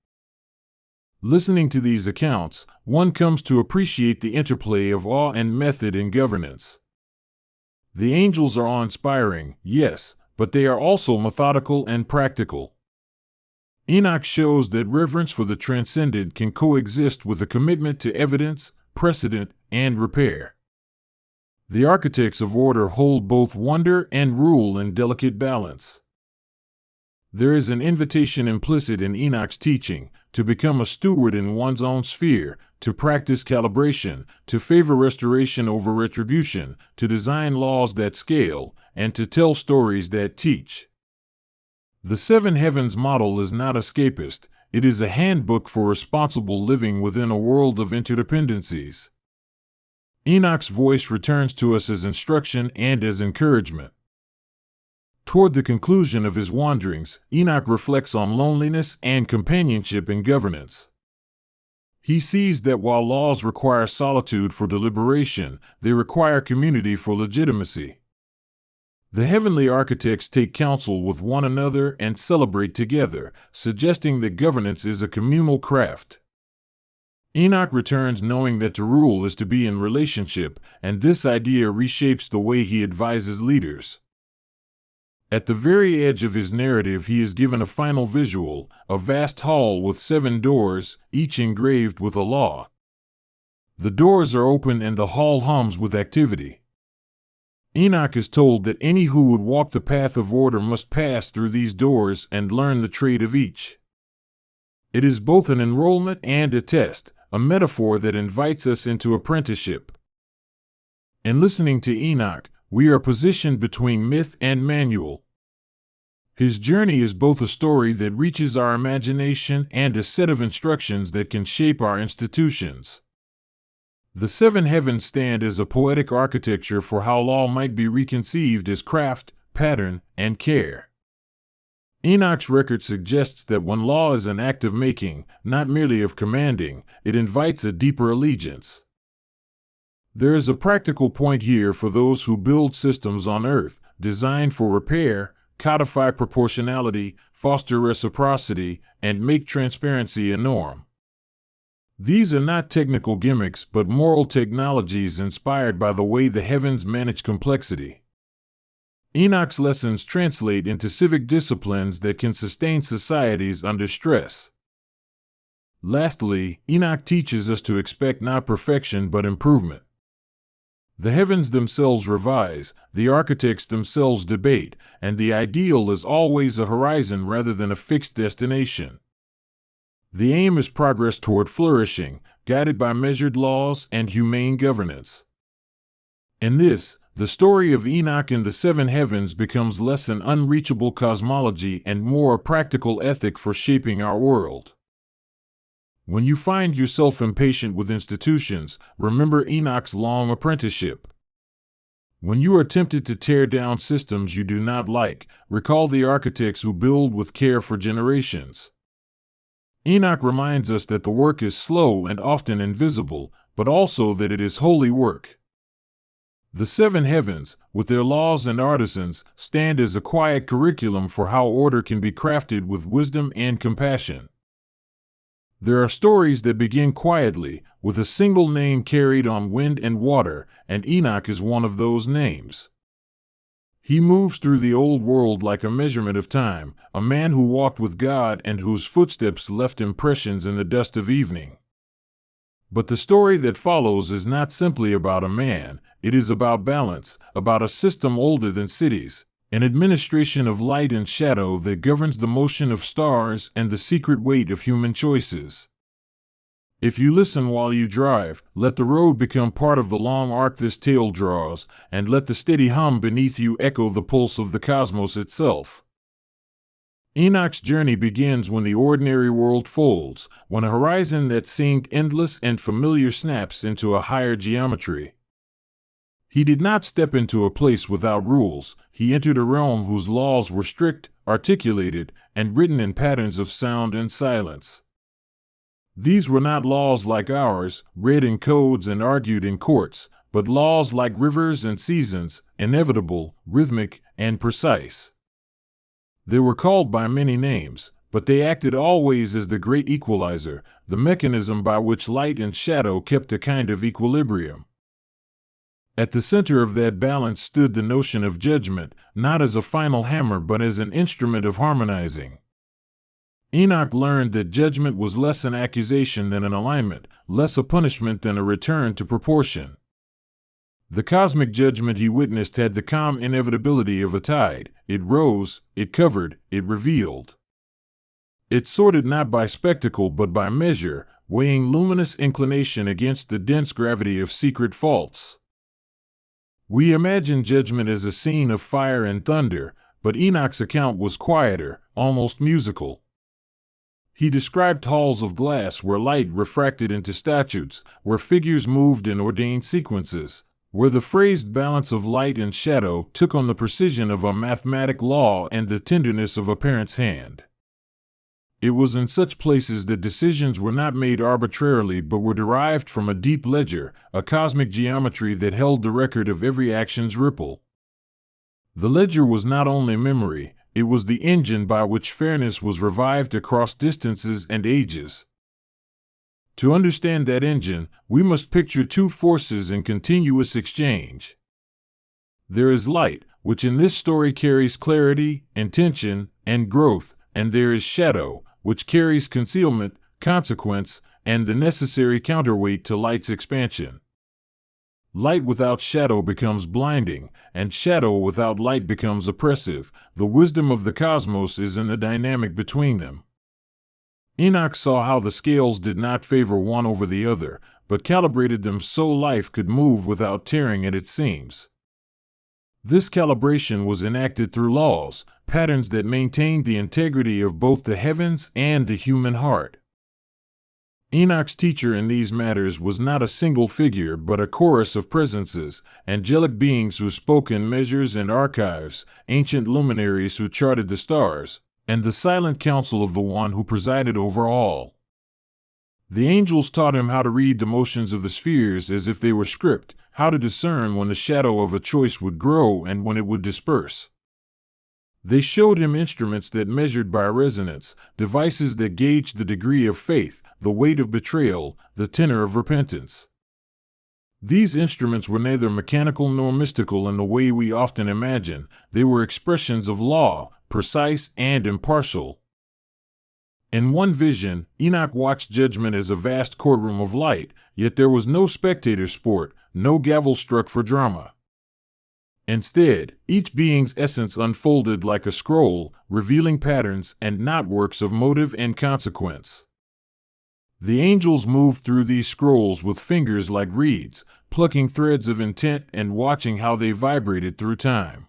Listening to these accounts, one comes to appreciate the interplay of awe and method in governance. The angels are awe-inspiring, yes, but they are also methodical and practical. Enoch shows that reverence for the transcendent can coexist with a commitment to evidence, precedent, and repair. The architects of order hold both wonder and rule in delicate balance. There is an invitation implicit in Enoch's teaching to become a steward in one's own sphere, to practice calibration, to favor restoration over retribution, to design laws that scale, and to tell stories that teach. The Seven Heavens model is not escapist, it is a handbook for responsible living within a world of interdependencies. Enoch's voice returns to us as instruction and as encouragement. Toward the conclusion of his wanderings, Enoch reflects on loneliness and companionship in governance. He sees that while laws require solitude for deliberation, they require community for legitimacy. The heavenly architects take counsel with one another and celebrate together, suggesting that governance is a communal craft. Enoch returns knowing that to rule is to be in relationship, and this idea reshapes the way he advises leaders. At the very edge of his narrative, he is given a final visual, a vast hall with 7 doors, each engraved with a law. The doors are open and the hall hums with activity. Enoch is told that any who would walk the path of order must pass through these doors and learn the trade of each. It is both an enrollment and a test, a metaphor that invites us into apprenticeship. In listening to Enoch, we are positioned between myth and manual. His journey is both a story that reaches our imagination and a set of instructions that can shape our institutions. The 7 heavens stand as a poetic architecture for how law might be reconceived as craft, pattern, and care. Enoch's record suggests that when law is an act of making, not merely of commanding, it invites a deeper allegiance. There is a practical point here for those who build systems on Earth designed for repair, codify proportionality, foster reciprocity, and make transparency a norm. These are not technical gimmicks, but moral technologies inspired by the way the heavens manage complexity. Enoch's lessons translate into civic disciplines that can sustain societies under stress. Lastly, Enoch teaches us to expect not perfection but improvement. The heavens themselves revise, the architects themselves debate, and the ideal is always a horizon rather than a fixed destination. The aim is progress toward flourishing, guided by measured laws and humane governance. In this, the story of Enoch in the seven heavens becomes less an unreachable cosmology and more a practical ethic for shaping our world. When you find yourself impatient with institutions, remember Enoch's long apprenticeship. When you are tempted to tear down systems you do not like, recall the architects who build with care for generations. Enoch reminds us that the work is slow and often invisible, but also that it is holy work. The seven heavens, with their laws and artisans, stand as a quiet curriculum for how order can be crafted with wisdom and compassion. There are stories that begin quietly, with a single name carried on wind and water, and Enoch is one of those names. He moves through the old world like a measurement of time, a man who walked with God and whose footsteps left impressions in the dust of evening. But the story that follows is not simply about a man, it is about balance, about a system older than cities, an administration of light and shadow that governs the motion of stars and the secret weight of human choices. If you listen while you drive, let the road become part of the long arc this tale draws, and let the steady hum beneath you echo the pulse of the cosmos itself. Enoch's journey begins when the ordinary world folds, when a horizon that seemed endless and familiar snaps into a higher geometry. He did not step into a place without rules, he entered a realm whose laws were strict, articulated, and written in patterns of sound and silence. These were not laws like ours, read in codes and argued in courts, but laws like rivers and seasons, inevitable, rhythmic, and precise. They were called by many names, but they acted always as the great equalizer, the mechanism by which light and shadow kept a kind of equilibrium. At the center of that balance stood the notion of judgment, not as a final hammer but as an instrument of harmonizing. Enoch learned that judgment was less an accusation than an alignment, less a punishment than a return to proportion. The cosmic judgment he witnessed had the calm inevitability of a tide. It rose, it covered, it revealed. It sorted not by spectacle but by measure, weighing luminous inclination against the dense gravity of secret faults. We imagine judgment as a scene of fire and thunder, but Enoch's account was quieter, almost musical. He described halls of glass where light refracted into statutes, where figures moved in ordained sequences, where the phrased balance of light and shadow took on the precision of a mathematic law and the tenderness of a parent's hand. It was in such places that decisions were not made arbitrarily but were derived from a deep ledger, a cosmic geometry that held the record of every action's ripple. The ledger was not only memory, it was the engine by which fairness was revived across distances and ages. To understand that engine, we must picture two forces in continuous exchange. There is light, which in this story carries clarity, intention, and growth, and there is shadow, which carries concealment, consequence, and the necessary counterweight to light's expansion. Light without shadow becomes blinding, and shadow without light becomes oppressive. The wisdom of the cosmos is in the dynamic between them. Enoch saw how the scales did not favor one over the other, but calibrated them so life could move without tearing at its seams. This calibration was enacted through laws, patterns that maintained the integrity of both the heavens and the human heart. Enoch's teacher in these matters was not a single figure but a chorus of presences, angelic beings who spoke in measures and archives, ancient luminaries who charted the stars, and the silent counsel of the one who presided over all. The angels taught him how to read the motions of the spheres as if they were script, how to discern when the shadow of a choice would grow and when it would disperse. They showed him instruments that measured by resonance, devices that gauged the degree of faith, the weight of betrayal, the tenor of repentance. These instruments were neither mechanical nor mystical in the way we often imagine. They were expressions of law, precise and impartial. In one vision, Enoch watched judgment as a vast courtroom of light, yet there was no spectator sport, no gavel struck for drama. Instead, each being's essence unfolded like a scroll, revealing patterns and not works of motive and consequence. The angels moved through these scrolls with fingers like reeds, plucking threads of intent and watching how they vibrated through time.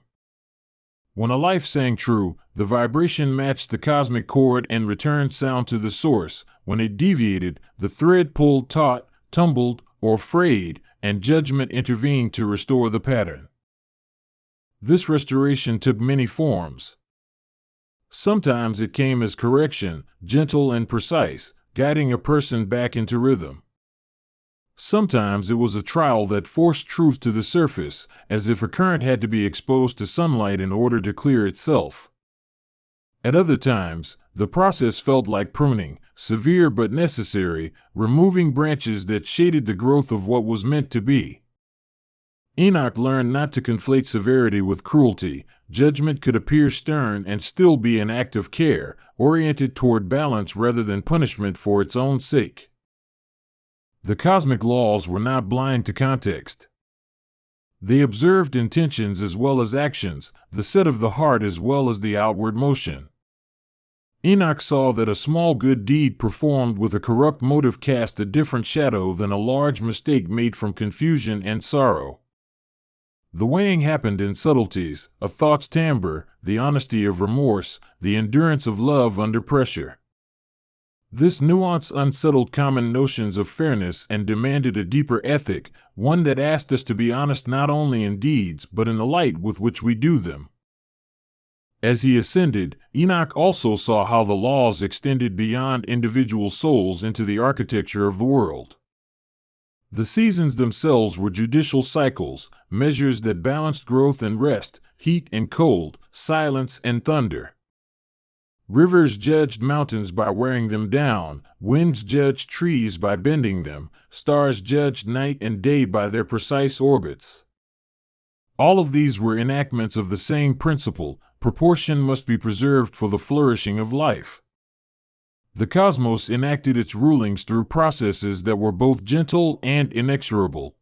When a life sang true, the vibration matched the cosmic chord and returned sound to the source. When it deviated, the thread pulled taut, tumbled, or frayed, and judgment intervened to restore the pattern. This restoration took many forms. Sometimes it came as correction, gentle and precise, guiding a person back into rhythm. Sometimes it was a trial that forced truth to the surface, as if a current had to be exposed to sunlight in order to clear itself. At other times, the process felt like pruning, severe but necessary, removing branches that shaded the growth of what was meant to be. Enoch learned not to conflate severity with cruelty. Judgment could appear stern and still be an act of care, oriented toward balance rather than punishment for its own sake. The cosmic laws were not blind to context. They observed intentions as well as actions, the set of the heart as well as the outward motion. Enoch saw that a small good deed performed with a corrupt motive cast a different shadow than a large mistake made from confusion and sorrow. The weighing happened in subtleties, a thought's timbre, the honesty of remorse, the endurance of love under pressure. This nuance unsettled common notions of fairness and demanded a deeper ethic, one that asked us to be honest not only in deeds but in the light with which we do them. As he ascended, Enoch also saw how the laws extended beyond individual souls into the architecture of the world. The seasons themselves were judicial cycles, measures that balanced growth and rest, heat and cold, silence and thunder. Rivers judged mountains by wearing them down, winds judged trees by bending them, stars judged night and day by their precise orbits. All of these were enactments of the same principle: proportion must be preserved for the flourishing of life. The cosmos enacted its rulings through processes that were both gentle and inexorable.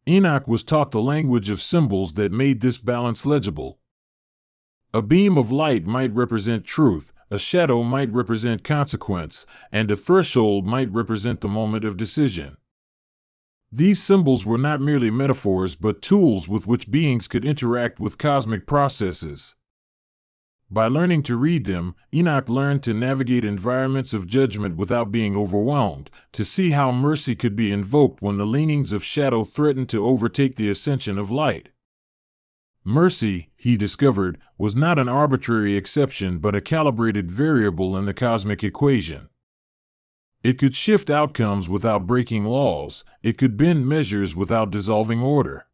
Enoch was taught the language of symbols that made this balance legible. A beam of light might represent truth, a shadow might represent consequence, and a threshold might represent the moment of decision. These symbols were not merely metaphors but tools with which beings could interact with cosmic processes. By learning to read them, Enoch learned to navigate environments of judgment without being overwhelmed, to see how mercy could be invoked when the leanings of shadow threatened to overtake the ascension of light. Mercy, he discovered, was not an arbitrary exception but a calibrated variable in the cosmic equation. It could shift outcomes without breaking laws, it could bend measures without dissolving order.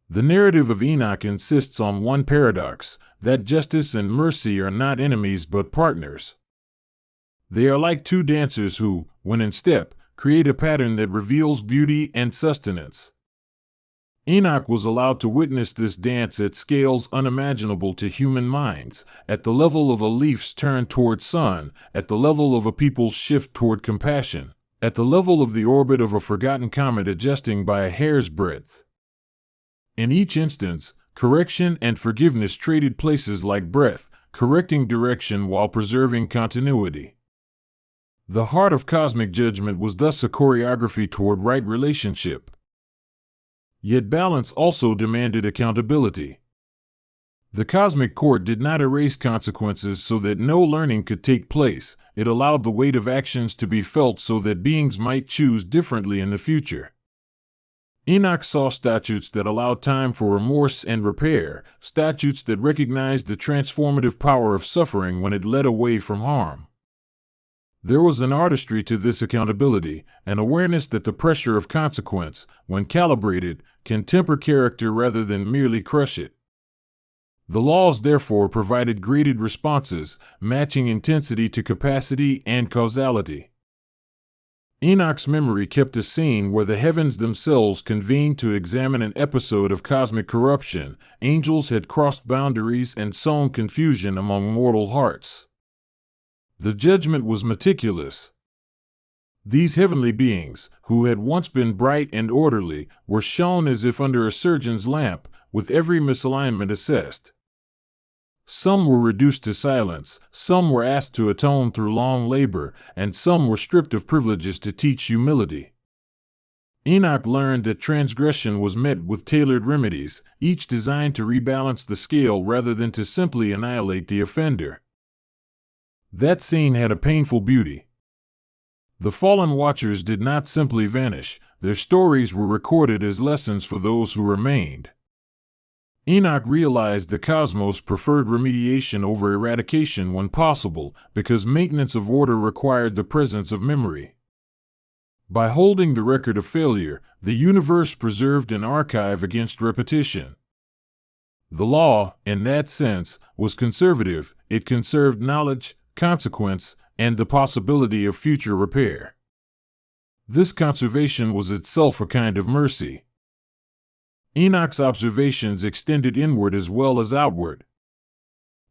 The narrative of Enoch insists on one paradox, that justice and mercy are not enemies but partners. They are like two dancers who, when in step, create a pattern that reveals beauty and sustenance. Enoch was allowed to witness this dance at scales unimaginable to human minds, at the level of a leaf's turn toward sun, at the level of a people's shift toward compassion, at the level of the orbit of a forgotten comet adjusting by a hair's breadth. In each instance, correction and forgiveness traded places like breath, correcting direction while preserving continuity. The heart of cosmic judgment was thus a choreography toward right relationship. Yet balance also demanded accountability. The cosmic court did not erase consequences so that no learning could take place. It allowed the weight of actions to be felt so that beings might choose differently in the future. Enoch saw statutes that allowed time for remorse and repair, statutes that recognized the transformative power of suffering when it led away from harm. There was an artistry to this accountability, an awareness that the pressure of consequence, when calibrated, can temper character rather than merely crush it. The laws therefore provided graded responses, matching intensity to capacity and causality. Enoch's memory kept a scene where the heavens themselves convened to examine an episode of cosmic corruption. Angels had crossed boundaries and sown confusion among mortal hearts. The judgment was meticulous. These heavenly beings, who had once been bright and orderly, were shown as if under a surgeon's lamp, with every misalignment assessed. Some were reduced to silence, some were asked to atone through long labor, and some were stripped of privileges to teach humility. Enoch learned that transgression was met with tailored remedies, each designed to rebalance the scale rather than to simply annihilate the offender. That scene had a painful beauty. The fallen watchers did not simply vanish, their stories were recorded as lessons for those who remained. Enoch realized the cosmos preferred remediation over eradication when possible, because maintenance of order required the presence of memory. By holding the record of failure, the universe preserved an archive against repetition. The law, in that sense, was conservative. It conserved knowledge, consequence, and the possibility of future repair. This conservation was itself a kind of mercy. Enoch's observations extended inward as well as outward.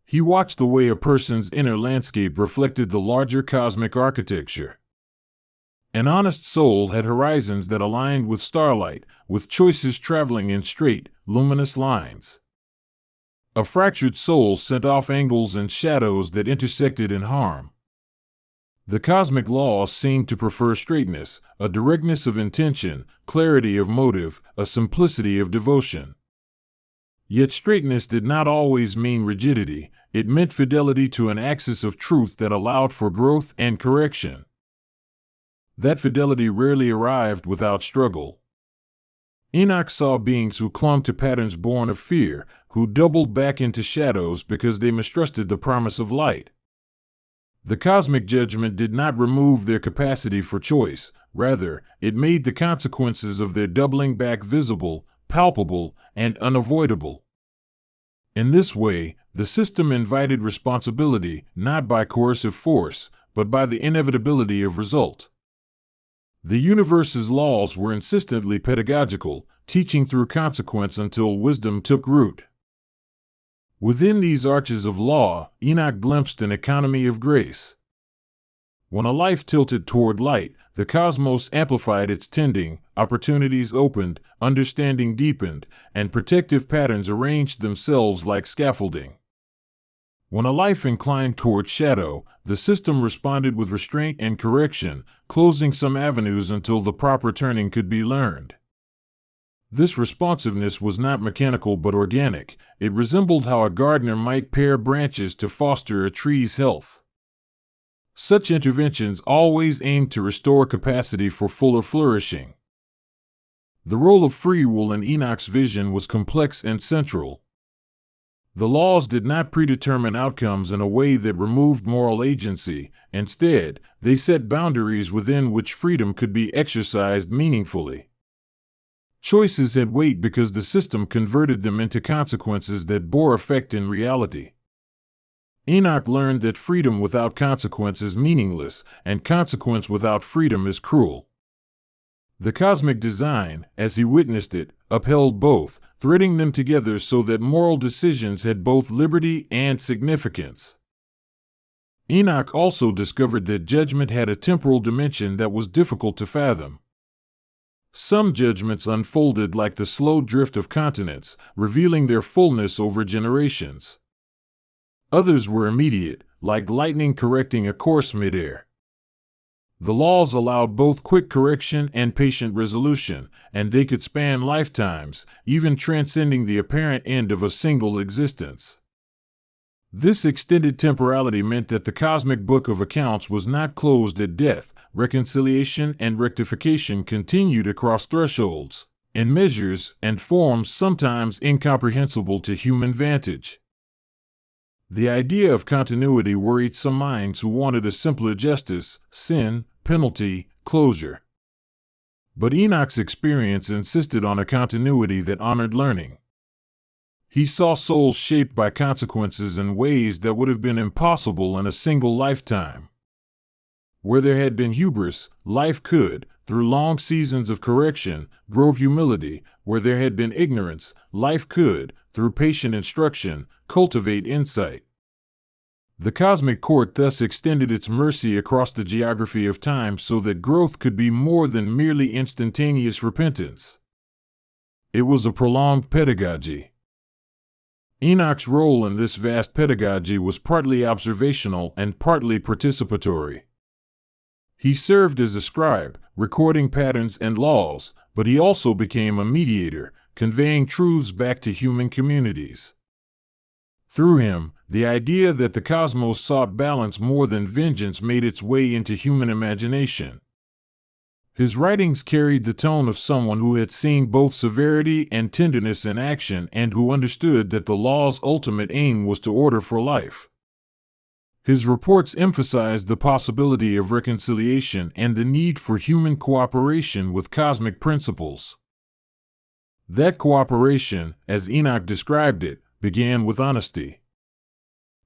He watched the way a person's inner landscape reflected the larger cosmic architecture. An honest soul had horizons that aligned with starlight, with choices traveling in straight, luminous lines. A fractured soul sent off angles and shadows that intersected in harm. The cosmic laws seemed to prefer straightness, a directness of intention, clarity of motive, a simplicity of devotion. Yet straightness did not always mean rigidity, it meant fidelity to an axis of truth that allowed for growth and correction. That fidelity rarely arrived without struggle. Enoch saw beings who clung to patterns born of fear, who doubled back into shadows because they mistrusted the promise of light. The cosmic judgment did not remove their capacity for choice, rather, it made the consequences of their doubling back visible, palpable, and unavoidable. In this way, the system invited responsibility, not by coercive force, but by the inevitability of result. The universe's laws were insistently pedagogical, teaching through consequence until wisdom took root. Within these arches of law, Enoch glimpsed an economy of grace. When a life tilted toward light, the cosmos amplified its tending, opportunities opened, understanding deepened, and protective patterns arranged themselves like scaffolding. When a life inclined toward shadow, the system responded with restraint and correction, closing some avenues until the proper turning could be learned. This responsiveness was not mechanical but organic. It resembled how a gardener might pare branches to foster a tree's health. Such interventions always aimed to restore capacity for fuller flourishing. The role of free will in Enoch's vision was complex and central. The laws did not predetermine outcomes in a way that removed moral agency. Instead, they set boundaries within which freedom could be exercised meaningfully. Choices had weight because the system converted them into consequences that bore effect in reality. Enoch learned that freedom without consequence is meaningless, and consequence without freedom is cruel. The cosmic design, as he witnessed it, upheld both, threading them together so that moral decisions had both liberty and significance. Enoch also discovered that judgment had a temporal dimension that was difficult to fathom. Some judgments unfolded like the slow drift of continents, revealing their fullness over generations. Others were immediate, like lightning correcting a course midair. The laws allowed both quick correction and patient resolution, and they could span lifetimes, even transcending the apparent end of a single existence. This extended temporality meant that the cosmic book of accounts was not closed at death. Reconciliation and rectification continued across thresholds, in measures and forms sometimes incomprehensible to human vantage. The idea of continuity worried some minds who wanted a simpler justice, sin, penalty, closure. But Enoch's experience insisted on a continuity that honored learning. He saw souls shaped by consequences in ways that would have been impossible in a single lifetime. Where there had been hubris, life could, through long seasons of correction, grow humility. Where there had been ignorance, life could, through patient instruction, cultivate insight. The cosmic court thus extended its mercy across the geography of time so that growth could be more than merely instantaneous repentance. It was a prolonged pedagogy. Enoch's role in this vast pedagogy was partly observational and partly participatory. He served as a scribe, recording patterns and laws, but he also became a mediator, conveying truths back to human communities. Through him, the idea that the cosmos sought balance more than vengeance made its way into human imagination. His writings carried the tone of someone who had seen both severity and tenderness in action and who understood that the law's ultimate aim was to order for life. His reports emphasized the possibility of reconciliation and the need for human cooperation with cosmic principles. That cooperation, as Enoch described it, began with honesty.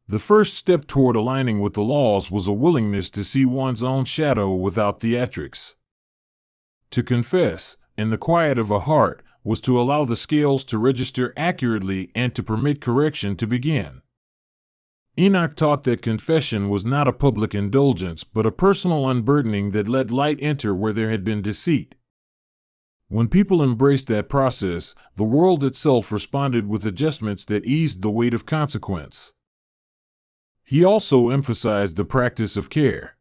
The first step toward aligning with the laws was a willingness to see one's own shadow without theatrics. To confess, in the quiet of a heart, was to allow the scales to register accurately and to permit correction to begin. Enoch taught that confession was not a public indulgence but a personal unburdening that let light enter where there had been deceit. When people embraced that process, the world itself responded with adjustments that eased the weight of consequence. He also emphasized the practice of care.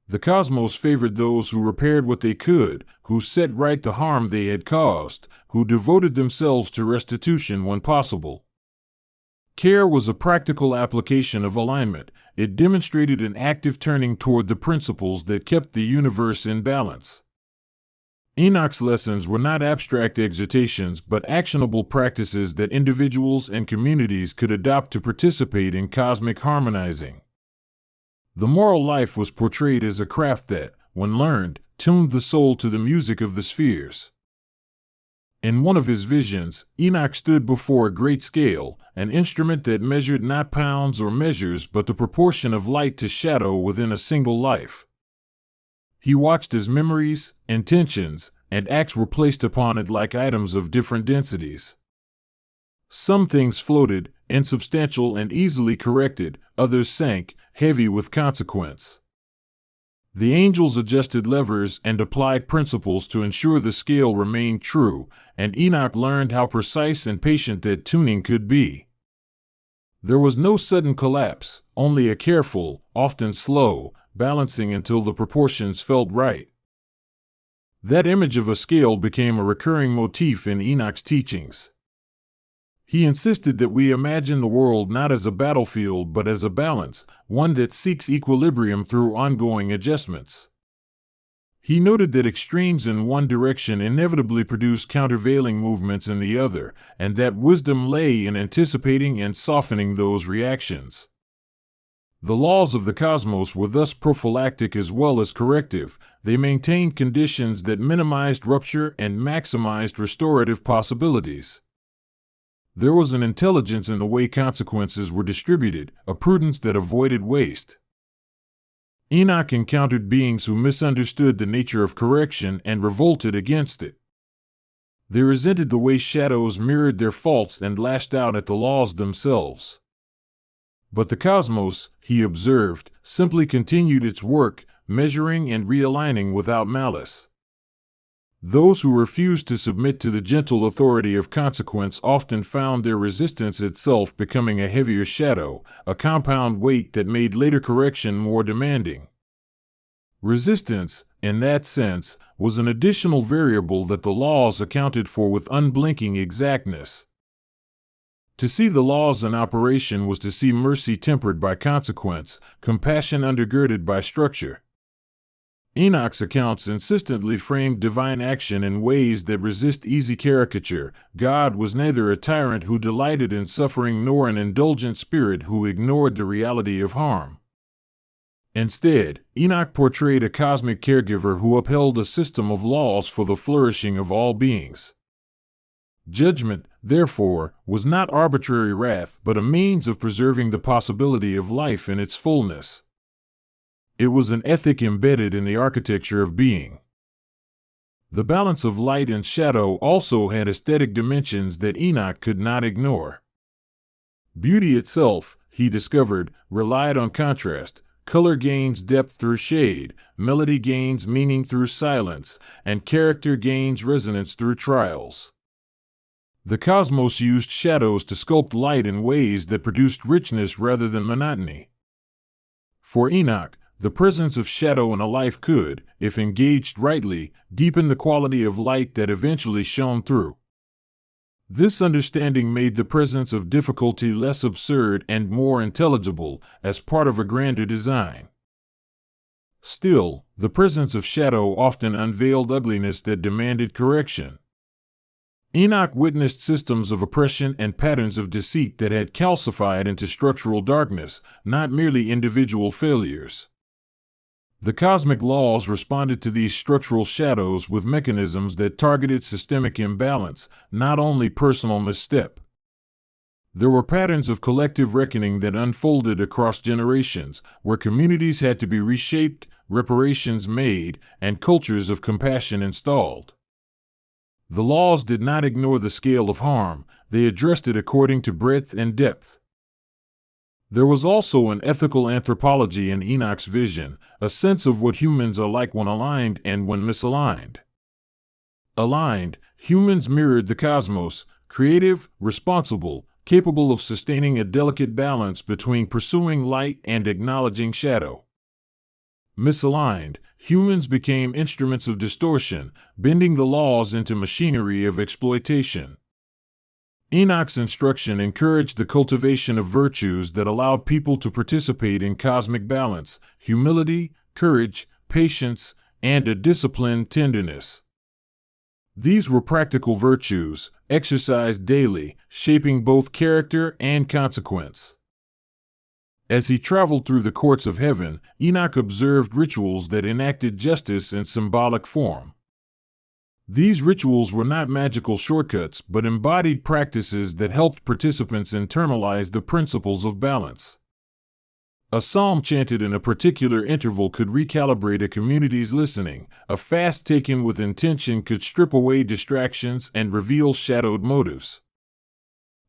The cosmos favored those who repaired what they could, who set right the harm they had caused, who devoted themselves to restitution when possible. Care was a practical application of alignment. It demonstrated an active turning toward the principles that kept the universe in balance. Enoch's lessons were not abstract exhortations but actionable practices that individuals and communities could adopt to participate in cosmic harmonizing. The moral life was portrayed as a craft that, when learned, tuned the soul to the music of the spheres. In one of his visions, Enoch stood before a great scale, an instrument that measured not pounds or measures but the proportion of light to shadow within a single life. He watched as memories, intentions, and acts were placed upon it like items of different densities. Some things floated, insubstantial and easily corrected, others sank, heavy with consequence. The angels adjusted levers and applied principles to ensure the scale remained true, and Enoch learned how precise and patient that tuning could be. There was no sudden collapse, only a careful, often slow, balancing until the proportions felt right. That image of a scale became a recurring motif in Enoch's teachings. He insisted that we imagine the world not as a battlefield but as a balance, one that seeks equilibrium through ongoing adjustments. He noted that extremes in one direction inevitably produce countervailing movements in the other, and that wisdom lay in anticipating and softening those reactions. The laws of the cosmos were thus prophylactic as well as corrective. They maintained conditions that minimized rupture and maximized restorative possibilities. There was an intelligence in the way consequences were distributed, a prudence that avoided waste. Enoch encountered beings who misunderstood the nature of correction and revolted against it. They resented the way shadows mirrored their faults and lashed out at the laws themselves. But the cosmos, he observed, simply continued its work, measuring and realigning without malice. Those who refused to submit to the gentle authority of consequence often found their resistance itself becoming a heavier shadow, a compound weight that made later correction more demanding. Resistance, in that sense, was an additional variable that the laws accounted for with unblinking exactness. To see the laws in operation was to see mercy tempered by consequence, compassion undergirded by structure. Enoch's accounts insistently framed divine action in ways that resist easy caricature. God was neither a tyrant who delighted in suffering nor an indulgent spirit who ignored the reality of harm. Instead, Enoch portrayed a cosmic caregiver who upheld a system of laws for the flourishing of all beings. Judgment, therefore, was not arbitrary wrath but a means of preserving the possibility of life in its fullness. It was an ethic embedded in the architecture of being. The balance of light and shadow also had aesthetic dimensions that Enoch could not ignore. Beauty itself, he discovered, relied on contrast. Color gains depth through shade, melody gains meaning through silence, and character gains resonance through trials. The cosmos used shadows to sculpt light in ways that produced richness rather than monotony. For Enoch, the presence of shadow in a life could, if engaged rightly, deepen the quality of light that eventually shone through. This understanding made the presence of difficulty less absurd and more intelligible, as part of a grander design. Still, the presence of shadow often unveiled ugliness that demanded correction. Enoch witnessed systems of oppression and patterns of deceit that had calcified into structural darkness, not merely individual failures. The cosmic laws responded to these structural shadows with mechanisms that targeted systemic imbalance, not only personal misstep. There were patterns of collective reckoning that unfolded across generations, where communities had to be reshaped, reparations made, and cultures of compassion installed. The laws did not ignore the scale of harm, they addressed it according to breadth and depth. There was also an ethical anthropology in Enoch's vision, a sense of what humans are like when aligned and when misaligned. Aligned, humans mirrored the cosmos, creative, responsible, capable of sustaining a delicate balance between pursuing light and acknowledging shadow. Misaligned, humans became instruments of distortion, bending the laws into machinery of exploitation. Enoch's instruction encouraged the cultivation of virtues that allowed people to participate in cosmic balance: humility, courage, patience, and a disciplined tenderness. These were practical virtues, exercised daily, shaping both character and consequence. As he traveled through the courts of heaven, Enoch observed rituals that enacted justice in symbolic form. These rituals were not magical shortcuts, but embodied practices that helped participants internalize the principles of balance. A psalm chanted in a particular interval could recalibrate a community's listening. A fast taken with intention could strip away distractions and reveal shadowed motives.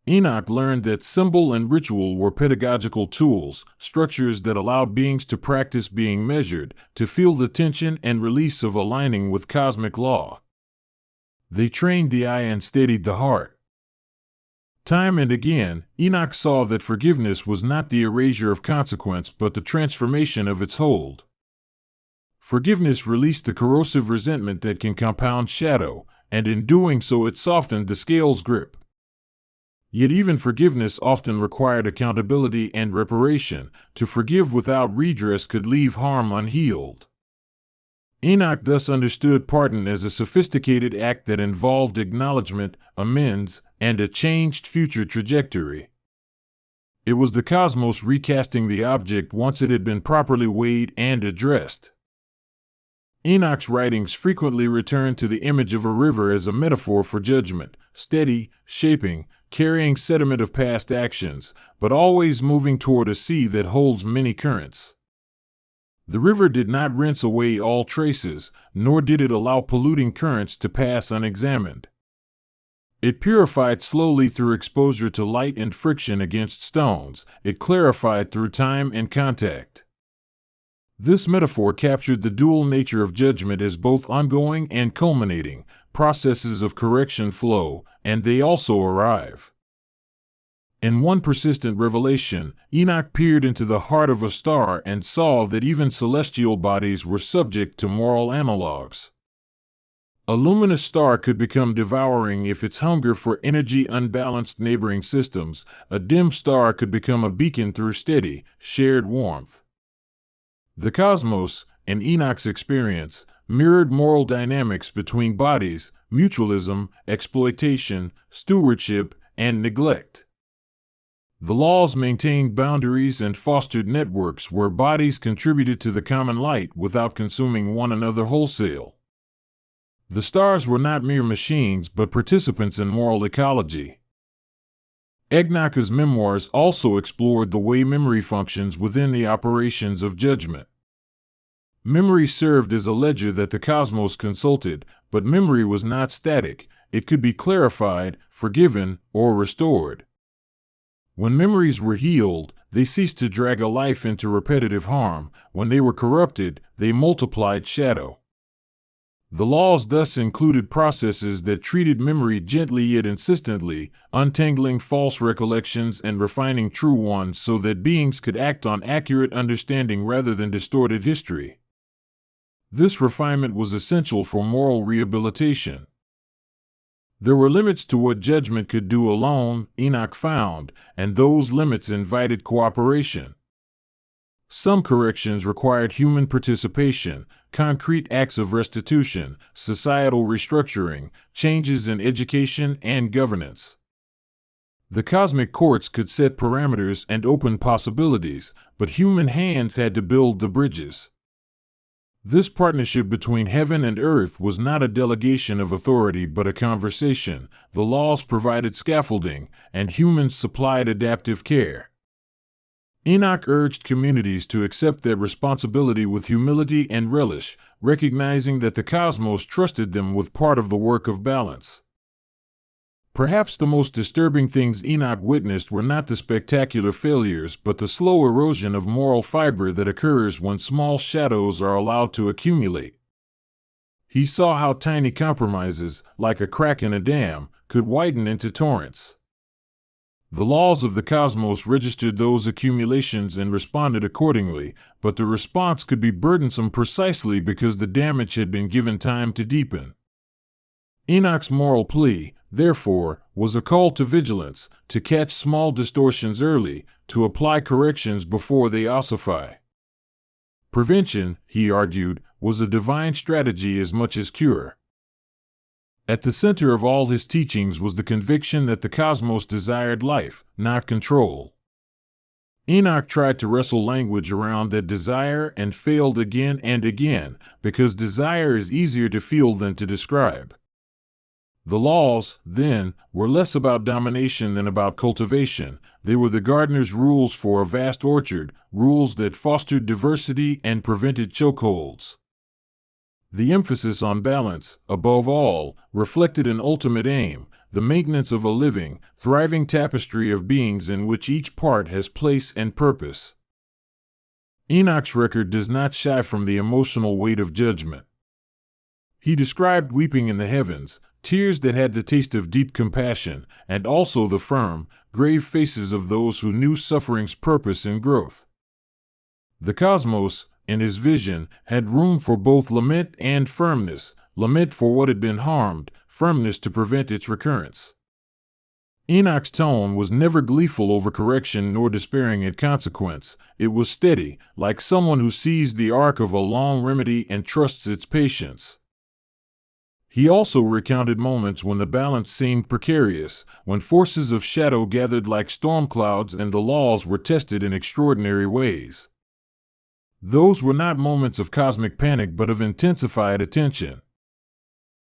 Enoch learned that symbol and ritual were pedagogical tools, structures that allowed beings to practice being measured, to feel the tension and release of aligning with cosmic law. They trained the eye and steadied the heart. Time and again, Enoch saw that forgiveness was not the erasure of consequence but the transformation of its hold. Forgiveness released the corrosive resentment that can compound shadow, and in doing so it softened the scale's grip. Yet even forgiveness often required accountability and reparation. To forgive without redress could leave harm unhealed. Enoch thus understood pardon as a sophisticated act that involved acknowledgement, amends, and a changed future trajectory. It was the cosmos recasting the object once it had been properly weighed and addressed. Enoch's writings frequently return to the image of a river as a metaphor for judgment, steady, shaping, carrying sediment of past actions, but always moving toward a sea that holds many currents. The river did not rinse away all traces, nor did it allow polluting currents to pass unexamined. It purified slowly through exposure to light and friction against stones. It clarified through time and contact. This metaphor captured the dual nature of judgment as both ongoing and culminating. Processes of correction flow, and they also arrive. In one persistent revelation, Enoch peered into the heart of a star and saw that even celestial bodies were subject to moral analogues. A luminous star could become devouring if its hunger for energy unbalanced neighboring systems. A dim star could become a beacon through steady, shared warmth. The cosmos, and Enoch's experience, mirrored moral dynamics between bodies, mutualism, exploitation, stewardship, and neglect. The laws maintained boundaries and fostered networks where bodies contributed to the common light without consuming one another wholesale. The stars were not mere machines but participants in moral ecology. Enoch's memoirs also explored the way memory functions within the operations of judgment. Memory served as a ledger that the cosmos consulted, but memory was not static. It could be clarified, forgiven, or restored. When memories were healed, they ceased to drag a life into repetitive harm. When they were corrupted, they multiplied shadow. The laws thus included processes that treated memory gently yet insistently, untangling false recollections and refining true ones so that beings could act on accurate understanding rather than distorted history. This refinement was essential for moral rehabilitation. There were limits to what judgment could do alone, Enoch found, and those limits invited cooperation. Some corrections required human participation, concrete acts of restitution, societal restructuring, changes in education and governance. The cosmic courts could set parameters and open possibilities, but human hands had to build the bridges. This partnership between heaven and earth was not a delegation of authority but a conversation. The laws provided scaffolding, and humans supplied adaptive care. Enoch urged communities to accept their responsibility with humility and relish, recognizing that the cosmos trusted them with part of the work of balance. Perhaps the most disturbing things Enoch witnessed were not the spectacular failures but the slow erosion of moral fiber that occurs when small shadows are allowed to accumulate. He saw how tiny compromises, like a crack in a dam, could widen into torrents. The laws of the cosmos registered those accumulations and responded accordingly, but the response could be burdensome precisely because the damage had been given time to deepen. Enoch's moral plea, therefore, was a call to vigilance, to catch small distortions early, to apply corrections before they ossify. Prevention, he argued, was a divine strategy as much as cure. At the center of all his teachings was the conviction that the cosmos desired life, not control. Enoch tried to wrestle language around that desire and failed again and again, because desire is easier to feel than to describe. The laws, then, were less about domination than about cultivation. They were the gardener's rules for a vast orchard, rules that fostered diversity and prevented chokeholds. The emphasis on balance, above all, reflected an ultimate aim, the maintenance of a living, thriving tapestry of beings in which each part has place and purpose. Enoch's record does not shy from the emotional weight of judgment. He described weeping in the heavens, tears that had the taste of deep compassion, and also the firm, grave faces of those who knew suffering's purpose and growth. The cosmos, in his vision, had room for both lament and firmness, lament for what had been harmed, firmness to prevent its recurrence. Enoch's tone was never gleeful over correction nor despairing at consequence. It was steady, like someone who sees the arc of a long remedy and trusts its patience. He also recounted moments when the balance seemed precarious, when forces of shadow gathered like storm clouds and the laws were tested in extraordinary ways. Those were not moments of cosmic panic but of intensified attention.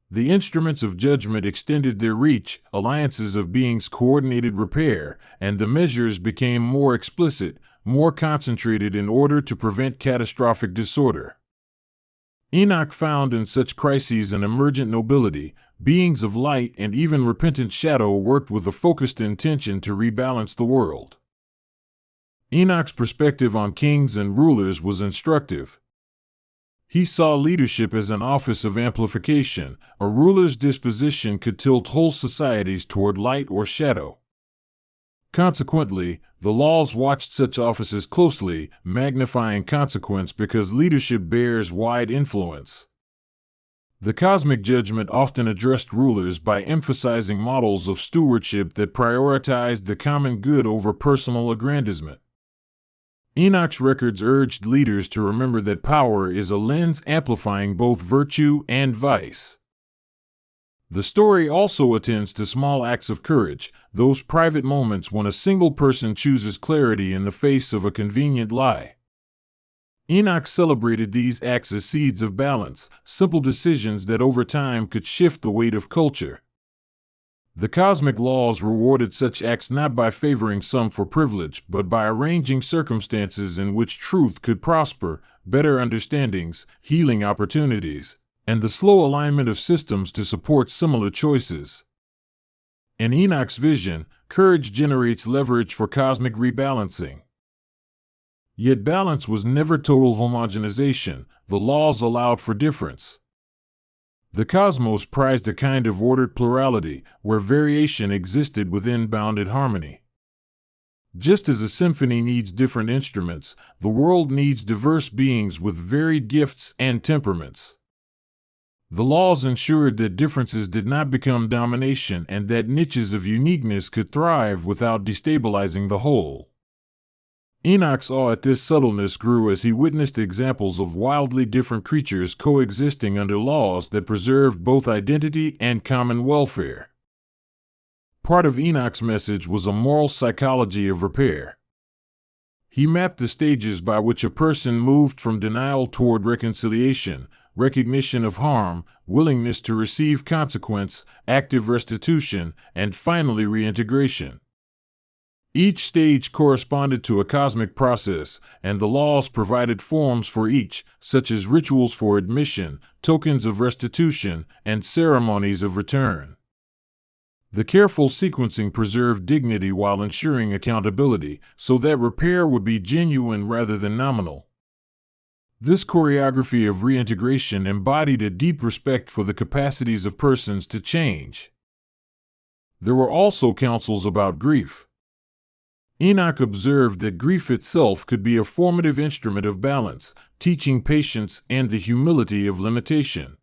The instruments of judgment extended their reach, alliances of beings coordinated repair, and the measures became more explicit, more concentrated in order to prevent catastrophic disorder. Enoch found in such crises an emergent nobility. Beings of light and even repentant shadow worked with a focused intention to rebalance the world. Enoch's perspective on kings and rulers was instructive. He saw leadership as an office of amplification. A ruler's disposition could tilt whole societies toward light or shadow. Consequently, the laws watched such offices closely, magnifying consequence because leadership bears wide influence. The cosmic judgment often addressed rulers by emphasizing models of stewardship that prioritized the common good over personal aggrandizement. Enoch's records urged leaders to remember that power is a lens amplifying both virtue and vice. The story also attends to small acts of courage, those private moments when a single person chooses clarity in the face of a convenient lie. Enoch celebrated these acts as seeds of balance, simple decisions that over time could shift the weight of culture. The cosmic laws rewarded such acts not by favoring some for privilege, but by arranging circumstances in which truth could prosper, better understandings, healing opportunities, and the slow alignment of systems to support similar choices. In Enoch's vision, courage generates leverage for cosmic rebalancing. Yet balance was never total homogenization. The laws allowed for difference. The cosmos prized a kind of ordered plurality, where variation existed within bounded harmony. Just as a symphony needs different instruments, the world needs diverse beings with varied gifts and temperaments. The laws ensured that differences did not become domination and that niches of uniqueness could thrive without destabilizing the whole. Enoch's awe at this subtleness grew as he witnessed examples of wildly different creatures coexisting under laws that preserved both identity and common welfare. Part of Enoch's message was a moral psychology of repair. He mapped the stages by which a person moved from denial toward reconciliation, recognition of harm, willingness to receive consequence, active restitution, and finally reintegration. Each stage corresponded to a cosmic process, and the laws provided forms for each, such as rituals for admission, tokens of restitution, and ceremonies of return. The careful sequencing preserved dignity while ensuring accountability, so that repair would be genuine rather than nominal. This choreography of reintegration embodied a deep respect for the capacities of persons to change. There were also counsels about grief. Enoch observed that grief itself could be a formative instrument of balance, teaching patience and the humility of limitation.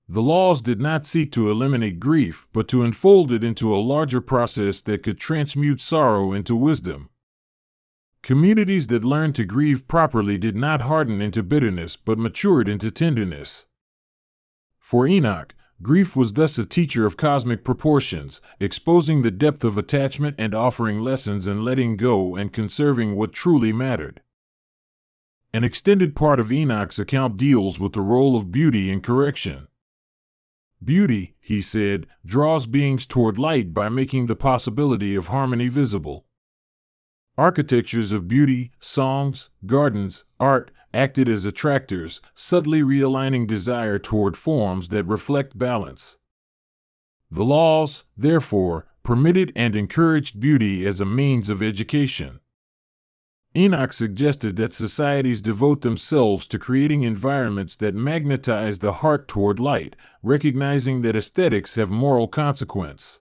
The laws did not seek to eliminate grief, but to unfold it into a larger process that could transmute sorrow into wisdom. Communities that learned to grieve properly did not harden into bitterness, but matured into tenderness. For Enoch, grief was thus a teacher of cosmic proportions, exposing the depth of attachment and offering lessons in letting go and conserving what truly mattered. An extended part of Enoch's account deals with the role of beauty in correction. Beauty, he said, draws beings toward light by making the possibility of harmony visible. Architectures of beauty, songs, gardens, art, acted as attractors, subtly realigning desire toward forms that reflect balance. The laws, therefore, permitted and encouraged beauty as a means of education. Enoch suggested that societies devote themselves to creating environments that magnetize the heart toward light, recognizing that aesthetics have moral consequence.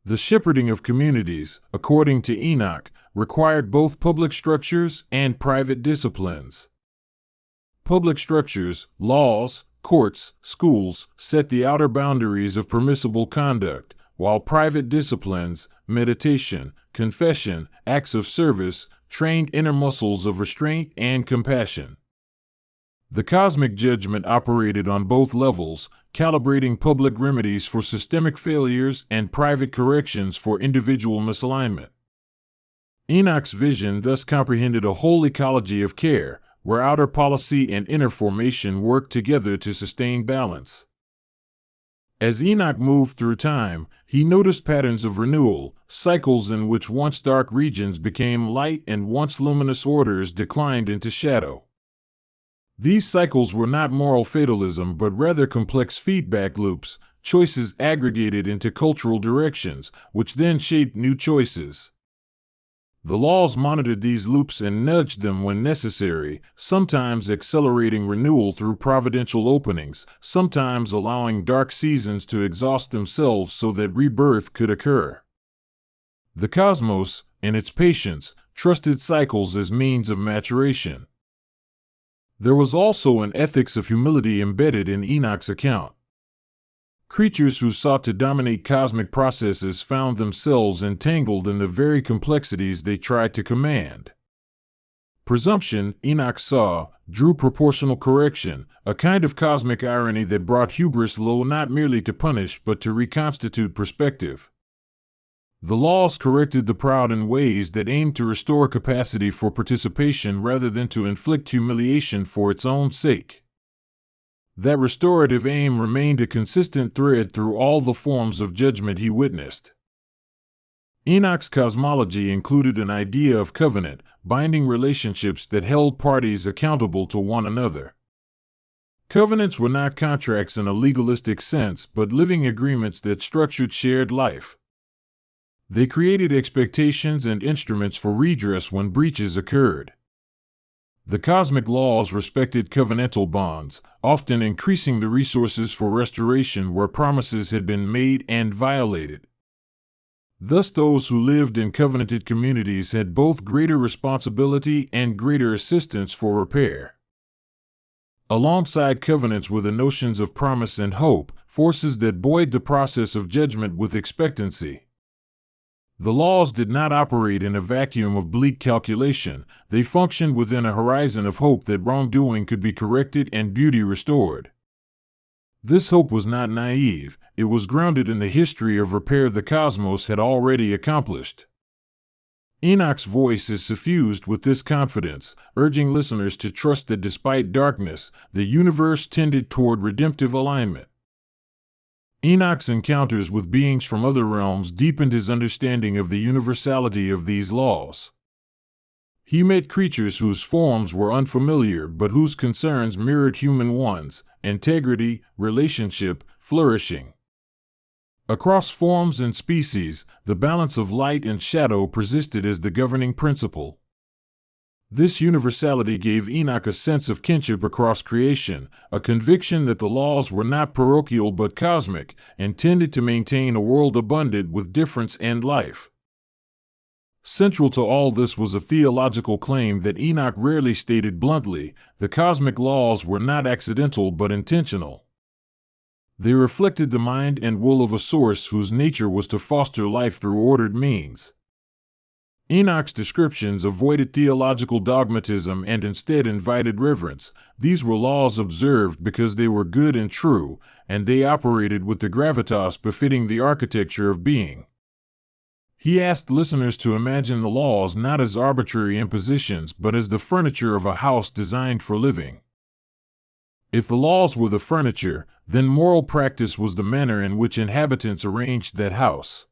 The shepherding of communities, according to Enoch, required both public structures and private disciplines. Public structures, laws, courts, schools, set the outer boundaries of permissible conduct, while private disciplines, meditation, confession, acts of service, trained inner muscles of restraint and compassion. The cosmic judgment operated on both levels, calibrating public remedies for systemic failures and private corrections for individual misalignment. Enoch's vision thus comprehended a whole ecology of care, where outer policy and inner formation worked together to sustain balance. As Enoch moved through time, he noticed patterns of renewal, cycles in which once dark regions became light and once luminous orders declined into shadow. These cycles were not moral fatalism but rather complex feedback loops, choices aggregated into cultural directions, which then shaped new choices. The laws monitored these loops and nudged them when necessary, sometimes accelerating renewal through providential openings, sometimes allowing dark seasons to exhaust themselves so that rebirth could occur. The cosmos, in its patience, trusted cycles as means of maturation. There was also an ethics of humility embedded in Enoch's account. Creatures who sought to dominate cosmic processes found themselves entangled in the very complexities they tried to command. Presumption, Enoch saw, drew proportional correction, a kind of cosmic irony that brought hubris low not merely to punish but to reconstitute perspective. The laws corrected the proud in ways that aimed to restore capacity for participation rather than to inflict humiliation for its own sake. That restorative aim remained a consistent thread through all the forms of judgment he witnessed. Enoch's cosmology included an idea of covenant, binding relationships that held parties accountable to one another. Covenants were not contracts in a legalistic sense, but living agreements that structured shared life. They created expectations and instruments for redress when breaches occurred. The cosmic laws respected covenantal bonds, often increasing the resources for restoration where promises had been made and violated. Thus, those who lived in covenanted communities had both greater responsibility and greater assistance for repair. Alongside covenants were the notions of promise and hope, forces that buoyed the process of judgment with expectancy. The laws did not operate in a vacuum of bleak calculation. They functioned within a horizon of hope that wrongdoing could be corrected and beauty restored. This hope was not naive. It was grounded in the history of repair the cosmos had already accomplished. Enoch's voice is suffused with this confidence, urging listeners to trust that despite darkness, the universe tended toward redemptive alignment. Enoch's encounters with beings from other realms deepened his understanding of the universality of these laws. He met creatures whose forms were unfamiliar but whose concerns mirrored human ones: integrity, relationship, flourishing. Across forms and species, the balance of light and shadow persisted as the governing principle. This universality gave Enoch a sense of kinship across creation, a conviction that the laws were not parochial but cosmic, intended to maintain a world abundant with difference and life. Central to all this was a theological claim that Enoch rarely stated bluntly: the cosmic laws were not accidental but intentional. They reflected the mind and will of a source whose nature was to foster life through ordered means. Enoch's descriptions avoided theological dogmatism and instead invited reverence. These were laws observed because they were good and true, and they operated with the gravitas befitting the architecture of being. He asked listeners to imagine the laws not as arbitrary impositions but as the furniture of a house designed for living. If the laws were the furniture, then moral practice was the manner in which inhabitants arranged that house.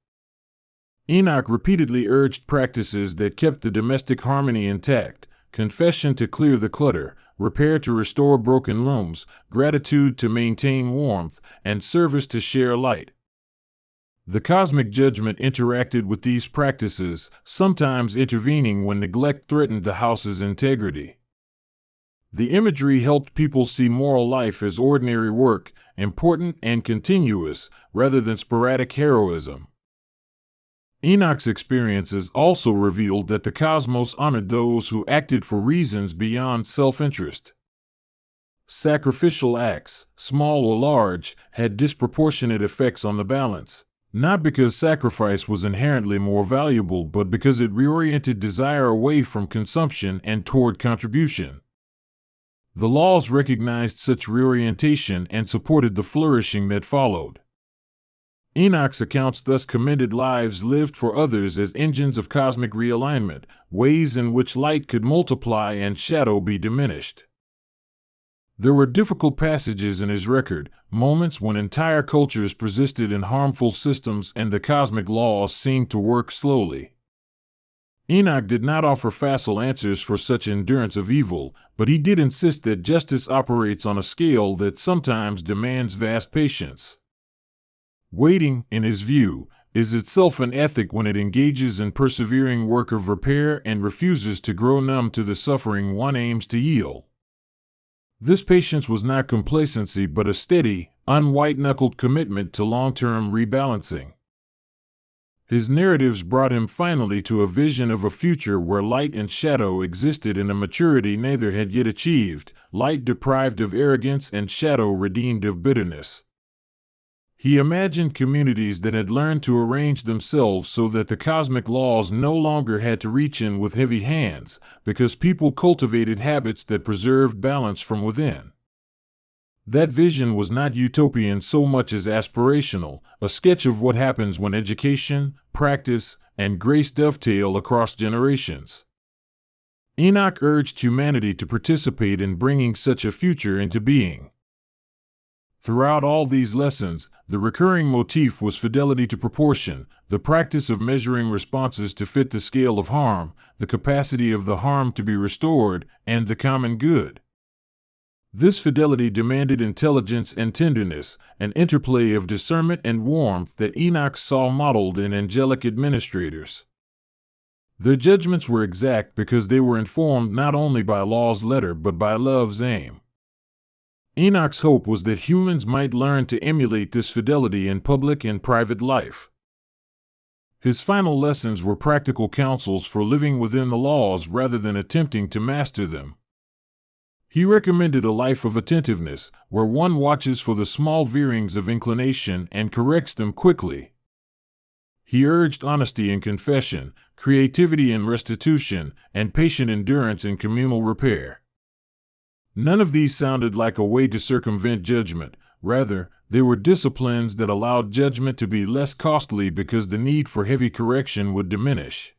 Enoch repeatedly urged practices that kept the domestic harmony intact: confession to clear the clutter, repair to restore broken rooms, gratitude to maintain warmth, and service to share light. The cosmic judgment interacted with these practices, sometimes intervening when neglect threatened the house's integrity. The imagery helped people see moral life as ordinary work, important and continuous, rather than sporadic heroism. Enoch's experiences also revealed that the cosmos honored those who acted for reasons beyond self-interest. Sacrificial acts, small or large, had disproportionate effects on the balance, not because sacrifice was inherently more valuable but because it reoriented desire away from consumption and toward contribution. The laws recognized such reorientation and supported the flourishing that followed. Enoch's accounts thus commended lives lived for others as engines of cosmic realignment, ways in which light could multiply and shadow be diminished. There were difficult passages in his record, moments when entire cultures persisted in harmful systems and the cosmic laws seemed to work slowly. Enoch did not offer facile answers for such endurance of evil, but he did insist that justice operates on a scale that sometimes demands vast patience. Waiting, in his view, is itself an ethic when it engages in persevering work of repair and refuses to grow numb to the suffering one aims to heal. This patience was not complacency but a steady, unwhite-knuckled commitment to long-term rebalancing. His narratives brought him finally to a vision of a future where light and shadow existed in a maturity neither had yet achieved, light deprived of arrogance and shadow redeemed of bitterness. He imagined communities that had learned to arrange themselves so that the cosmic laws no longer had to reach in with heavy hands, because people cultivated habits that preserved balance from within. That vision was not utopian so much as aspirational, a sketch of what happens when education, practice, and grace dovetail across generations. Enoch urged humanity to participate in bringing such a future into being. Throughout all these lessons, the recurring motif was fidelity to proportion, the practice of measuring responses to fit the scale of harm, the capacity of the harm to be restored, and the common good. This fidelity demanded intelligence and tenderness, an interplay of discernment and warmth that Enoch saw modeled in angelic administrators. Their judgments were exact because they were informed not only by law's letter but by love's aim. Enoch's hope was that humans might learn to emulate this fidelity in public and private life. His final lessons were practical counsels for living within the laws rather than attempting to master them. He recommended a life of attentiveness, where one watches for the small veerings of inclination and corrects them quickly. He urged honesty in confession, creativity in restitution, and patient endurance in communal repair. None of these sounded like a way to circumvent judgment. Rather, they were disciplines that allowed judgment to be less costly because the need for heavy correction would diminish.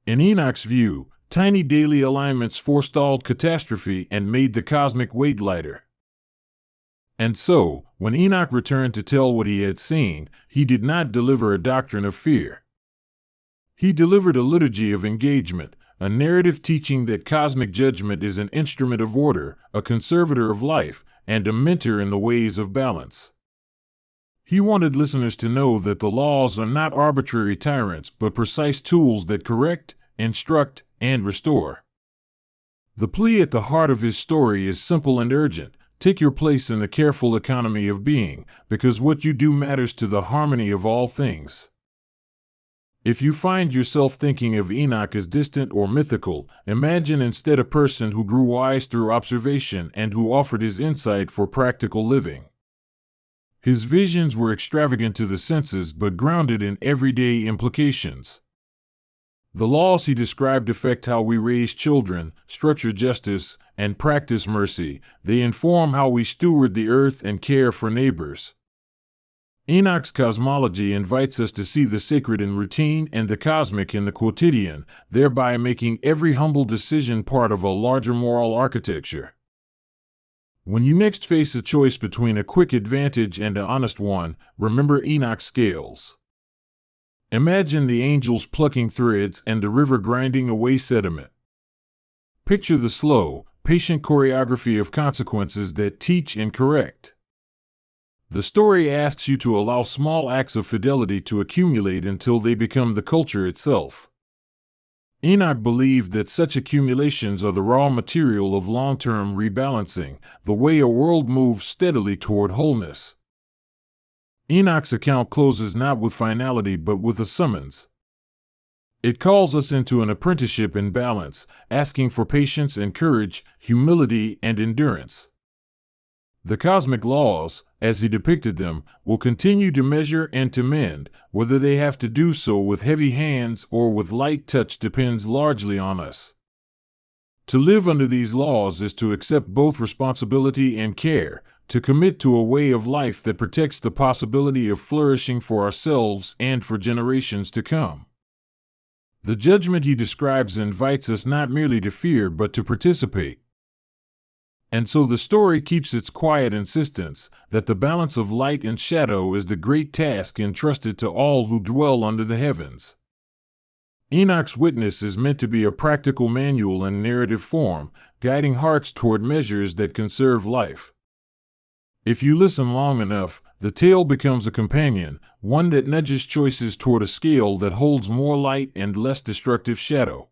In Enoch's view, tiny daily alignments forestalled catastrophe and made the cosmic weight lighter. And so, when Enoch returned to tell what he had seen, he did not deliver a doctrine of fear. He delivered a liturgy of engagement, a narrative teaching that cosmic judgment is an instrument of order, a conservator of life, and a mentor in the ways of balance. He wanted listeners to know that the laws are not arbitrary tyrants but precise tools that correct, instruct, and restore. The plea at the heart of his story is simple and urgent. Take your place in the careful economy of being, because what you do matters to the harmony of all things. If you find yourself thinking of Enoch as distant or mythical, imagine instead a person who grew wise through observation and who offered his insight for practical living. His visions were extravagant to the senses but grounded in everyday implications. The laws he described affect how we raise children, structure justice, and practice mercy. They inform how we steward the earth and care for neighbors. Enoch's cosmology invites us to see the sacred in routine and the cosmic in the quotidian, thereby making every humble decision part of a larger moral architecture. When you next face a choice between a quick advantage and an honest one, remember Enoch's scales. Imagine the angels plucking threads and the river grinding away sediment. Picture the slow, patient choreography of consequences that teach and correct. The story asks you to allow small acts of fidelity to accumulate until they become the culture itself. Enoch believed that such accumulations are the raw material of long-term rebalancing, the way a world moves steadily toward wholeness. Enoch's account closes not with finality but with a summons. It calls us into an apprenticeship in balance, asking for patience and courage, humility and endurance. The cosmic laws, as he depicted them, will continue to measure and to mend. Whether they have to do so with heavy hands or with light touch depends largely on us. To live under these laws is to accept both responsibility and care, to commit to a way of life that protects the possibility of flourishing for ourselves and for generations to come. The judgment he describes invites us not merely to fear but to participate. And so the story keeps its quiet insistence that the balance of light and shadow is the great task entrusted to all who dwell under the heavens. Enoch's witness is meant to be a practical manual in narrative form, guiding hearts toward measures that conserve life. If you listen long enough, the tale becomes a companion, one that nudges choices toward a scale that holds more light and less destructive shadow.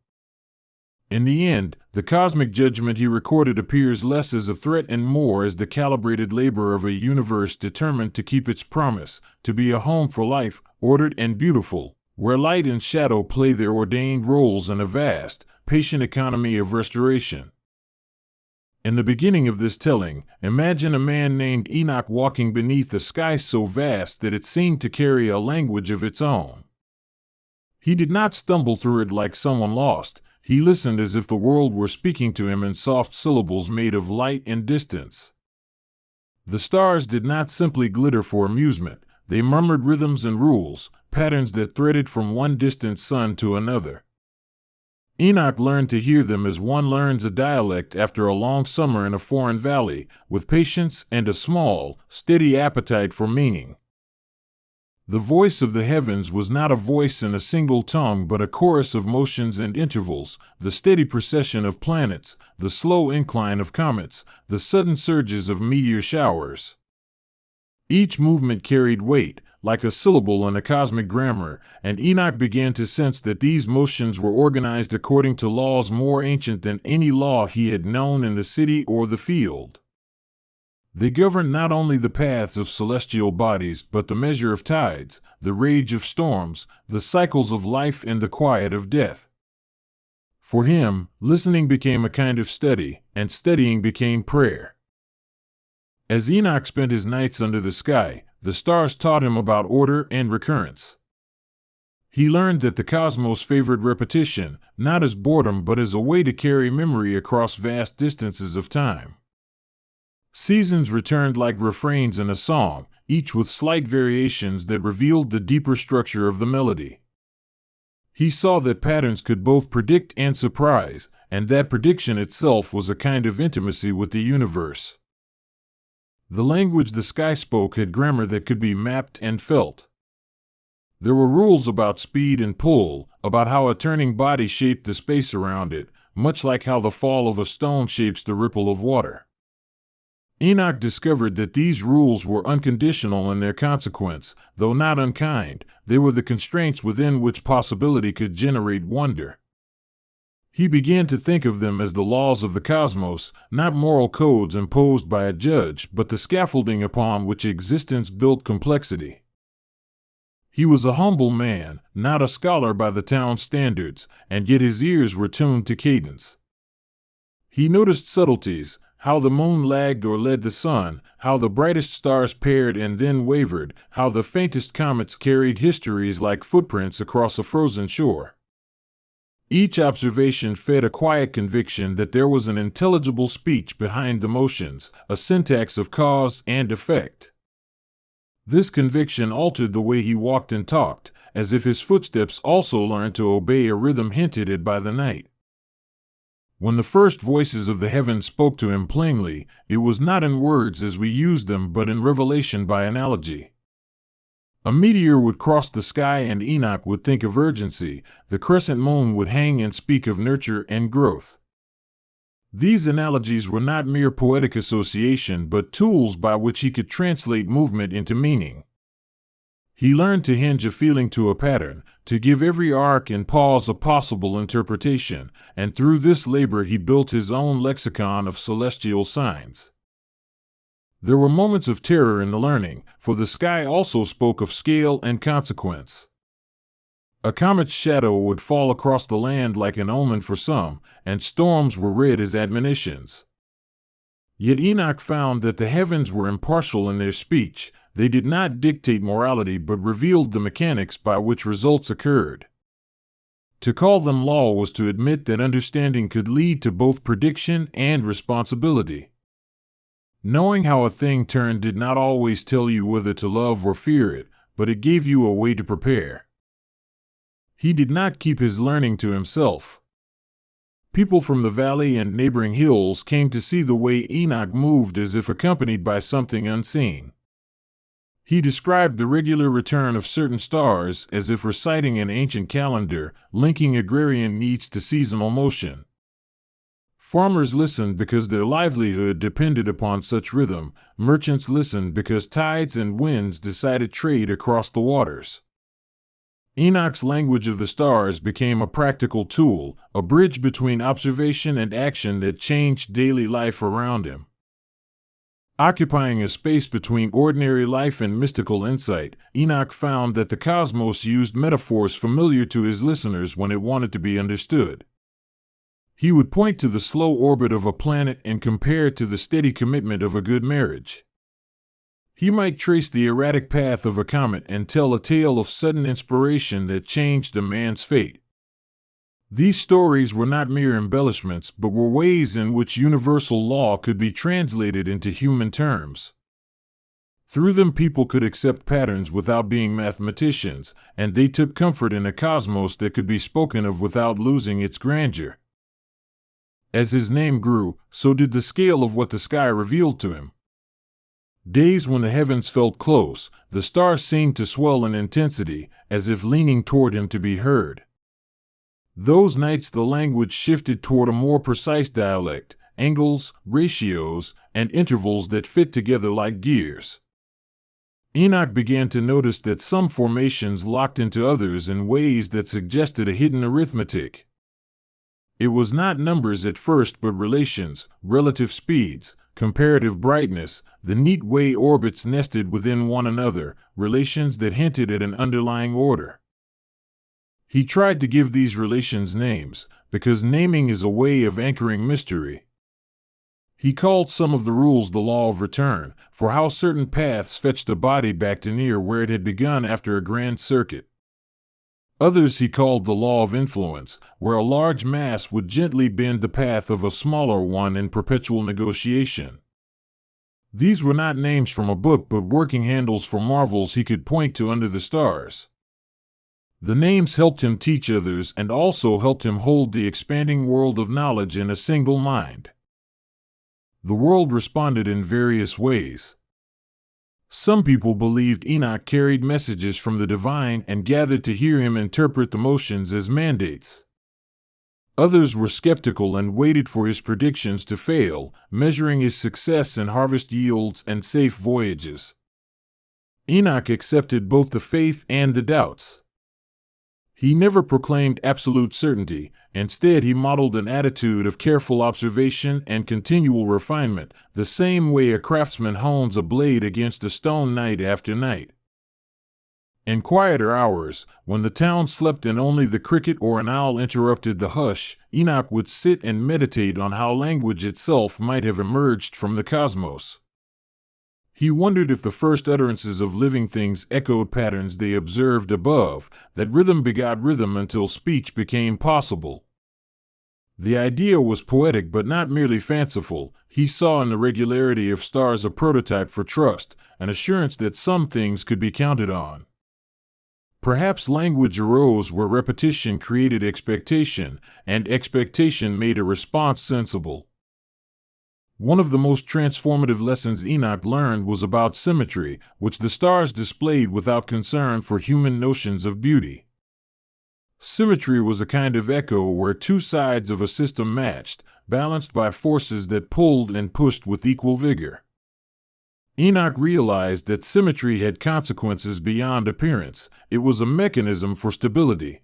In the end, the cosmic judgment he recorded appears less as a threat and more as the calibrated labor of a universe determined to keep its promise, to be a home for life, ordered and beautiful, where light and shadow play their ordained roles in a vast, patient economy of restoration. In the beginning of this telling, imagine a man named Enoch walking beneath a sky so vast that it seemed to carry a language of its own. He did not stumble through it like someone lost. He listened as if the world were speaking to him in soft syllables made of light and distance. The stars did not simply glitter for amusement. They murmured rhythms and rules, patterns that threaded from one distant sun to another. Enoch learned to hear them as one learns a dialect after a long summer in a foreign valley, with patience and a small, steady appetite for meaning. The voice of the heavens was not a voice in a single tongue but a chorus of motions and intervals, the steady procession of planets, the slow incline of comets, the sudden surges of meteor showers. Each movement carried weight, like a syllable in a cosmic grammar, and Enoch began to sense that these motions were organized according to laws more ancient than any law he had known in the city or the field. They governed not only the paths of celestial bodies, but the measure of tides, the rage of storms, the cycles of life and the quiet of death. For him, listening became a kind of study, and studying became prayer. As Enoch spent his nights under the sky, the stars taught him about order and recurrence. He learned that the cosmos favored repetition, not as boredom but as a way to carry memory across vast distances of time. Seasons returned like refrains in a song, each with slight variations that revealed the deeper structure of the melody. He saw that patterns could both predict and surprise, and that prediction itself was a kind of intimacy with the universe. The language the sky spoke had grammar that could be mapped and felt. There were rules about speed and pull, about how a turning body shaped the space around it, much like how the fall of a stone shapes the ripple of water. Enoch discovered that these rules were unconditional in their consequence, though not unkind. They were the constraints within which possibility could generate wonder. He began to think of them as the laws of the cosmos, not moral codes imposed by a judge, but the scaffolding upon which existence built complexity. He was a humble man, not a scholar by the town's standards, and yet his ears were tuned to cadence. He noticed subtleties, how the moon lagged or led the sun, how the brightest stars paired and then wavered, how the faintest comets carried histories like footprints across a frozen shore. Each observation fed a quiet conviction that there was an intelligible speech behind the motions, a syntax of cause and effect. This conviction altered the way he walked and talked, as if his footsteps also learned to obey a rhythm hinted at by the night. When the first voices of the heavens spoke to him plainly, it was not in words as we use them but in revelation by analogy. A meteor would cross the sky and Enoch would think of urgency, the crescent moon would hang and speak of nurture and growth. These analogies were not mere poetic association but tools by which he could translate movement into meaning. He learned to hinge a feeling to a pattern, to give every arc and pause a possible interpretation, and through this labor he built his own lexicon of celestial signs. There were moments of terror in the learning, for the sky also spoke of scale and consequence. A comet's shadow would fall across the land like an omen for some, and storms were read as admonitions. Yet Enoch found that the heavens were impartial in their speech. They did not dictate morality but revealed the mechanics by which results occurred. To call them law was to admit that understanding could lead to both prediction and responsibility. Knowing how a thing turned did not always tell you whether to love or fear it, but it gave you a way to prepare. He did not keep his learning to himself. People from the valley and neighboring hills came to see the way Enoch moved as if accompanied by something unseen. He described the regular return of certain stars as if reciting an ancient calendar, linking agrarian needs to seasonal motion. Farmers listened because their livelihood depended upon such rhythm. Merchants listened because tides and winds decided trade across the waters. Enoch's language of the stars became a practical tool, a bridge between observation and action that changed daily life around him. Occupying a space between ordinary life and mystical insight, Enoch found that the cosmos used metaphors familiar to his listeners when it wanted to be understood. He would point to the slow orbit of a planet and compare it to the steady commitment of a good marriage. He might trace the erratic path of a comet and tell a tale of sudden inspiration that changed a man's fate. These stories were not mere embellishments, but were ways in which universal law could be translated into human terms. Through them, people could accept patterns without being mathematicians, and they took comfort in a cosmos that could be spoken of without losing its grandeur. As his name grew, so did the scale of what the sky revealed to him. Days when the heavens felt close, the stars seemed to swell in intensity, as if leaning toward him to be heard. Those nights the language shifted toward a more precise dialect, angles, ratios, and intervals that fit together like gears. Enoch began to notice that some formations locked into others in ways that suggested a hidden arithmetic. It was not numbers at first, but relations, relative speeds, comparative brightness, the neat way orbits nested within one another, relations that hinted at an underlying order. He tried to give these relations names, because naming is a way of anchoring mystery. He called some of the rules the law of return, for how certain paths fetched a body back to near where it had begun after a grand circuit. Others he called the law of influence, where a large mass would gently bend the path of a smaller one in perpetual negotiation. These were not names from a book, but working handles for marvels he could point to under the stars. The names helped him teach others and also helped him hold the expanding world of knowledge in a single mind. The world responded in various ways. Some people believed Enoch carried messages from the divine and gathered to hear him interpret the motions as mandates. Others were skeptical and waited for his predictions to fail, measuring his success in harvest yields and safe voyages. Enoch accepted both the faith and the doubts. He never proclaimed absolute certainty. Instead, he modeled an attitude of careful observation and continual refinement, the same way a craftsman hones a blade against a stone night after night. In quieter hours, when the town slept and only the cricket or an owl interrupted the hush, Enoch would sit and meditate on how language itself might have emerged from the cosmos. He wondered if the first utterances of living things echoed patterns they observed above, that rhythm begot rhythm until speech became possible. The idea was poetic but not merely fanciful. He saw in the regularity of stars a prototype for trust, an assurance that some things could be counted on. Perhaps language arose where repetition created expectation, and expectation made a response sensible. One of the most transformative lessons Enoch learned was about symmetry, which the stars displayed without concern for human notions of beauty. Symmetry was a kind of echo where two sides of a system matched, balanced by forces that pulled and pushed with equal vigor. Enoch realized that symmetry had consequences beyond appearance. It was a mechanism for stability.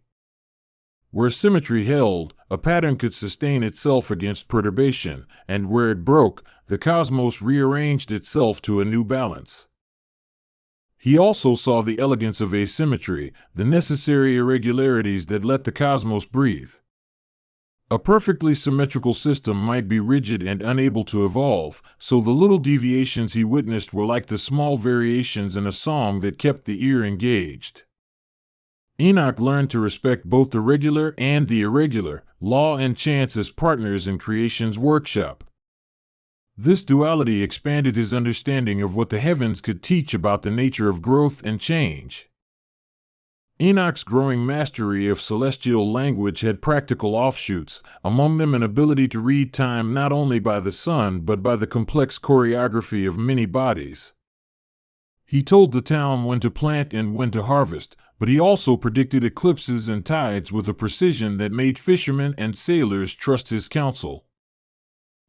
Where symmetry held, a pattern could sustain itself against perturbation, and where it broke, the cosmos rearranged itself to a new balance. He also saw the elegance of asymmetry, the necessary irregularities that let the cosmos breathe. A perfectly symmetrical system might be rigid and unable to evolve, so the little deviations he witnessed were like the small variations in a song that kept the ear engaged. Enoch learned to respect both the regular and the irregular, law and chance as partners in creation's workshop. This duality expanded his understanding of what the heavens could teach about the nature of growth and change. Enoch's growing mastery of celestial language had practical offshoots, among them an ability to read time not only by the sun but by the complex choreography of many bodies. He told the town when to plant and when to harvest, but he also predicted eclipses and tides with a precision that made fishermen and sailors trust his counsel.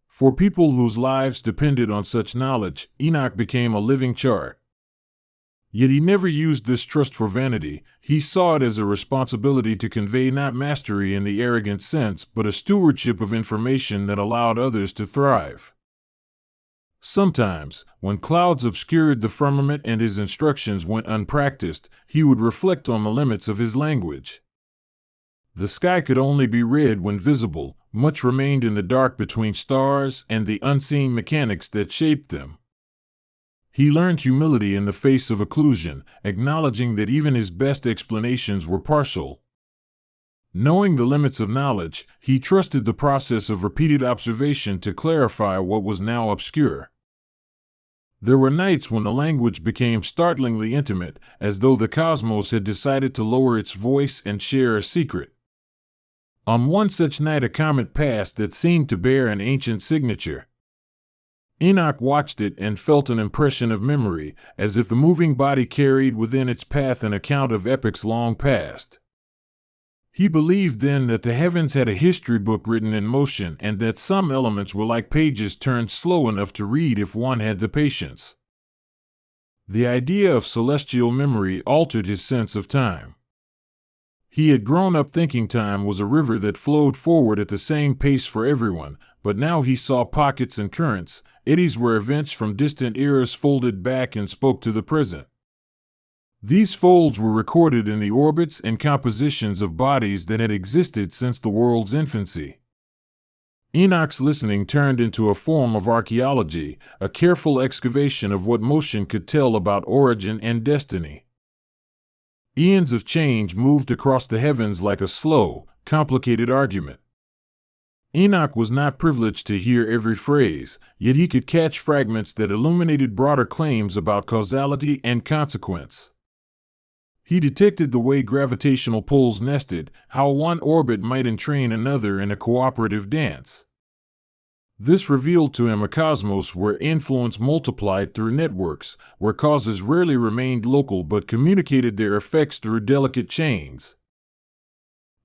For people whose lives depended on such knowledge, Enoch became a living chart. Yet he never used this trust for vanity. He saw it as a responsibility to convey not mastery in the arrogant sense, but a stewardship of information that allowed others to thrive. Sometimes, when clouds obscured the firmament and his instructions went unpracticed, he would reflect on the limits of his language. The sky could only be read when visible, much remained in the dark between stars and the unseen mechanics that shaped them. He learned humility in the face of occlusion, acknowledging that even his best explanations were partial. Knowing the limits of knowledge, he trusted the process of repeated observation to clarify what was now obscure. There were nights when the language became startlingly intimate, as though the cosmos had decided to lower its voice and share a secret. On one such night, a comet passed that seemed to bear an ancient signature. Enoch watched it and felt an impression of memory, as if the moving body carried within its path an account of epochs long past. He believed then that the heavens had a history book written in motion, and that some elements were like pages turned slow enough to read if one had the patience. The idea of celestial memory altered his sense of time. He had grown up thinking time was a river that flowed forward at the same pace for everyone, but now he saw pockets and currents, eddies where events from distant eras folded back and spoke to the present. These folds were recorded in the orbits and compositions of bodies that had existed since the world's infancy. Enoch's listening turned into a form of archaeology, a careful excavation of what motion could tell about origin and destiny. Eons of change moved across the heavens like a slow, complicated argument. Enoch was not privileged to hear every phrase, yet he could catch fragments that illuminated broader claims about causality and consequence. He detected the way gravitational pulls nested, how one orbit might entrain another in a cooperative dance. This revealed to him a cosmos where influence multiplied through networks, where causes rarely remained local but communicated their effects through delicate chains.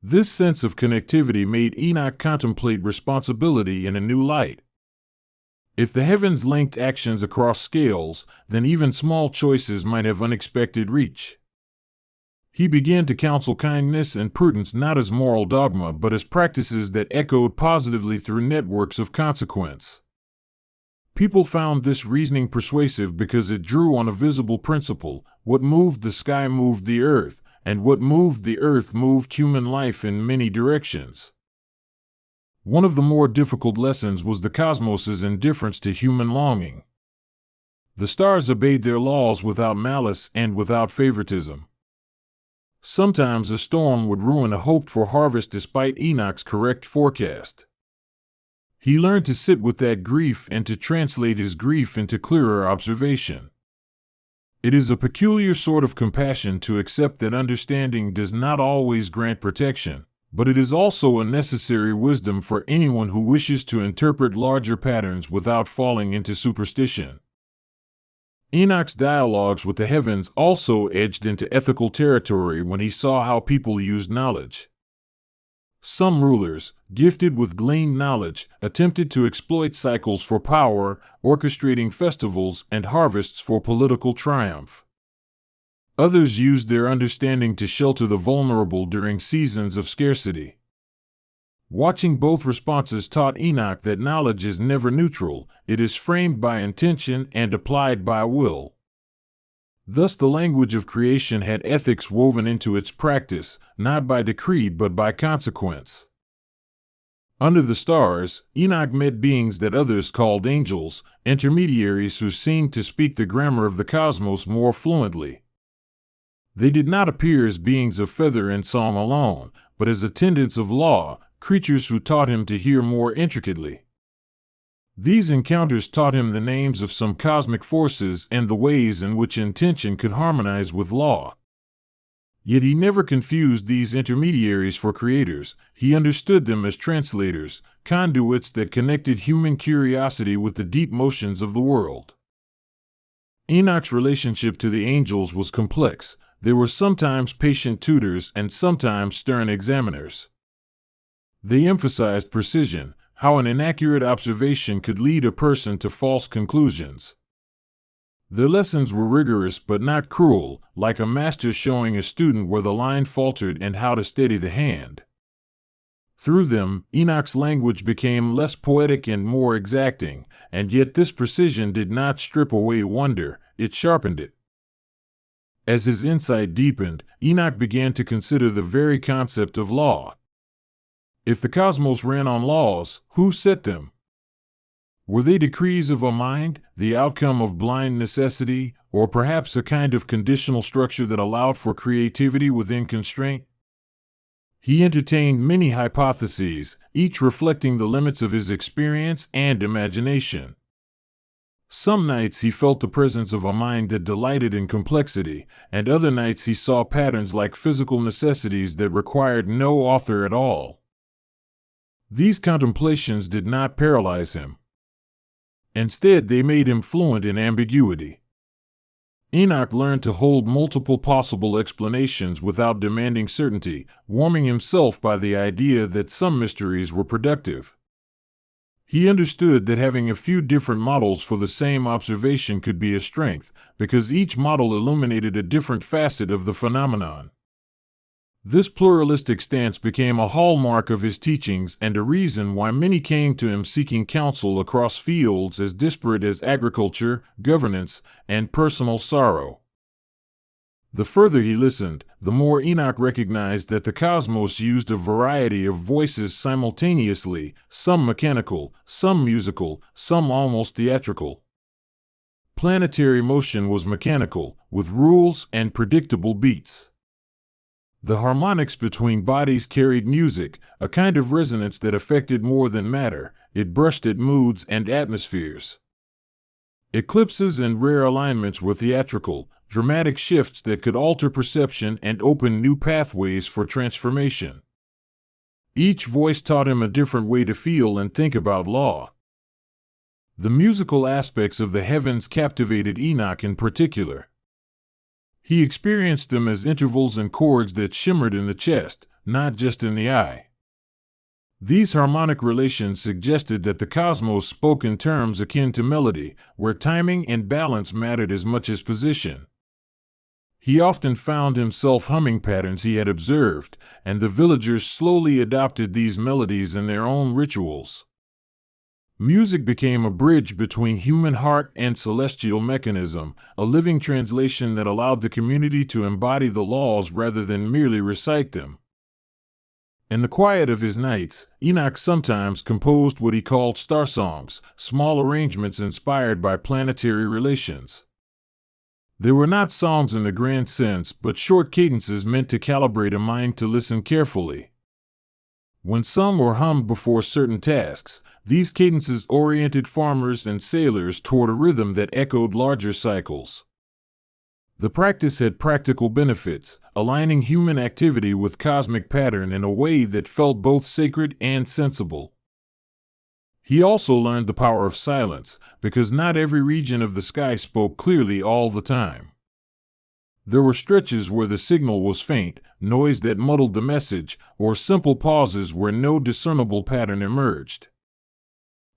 This sense of connectivity made Enoch contemplate responsibility in a new light. If the heavens linked actions across scales, then even small choices might have unexpected reach. He began to counsel kindness and prudence not as moral dogma but as practices that echoed positively through networks of consequence. People found this reasoning persuasive because it drew on a visible principle: what moved the sky moved the earth, and what moved the earth moved human life in many directions. One of the more difficult lessons was the cosmos's indifference to human longing. The stars obeyed their laws without malice and without favoritism. Sometimes a storm would ruin a hoped-for harvest despite Enoch's correct forecast. He learned to sit with that grief and to translate his grief into clearer observation. It is a peculiar sort of compassion to accept that understanding does not always grant protection, but it is also a necessary wisdom for anyone who wishes to interpret larger patterns without falling into superstition. Enoch's dialogues with the heavens also edged into ethical territory when he saw how people used knowledge. Some rulers, gifted with gleaned knowledge, attempted to exploit cycles for power, orchestrating festivals and harvests for political triumph. Others used their understanding to shelter the vulnerable during seasons of scarcity. Watching both responses taught Enoch that knowledge is never neutral, it is framed by intention and applied by will. Thus the language of creation had ethics woven into its practice, not by decree but by consequence. Under the stars, Enoch met beings that others called angels, intermediaries who seemed to speak the grammar of the cosmos more fluently. They did not appear as beings of feather and song alone, but as attendants of law, creatures who taught him to hear more intricately. These encounters taught him the names of some cosmic forces and the ways in which intention could harmonize with law. Yet he never confused these intermediaries for creators. He understood them as translators, conduits that connected human curiosity with the deep motions of the world. Enoch's relationship to the angels was complex. They were sometimes patient tutors and sometimes stern examiners. They emphasized precision, how an inaccurate observation could lead a person to false conclusions. Their lessons were rigorous but not cruel, like a master showing a student where the line faltered and how to steady the hand. Through them, Enoch's language became less poetic and more exacting, and yet this precision did not strip away wonder, it sharpened it. As his insight deepened, Enoch began to consider the very concept of law. If the cosmos ran on laws, who set them? Were they decrees of a mind, the outcome of blind necessity, or perhaps a kind of conditional structure that allowed for creativity within constraint? He entertained many hypotheses, each reflecting the limits of his experience and imagination. Some nights he felt the presence of a mind that delighted in complexity, and other nights he saw patterns like physical necessities that required no author at all. These contemplations did not paralyze him. Instead, they made him fluent in ambiguity. Enoch learned to hold multiple possible explanations without demanding certainty, warming himself by the idea that some mysteries were productive. He understood that having a few different models for the same observation could be a strength, because each model illuminated a different facet of the phenomenon. This pluralistic stance became a hallmark of his teachings and a reason why many came to him seeking counsel across fields as disparate as agriculture, governance, and personal sorrow. The further he listened, the more Enoch recognized that the cosmos used a variety of voices simultaneously, some mechanical, some musical, some almost theatrical. Planetary motion was mechanical, with rules and predictable beats. The harmonics between bodies carried music, a kind of resonance that affected more than matter. It brushed at moods and atmospheres. Eclipses and rare alignments were theatrical, dramatic shifts that could alter perception and open new pathways for transformation. Each voice taught him a different way to feel and think about law. The musical aspects of the heavens captivated Enoch in particular. He experienced them as intervals and chords that shimmered in the chest, not just in the eye. These harmonic relations suggested that the cosmos spoke in terms akin to melody, where timing and balance mattered as much as position. He often found himself humming patterns he had observed, and the villagers slowly adopted these melodies in their own rituals. Music became a bridge between human heart and celestial mechanism, a living translation that allowed the community to embody the laws rather than merely recite them. In the quiet of his nights, Enoch sometimes composed what he called star songs, small arrangements inspired by planetary relations. They were not songs in the grand sense, but short cadences meant to calibrate a mind to listen carefully. When sung or hummed before certain tasks, these cadences oriented farmers and sailors toward a rhythm that echoed larger cycles. The practice had practical benefits, aligning human activity with cosmic pattern in a way that felt both sacred and sensible. He also learned the power of silence, because not every region of the sky spoke clearly all the time. There were stretches where the signal was faint, noise that muddled the message, or simple pauses where no discernible pattern emerged.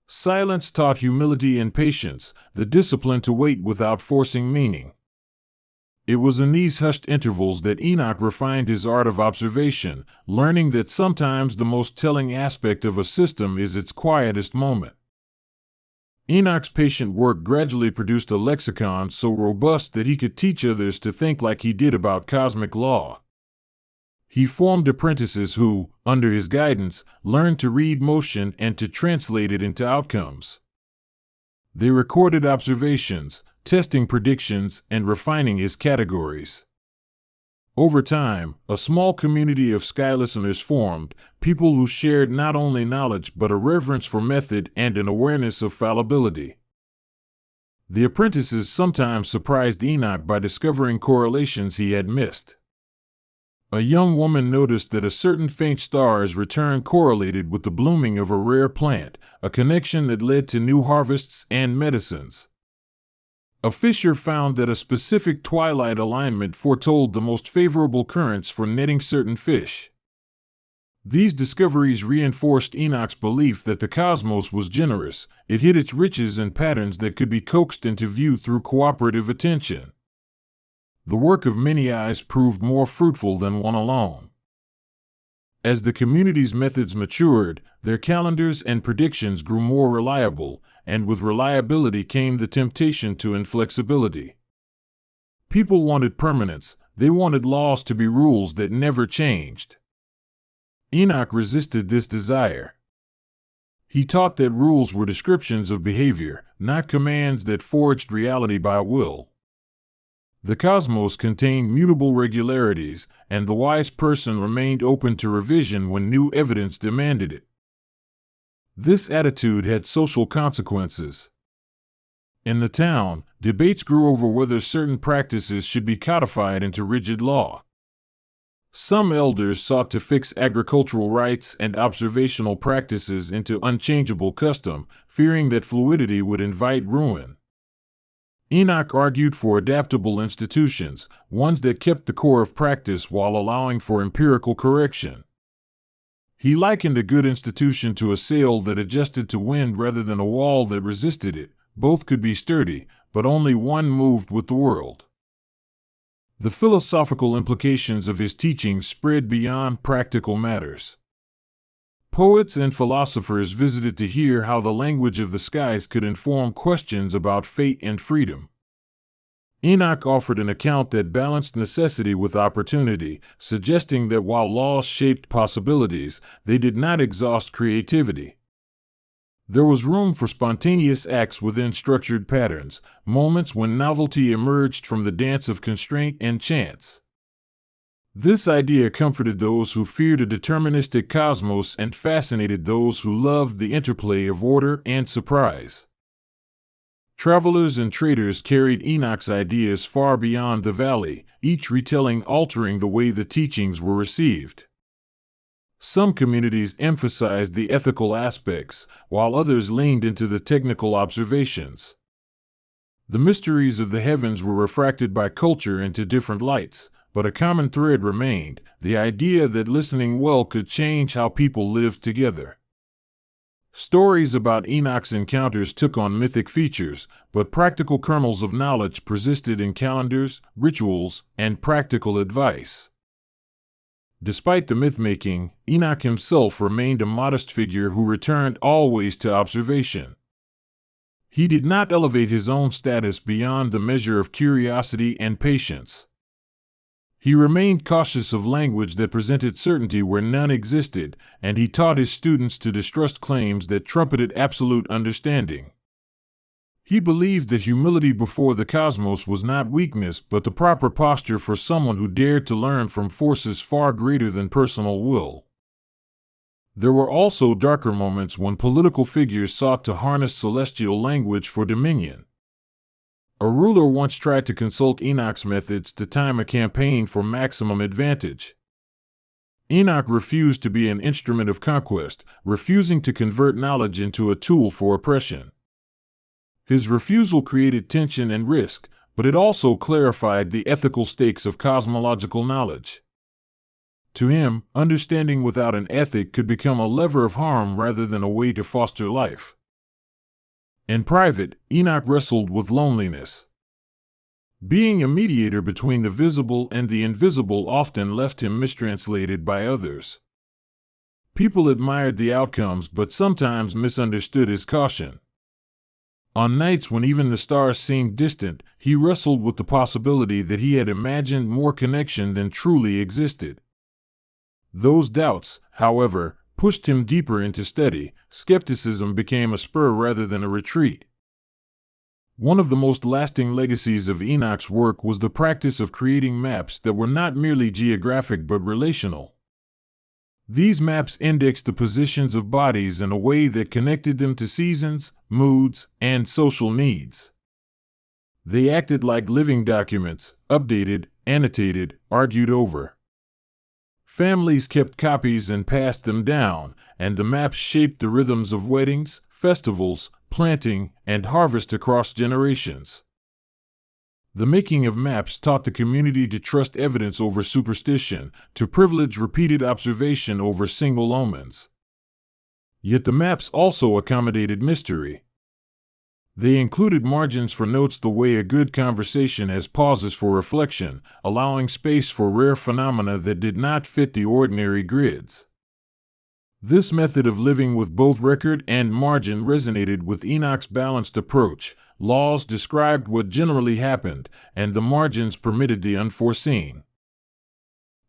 Silence taught humility and patience, the discipline to wait without forcing meaning. It was in these hushed intervals that Enoch refined his art of observation, learning that sometimes the most telling aspect of a system is its quietest moment. Enoch's patient work gradually produced a lexicon so robust that he could teach others to think like he did about cosmic law. He formed apprentices who, under his guidance, learned to read motion and to translate it into outcomes. They recorded observations, testing predictions, and refining his categories. Over time, a small community of sky listeners formed, people who shared not only knowledge but a reverence for method and an awareness of fallibility. The apprentices sometimes surprised Enoch by discovering correlations he had missed. A young woman noticed that a certain faint star's return correlated with the blooming of a rare plant, a connection that led to new harvests and medicines. A fisher found that a specific twilight alignment foretold the most favorable currents for netting certain fish. These discoveries reinforced Enoch's belief that the cosmos was generous. It hid its riches in patterns that could be coaxed into view through cooperative attention. The work of many eyes proved more fruitful than one alone. As the community's methods matured, their calendars and predictions grew more reliable, and with reliability came the temptation to inflexibility. People wanted permanence. They wanted laws to be rules that never changed. Enoch resisted this desire. He taught that rules were descriptions of behavior, not commands that forged reality by will. The cosmos contained mutable regularities, and the wise person remained open to revision when new evidence demanded it. This attitude had social consequences. In the town, debates grew over whether certain practices should be codified into rigid law. Some elders sought to fix agricultural rites and observational practices into unchangeable custom, fearing that fluidity would invite ruin. Enoch argued for adaptable institutions, ones that kept the core of practice while allowing for empirical correction. He likened a good institution to a sail that adjusted to wind rather than a wall that resisted it. Both could be sturdy, but only one moved with the world. The philosophical implications of his teachings spread beyond practical matters. Poets and philosophers visited to hear how the language of the skies could inform questions about fate and freedom. Enoch offered an account that balanced necessity with opportunity, suggesting that while laws shaped possibilities, they did not exhaust creativity. There was room for spontaneous acts within structured patterns, moments when novelty emerged from the dance of constraint and chance. This idea comforted those who feared a deterministic cosmos and fascinated those who loved the interplay of order and surprise. Travelers and traders carried Enoch's ideas far beyond the valley, each retelling altering the way the teachings were received. Some communities emphasized the ethical aspects, while others leaned into the technical observations. The mysteries of the heavens were refracted by culture into different lights, but a common thread remained, the idea that listening well could change how people lived together. Stories about Enoch's encounters took on mythic features, but practical kernels of knowledge persisted in calendars, rituals, and practical advice. Despite the myth-making, Enoch himself remained a modest figure who returned always to observation. He did not elevate his own status beyond the measure of curiosity and patience. He remained cautious of language that presented certainty where none existed, and he taught his students to distrust claims that trumpeted absolute understanding. He believed that humility before the cosmos was not weakness but the proper posture for someone who dared to learn from forces far greater than personal will. There were also darker moments when political figures sought to harness celestial language for dominion. A ruler once tried to consult Enoch's methods to time a campaign for maximum advantage. Enoch refused to be an instrument of conquest, refusing to convert knowledge into a tool for oppression. His refusal created tension and risk, but it also clarified the ethical stakes of cosmological knowledge. To him, understanding without an ethic could become a lever of harm rather than a way to foster life. In private, Enoch wrestled with loneliness. Being a mediator between the visible and the invisible often left him mistranslated by others. People admired the outcomes but sometimes misunderstood his caution. On nights when even the stars seemed distant, he wrestled with the possibility that he had imagined more connection than truly existed. Those doubts, however, pushed him deeper into study. Skepticism became a spur rather than a retreat. One of the most lasting legacies of Enoch's work was the practice of creating maps that were not merely geographic but relational. These maps indexed the positions of bodies in a way that connected them to seasons, moods, and social needs. They acted like living documents, updated, annotated, argued over. Families kept copies and passed them down, and the maps shaped the rhythms of weddings, festivals, planting, and harvest across generations. The making of maps taught the community to trust evidence over superstition, to privilege repeated observation over single omens. Yet the maps also accommodated mystery. They included margins for notes the way a good conversation has pauses for reflection, allowing space for rare phenomena that did not fit the ordinary grids. This method of living with both record and margin resonated with Enoch's balanced approach. Laws described what generally happened, and the margins permitted the unforeseen.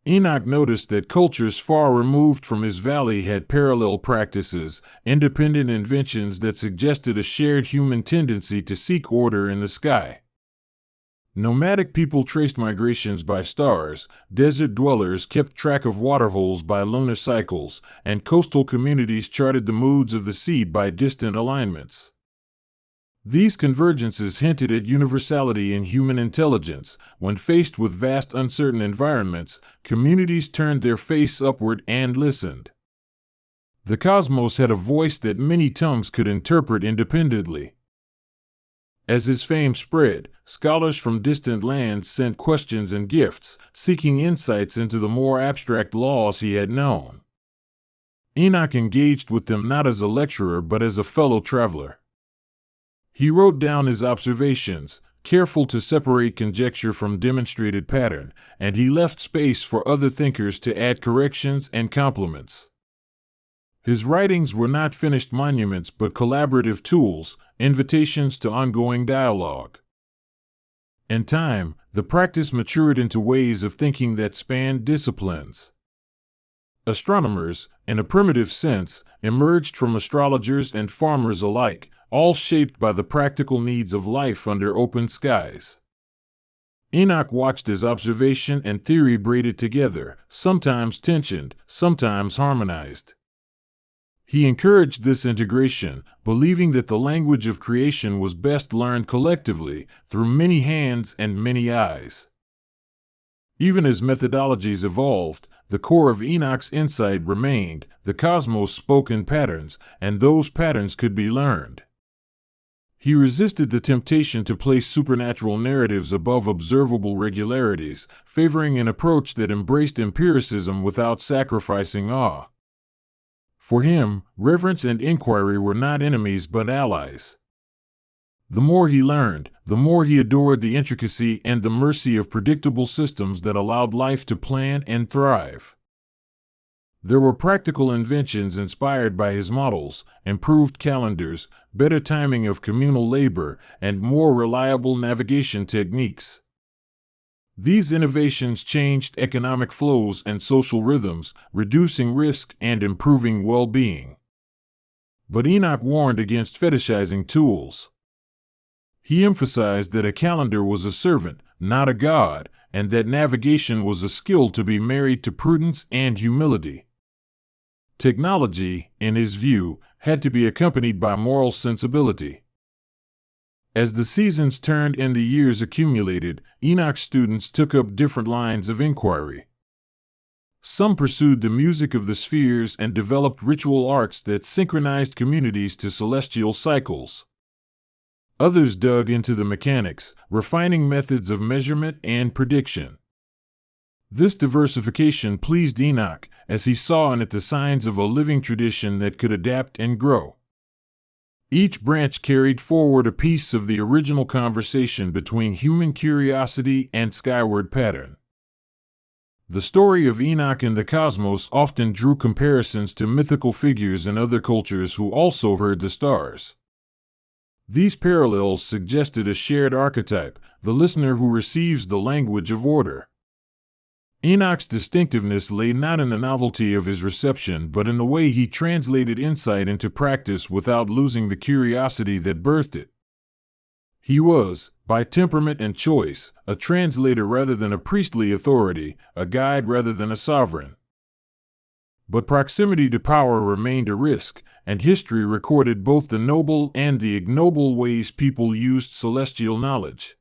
Enoch noticed that cultures far removed from his valley had parallel practices, independent inventions that suggested a shared human tendency to seek order in the sky. Nomadic people traced migrations by stars, desert dwellers kept track of waterholes by lunar cycles, and coastal communities charted the moods of the sea by distant alignments. These convergences hinted at universality in human intelligence. When faced with vast uncertain environments, communities turned their face upward and listened. The cosmos had a voice that many tongues could interpret independently. As his fame spread, scholars from distant lands sent questions and gifts, seeking insights into the more abstract laws he had known. Enoch engaged with them not as a lecturer but as a fellow traveler. He wrote down his observations, careful to separate conjecture from demonstrated pattern, and he left space for other thinkers to add corrections and compliments. His writings were not finished monuments but collaborative tools, invitations to ongoing dialogue. In time, the practice matured into ways of thinking that spanned disciplines. Astronomers, in a primitive sense, emerged from astrologers and farmers alike, all shaped by the practical needs of life under open skies. Enoch watched as observation and theory braided together, sometimes tensioned, sometimes harmonized. He encouraged this integration, believing that the language of creation was best learned collectively, through many hands and many eyes. Even as methodologies evolved, the core of Enoch's insight remained: the cosmos spoke in patterns, and those patterns could be learned. He resisted the temptation to place supernatural narratives above observable regularities, favoring an approach that embraced empiricism without sacrificing awe. For him, reverence and inquiry were not enemies but allies. The more he learned, the more he adored the intricacy and the mercy of predictable systems that allowed life to plan and thrive. There were practical inventions inspired by his models: improved calendars, better timing of communal labor, and more reliable navigation techniques. These innovations changed economic flows and social rhythms, reducing risk and improving well-being. But Enoch warned against fetishizing tools. He emphasized that a calendar was a servant, not a god, and that navigation was a skill to be married to prudence and humility. Technology, in his view, had to be accompanied by moral sensibility. As the seasons turned and the years accumulated, Enoch's students took up different lines of inquiry. Some pursued the music of the spheres and developed ritual arts that synchronized communities to celestial cycles. Others dug into the mechanics, refining methods of measurement and prediction. This diversification pleased Enoch, as he saw in it the signs of a living tradition that could adapt and grow. Each branch carried forward a piece of the original conversation between human curiosity and skyward pattern. The story of Enoch and the cosmos often drew comparisons to mythical figures in other cultures who also heard the stars. These parallels suggested a shared archetype: the listener who receives the language of order. Enoch's distinctiveness lay not in the novelty of his reception but in the way he translated insight into practice without losing the curiosity that birthed it. He was, by temperament and choice, a translator rather than a priestly authority, a guide rather than a sovereign. But proximity to power remained a risk, and history recorded both the noble and the ignoble ways people used celestial knowledge.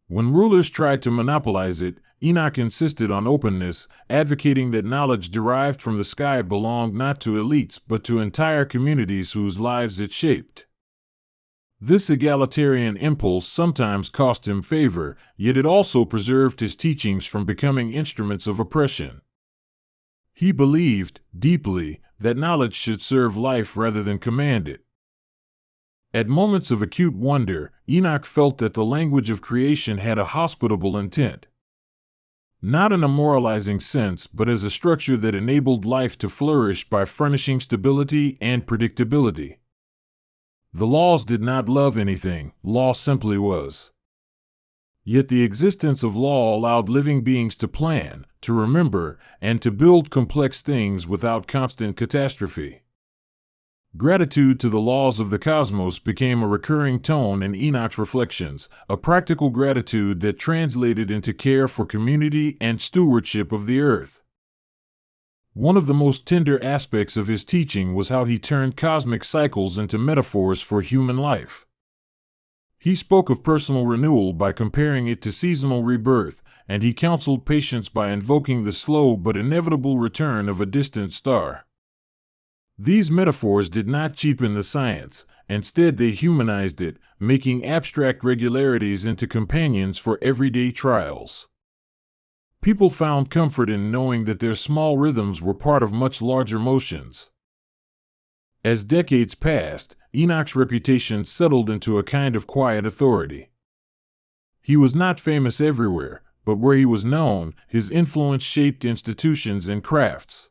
When rulers tried to monopolize it, Enoch insisted on openness, advocating that knowledge derived from the sky belonged not to elites but to entire communities whose lives it shaped. This egalitarian impulse sometimes cost him favor, yet it also preserved his teachings from becoming instruments of oppression. He believed, deeply, that knowledge should serve life rather than command it. At moments of acute wonder, Enoch felt that the language of creation had a hospitable intent. Not in a moralizing sense, but as a structure that enabled life to flourish by furnishing stability and predictability. The laws did not love anything, law simply was. Yet the existence of law allowed living beings to plan, to remember, and to build complex things without constant catastrophe. Gratitude to the laws of the cosmos became a recurring tone in Enoch's reflections, a practical gratitude that translated into care for community and stewardship of the earth. One of the most tender aspects of his teaching was how he turned cosmic cycles into metaphors for human life. He spoke of personal renewal by comparing it to seasonal rebirth, and he counseled patience by invoking the slow but inevitable return of a distant star. These metaphors did not cheapen the science. Instead, they humanized it, making abstract regularities into companions for everyday trials. People found comfort in knowing that their small rhythms were part of much larger motions. As decades passed, Enoch's reputation settled into a kind of quiet authority. He was not famous everywhere, but where he was known, his influence shaped institutions and crafts.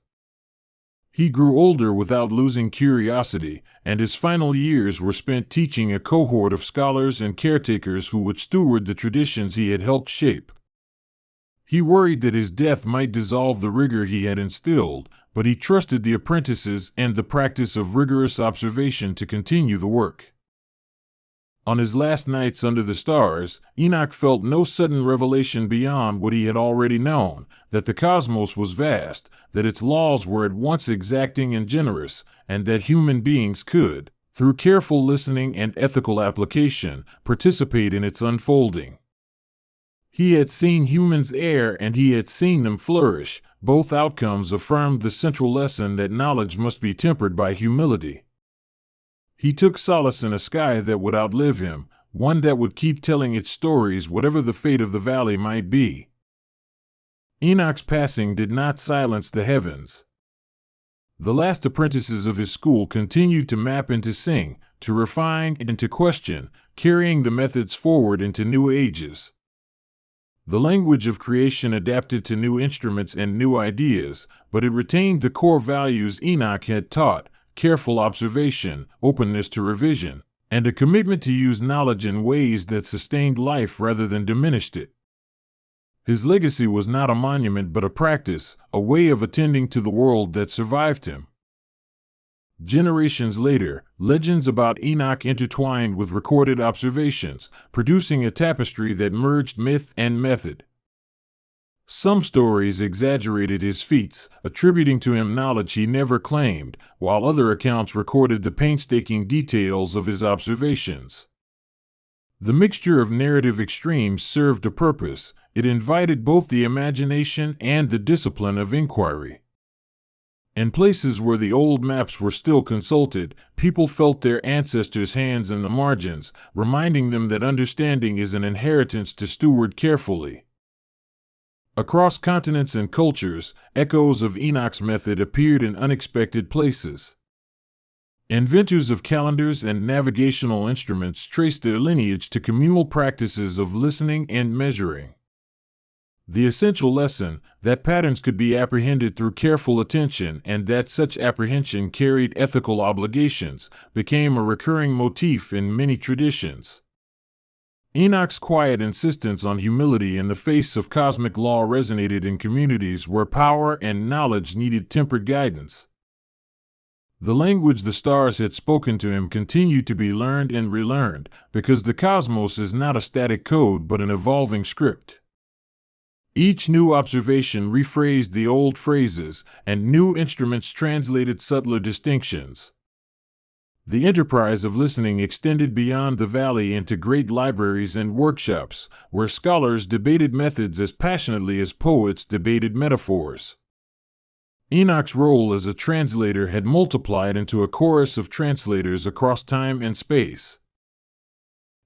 He grew older without losing curiosity, and his final years were spent teaching a cohort of scholars and caretakers who would steward the traditions he had helped shape. He worried that his death might dissolve the rigor he had instilled, but he trusted the apprentices and the practice of rigorous observation to continue the work. On his last nights under the stars, Enoch felt no sudden revelation beyond what he had already known, that the cosmos was vast, that its laws were at once exacting and generous, and that human beings could, through careful listening and ethical application, participate in its unfolding. He had seen humans err and he had seen them flourish. Both outcomes affirmed the central lesson that knowledge must be tempered by humility. He took solace in a sky that would outlive him, one that would keep telling its stories whatever the fate of the valley might be. Enoch's passing did not silence the heavens. The last apprentices of his school continued to map and to sing, to refine and to question, carrying the methods forward into new ages. The language of creation adapted to new instruments and new ideas, but it retained the core values Enoch had taught: careful observation, openness to revision, and a commitment to use knowledge in ways that sustained life rather than diminished it. His legacy was not a monument but a practice, a way of attending to the world that survived him. Generations later, legends about Enoch intertwined with recorded observations, producing a tapestry that merged myth and method. Some stories exaggerated his feats, attributing to him knowledge he never claimed, while other accounts recorded the painstaking details of his observations. The mixture of narrative extremes served a purpose. It invited both the imagination and the discipline of inquiry. In places where the old maps were still consulted, people felt their ancestors' hands in the margins, reminding them that understanding is an inheritance to steward carefully. Across continents and cultures, echoes of Enoch's method appeared in unexpected places. Inventors of calendars and navigational instruments traced their lineage to communal practices of listening and measuring. The essential lesson, that patterns could be apprehended through careful attention and that such apprehension carried ethical obligations, became a recurring motif in many traditions. Enoch's quiet insistence on humility in the face of cosmic law resonated in communities where power and knowledge needed tempered guidance. The language the stars had spoken to him continued to be learned and relearned, because the cosmos is not a static code but an evolving script. Each new observation rephrased the old phrases, and new instruments translated subtler distinctions. The enterprise of listening extended beyond the valley into great libraries and workshops, where scholars debated methods as passionately as poets debated metaphors. Enoch's role as a translator had multiplied into a chorus of translators across time and space.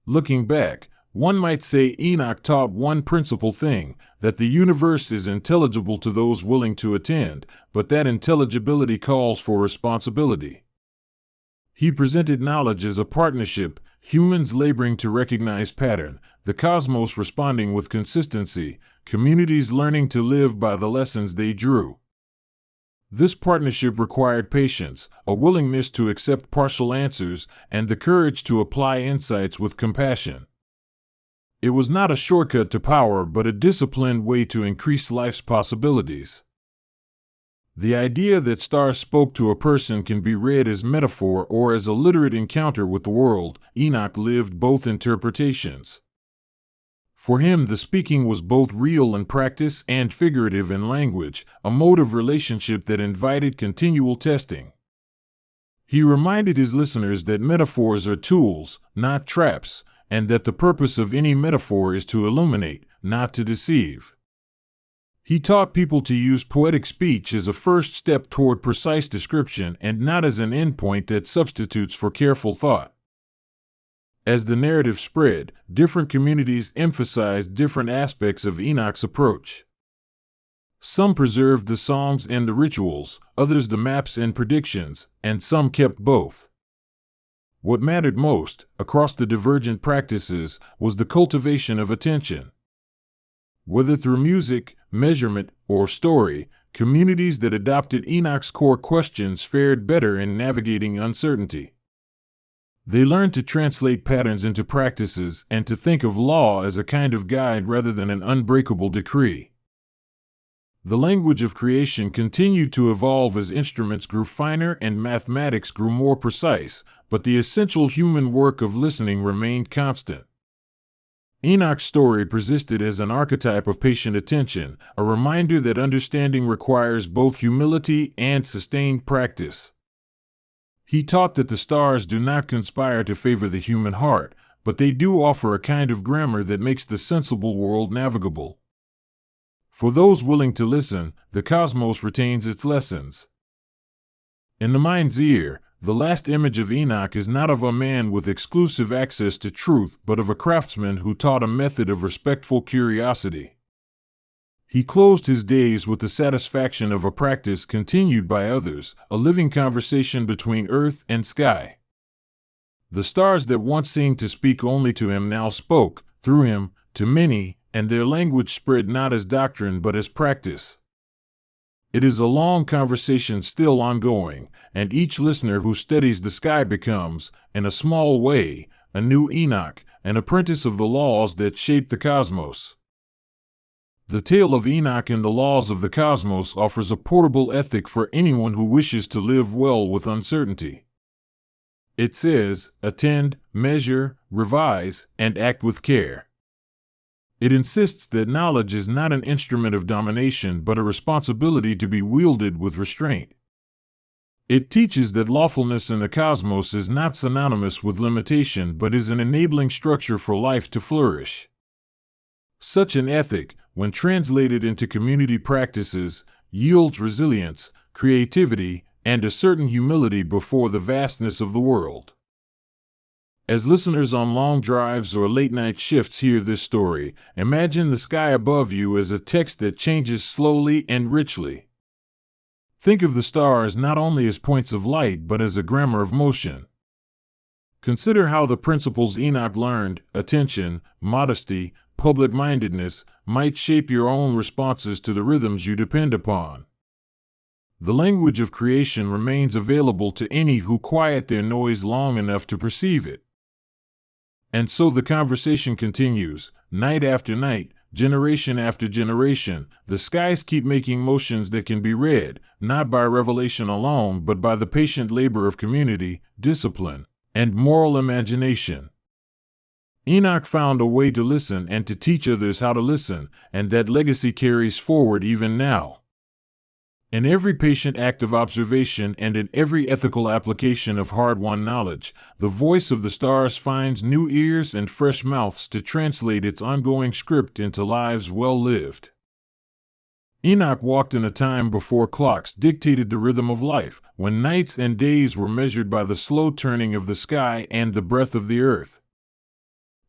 Looking back, one might say Enoch taught one principal thing, that the universe is intelligible to those willing to attend, but that intelligibility calls for responsibility. He presented knowledge as a partnership, humans laboring to recognize pattern, the cosmos responding with consistency, communities learning to live by the lessons they drew. This partnership required patience, a willingness to accept partial answers, and the courage to apply insights with compassion. It was not a shortcut to power, but a disciplined way to increase life's possibilities. The idea that stars spoke to a person can be read as metaphor or as a literate encounter with the world. Enoch lived both interpretations. For him, the speaking was both real in practice and figurative in language, a mode of relationship that invited continual testing. He reminded his listeners that metaphors are tools, not traps, and that the purpose of any metaphor is to illuminate, not to deceive. He taught people to use poetic speech as a first step toward precise description and not as an endpoint that substitutes for careful thought. As the narrative spread, different communities emphasized different aspects of Enoch's approach. Some preserved the songs and the rituals, others the maps and predictions, and some kept both. What mattered most, across the divergent practices, was the cultivation of attention. Whether through music, measurement, or story, communities that adopted Enoch's core questions fared better in navigating uncertainty. They learned to translate patterns into practices and to think of law as a kind of guide rather than an unbreakable decree. The language of creation continued to evolve as instruments grew finer and mathematics grew more precise, but the essential human work of listening remained constant. Enoch's story persisted as an archetype of patient attention, a reminder that understanding requires both humility and sustained practice. He taught that the stars do not conspire to favor the human heart, but they do offer a kind of grammar that makes the sensible world navigable. For those willing to listen, the cosmos retains its lessons. In the mind's ear, the last image of Enoch is not of a man with exclusive access to truth, but of a craftsman who taught a method of respectful curiosity. He closed his days with the satisfaction of a practice continued by others, a living conversation between earth and sky. The stars that once seemed to speak only to him now spoke, through him, to many, and their language spread not as doctrine but as practice. It is a long conversation still ongoing, and each listener who studies the sky becomes, in a small way, a new Enoch, an apprentice of the laws that shape the cosmos. The tale of Enoch and the laws of the cosmos offers a portable ethic for anyone who wishes to live well with uncertainty. It says, attend, measure, revise, and act with care. It insists that knowledge is not an instrument of domination but a responsibility to be wielded with restraint. It teaches that lawfulness in the cosmos is not synonymous with limitation but is an enabling structure for life to flourish. Such an ethic, when translated into community practices, yields resilience, creativity, and a certain humility before the vastness of the world. As listeners on long drives or late-night shifts hear this story, imagine the sky above you as a text that changes slowly and richly. Think of the stars not only as points of light but as a grammar of motion. Consider how the principles Enoch learned, attention, modesty, public-mindedness, might shape your own responses to the rhythms you depend upon. The language of creation remains available to any who quiet their noise long enough to perceive it. And so the conversation continues, night after night, generation after generation. The skies keep making motions that can be read, not by revelation alone, but by the patient labor of community, discipline, and moral imagination. Enoch found a way to listen and to teach others how to listen, and that legacy carries forward even now. In every patient act of observation and in every ethical application of hard-won knowledge, the voice of the stars finds new ears and fresh mouths to translate its ongoing script into lives well lived. Enoch walked in a time before clocks dictated the rhythm of life, when nights and days were measured by the slow turning of the sky and the breath of the earth.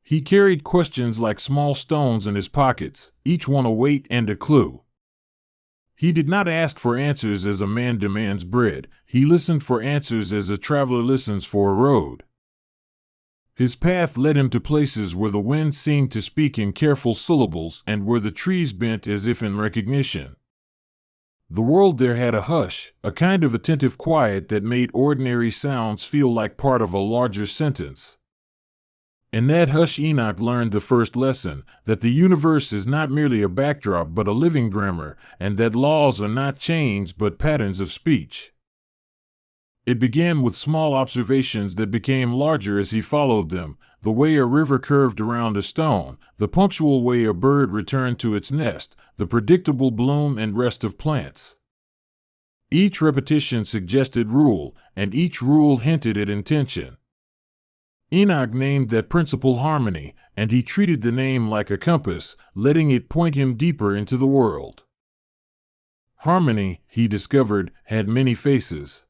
He carried questions like small stones in his pockets, each one a weight and a clue. He did not ask for answers as a man demands bread. He listened for answers as a traveler listens for a road. His path led him to places where the wind seemed to speak in careful syllables and where the trees bent as if in recognition. The world there had a hush, a kind of attentive quiet that made ordinary sounds feel like part of a larger sentence. In that hush, Enoch learned the first lesson, that the universe is not merely a backdrop but a living grammar, and that laws are not chains but patterns of speech. It began with small observations that became larger as he followed them, the way a river curved around a stone, the punctual way a bird returned to its nest, the predictable bloom and rest of plants. Each repetition suggested rule, and each rule hinted at intention. Enoch named that principle harmony, and he treated the name like a compass, letting it point him deeper into the world. Harmony, he discovered, had many faces.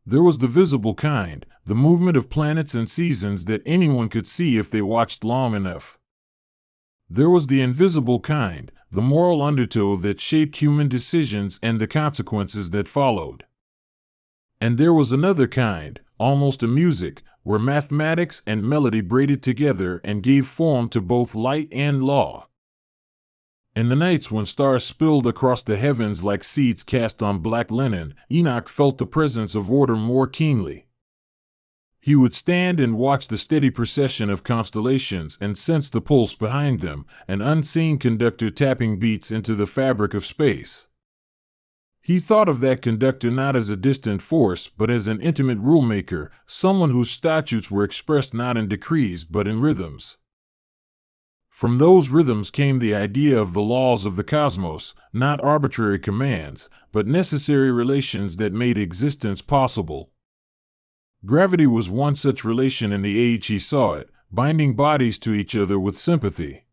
There was the visible kind, the movement of planets and seasons that anyone could see if they watched long enough. There was the invisible kind, the moral undertow that shaped human decisions and the consequences that followed. And there was another kind, almost a music, where mathematics and melody braided together and gave form to both light and law. In the nights when stars spilled across the heavens like seeds cast on black linen, Enoch felt the presence of order more keenly. He would stand and watch the steady procession of constellations and sense the pulse behind them, an unseen conductor tapping beats into the fabric of space. He thought of that conductor not as a distant force, but as an intimate rulemaker, someone whose statutes were expressed not in decrees but in rhythms. From those rhythms came the idea of the laws of the cosmos, not arbitrary commands, but necessary relations that made existence possible. Gravity was one such relation in the age he saw it, binding bodies to each other with sympathy.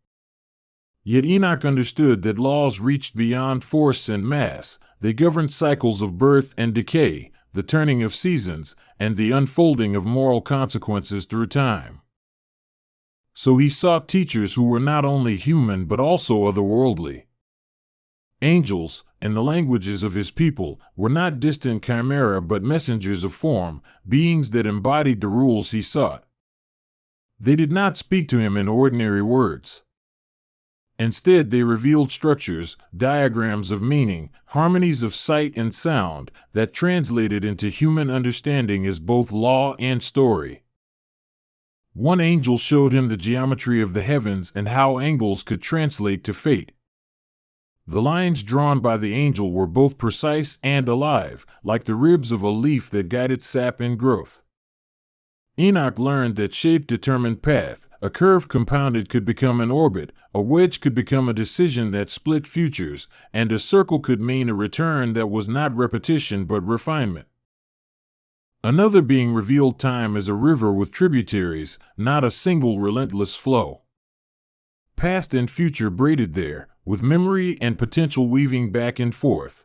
Yet Enoch understood that laws reached beyond force and mass. They governed cycles of birth and decay, the turning of seasons, and the unfolding of moral consequences through time. So he sought teachers who were not only human but also otherworldly. Angels, in the languages of his people, were not distant chimera but messengers of form, beings that embodied the rules he sought. They did not speak to him in ordinary words. Instead, they revealed structures, diagrams of meaning, harmonies of sight and sound, that translated into human understanding as both law and story. One angel showed him the geometry of the heavens and how angles could translate to fate. The lines drawn by the angel were both precise and alive, like the ribs of a leaf that guided sap and growth. Enoch learned that shape determined path, a curve compounded could become an orbit, a wedge could become a decision that split futures, and a circle could mean a return that was not repetition but refinement. Another being revealed time as a river with tributaries, not a single relentless flow. Past and future braided there, with memory and potential weaving back and forth.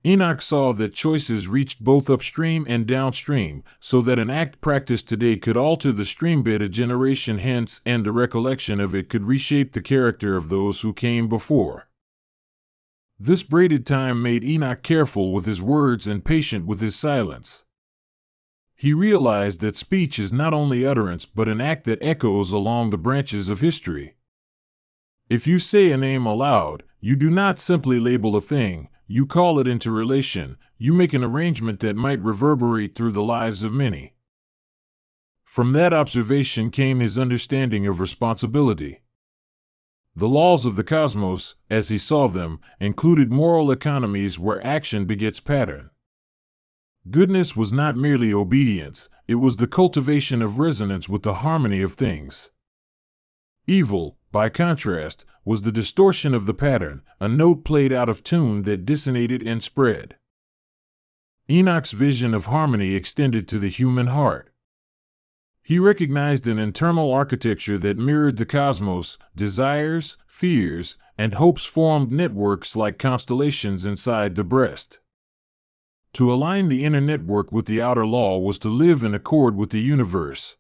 Enoch saw that choices reached both upstream and downstream, so that an act practiced today could alter the streambed a generation hence, and the recollection of it could reshape the character of those who came before. This braided time made Enoch careful with his words and patient with his silence. He realized that speech is not only utterance but an act that echoes along the branches of history. If you say a name aloud, you do not simply label a thing, you call it into relation, you make an arrangement that might reverberate through the lives of many. From that observation came his understanding of responsibility. The laws of the cosmos, as he saw them, included moral economies where action begets pattern. Goodness was not merely obedience, it was the cultivation of resonance with the harmony of things. Evil, by contrast, was the distortion of the pattern, a note played out of tune that dissonated and spread. Enoch's vision of harmony extended to the human heart. He recognized an internal architecture that mirrored the cosmos. Desires, fears, and hopes formed networks like constellations inside the breast. To align the inner network with the outer law was to live in accord with the universe.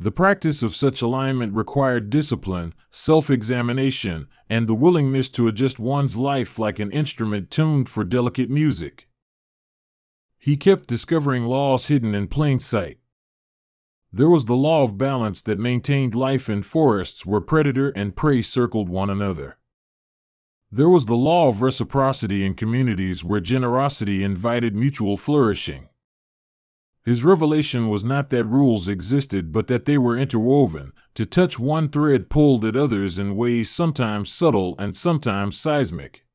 The practice of such alignment required discipline, self-examination, and the willingness to adjust one's life like an instrument tuned for delicate music. He kept discovering laws hidden in plain sight. There was the law of balance that maintained life in forests where predator and prey circled one another. There was the law of reciprocity in communities where generosity invited mutual flourishing. His revelation was not that rules existed, but that they were interwoven, to touch one thread pulled at others in ways sometimes subtle and sometimes seismic.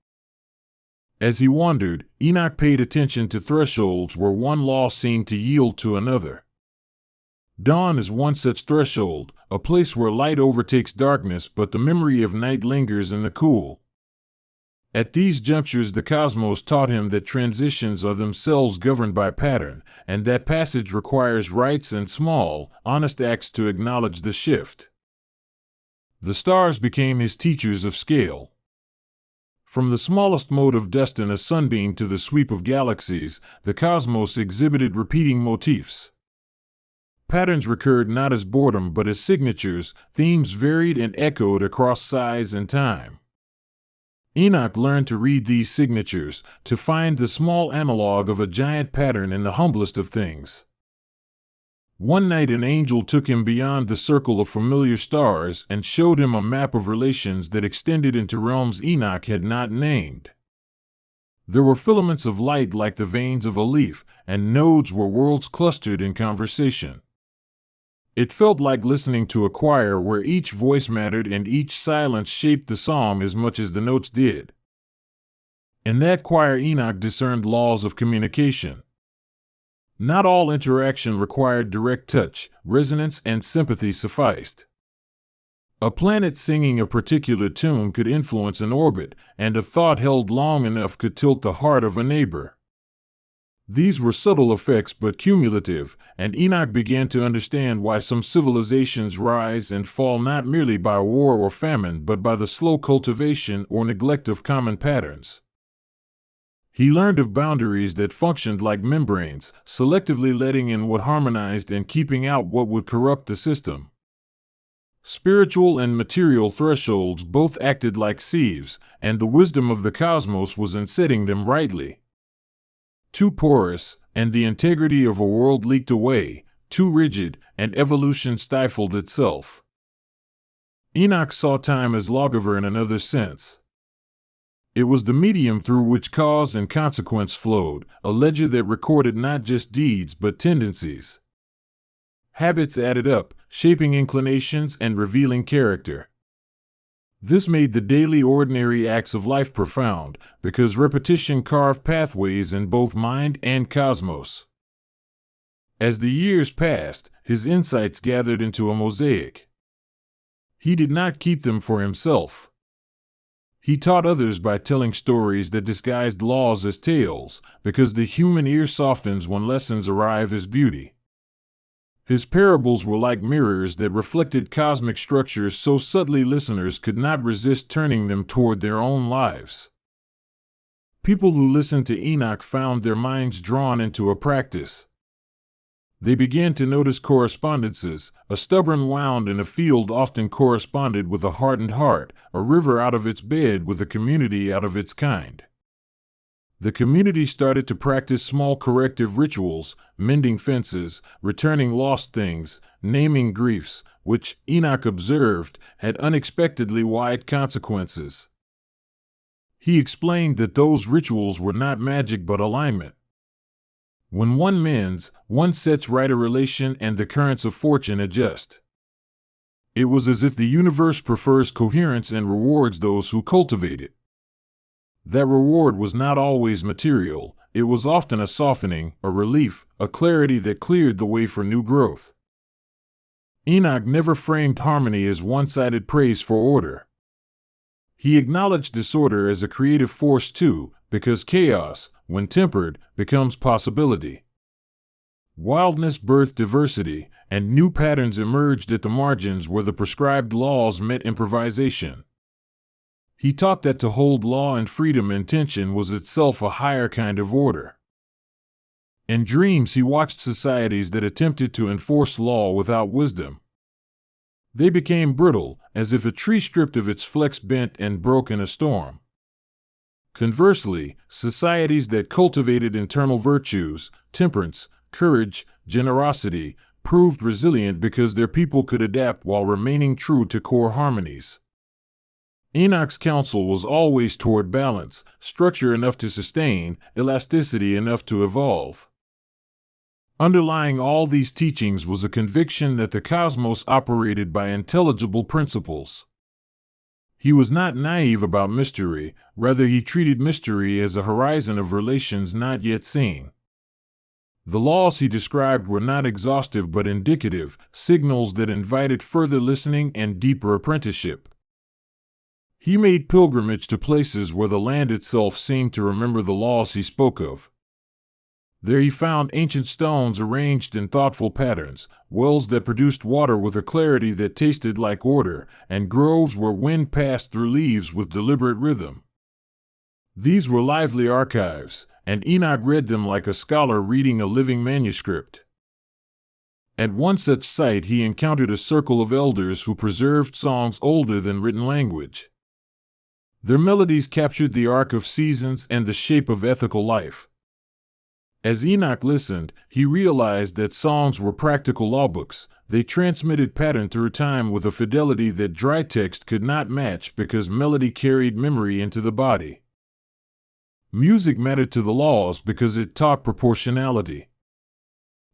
As he wandered, Enoch paid attention to thresholds where one law seemed to yield to another. Dawn is one such threshold, a place where light overtakes darkness, but the memory of night lingers in the cool. At these junctures, the cosmos taught him that transitions are themselves governed by pattern, and that passage requires rites and small, honest acts to acknowledge the shift. The stars became his teachers of scale. From the smallest mote of dust in a sunbeam to the sweep of galaxies, the cosmos exhibited repeating motifs. Patterns recurred not as boredom but as signatures, themes varied and echoed across size and time. Enoch learned to read these signatures, to find the small analog of a giant pattern in the humblest of things. One night an angel took him beyond the circle of familiar stars and showed him a map of relations that extended into realms Enoch had not named. There were filaments of light like the veins of a leaf, and nodes where worlds clustered in conversation. It felt like listening to a choir where each voice mattered and each silence shaped the song as much as the notes did. In that choir, Enoch discerned laws of communication. Not all interaction required direct touch, resonance and sympathy sufficed. A planet singing a particular tune could influence an orbit, and a thought held long enough could tilt the heart of a neighbor. These were subtle effects but cumulative, and Enoch began to understand why some civilizations rise and fall not merely by war or famine but by the slow cultivation or neglect of common patterns. He learned of boundaries that functioned like membranes, selectively letting in what harmonized and keeping out what would corrupt the system. Spiritual and material thresholds both acted like sieves, and the wisdom of the cosmos was in setting them rightly. Too porous, and the integrity of a world leaked away; too rigid, and evolution stifled itself. Enoch saw time as lawgiver in another sense. It was the medium through which cause and consequence flowed, a ledger that recorded not just deeds but tendencies. Habits added up, shaping inclinations and revealing character. This made the daily ordinary acts of life profound, because repetition carved pathways in both mind and cosmos. As the years passed, his insights gathered into a mosaic. He did not keep them for himself. He taught others by telling stories that disguised laws as tales, because the human ear softens when lessons arrive as beauty. His parables were like mirrors that reflected cosmic structures so subtly listeners could not resist turning them toward their own lives. People who listened to Enoch found their minds drawn into a practice. They began to notice correspondences. A stubborn wound in a field often corresponded with a hardened heart, a river out of its bed with a community out of its kind. The community started to practice small corrective rituals, mending fences, returning lost things, naming griefs, which, Enoch observed, had unexpectedly wide consequences. He explained that those rituals were not magic but alignment. When one mends, one sets right a relation and the currents of fortune adjust. It was as if the universe prefers coherence and rewards those who cultivate it. That reward was not always material. It was often a softening, a relief, a clarity that cleared the way for new growth. Enoch never framed harmony as one-sided praise for order. He acknowledged disorder as a creative force too, because chaos, when tempered, becomes possibility. Wildness birthed diversity, and new patterns emerged at the margins where the prescribed laws met improvisation. He taught that to hold law and freedom in tension was itself a higher kind of order. In dreams he watched societies that attempted to enforce law without wisdom. They became brittle, as if a tree stripped of its flex bent and broke in a storm. Conversely, societies that cultivated internal virtues, temperance, courage, generosity, proved resilient because their people could adapt while remaining true to core harmonies. Enoch's counsel was always toward balance, structure enough to sustain, elasticity enough to evolve. Underlying all these teachings was a conviction that the cosmos operated by intelligible principles. He was not naive about mystery, rather he treated mystery as a horizon of relations not yet seen. The laws he described were not exhaustive but indicative, signals that invited further listening and deeper apprenticeship. He made pilgrimage to places where the land itself seemed to remember the laws he spoke of. There he found ancient stones arranged in thoughtful patterns, wells that produced water with a clarity that tasted like order, and groves where wind passed through leaves with deliberate rhythm. These were lively archives, and Enoch read them like a scholar reading a living manuscript. At one such site he encountered a circle of elders who preserved songs older than written language. Their melodies captured the arc of seasons and the shape of ethical life. As Enoch listened, he realized that songs were practical lawbooks. They transmitted pattern through time with a fidelity that dry text could not match because melody carried memory into the body. Music mattered to the laws because it taught proportionality.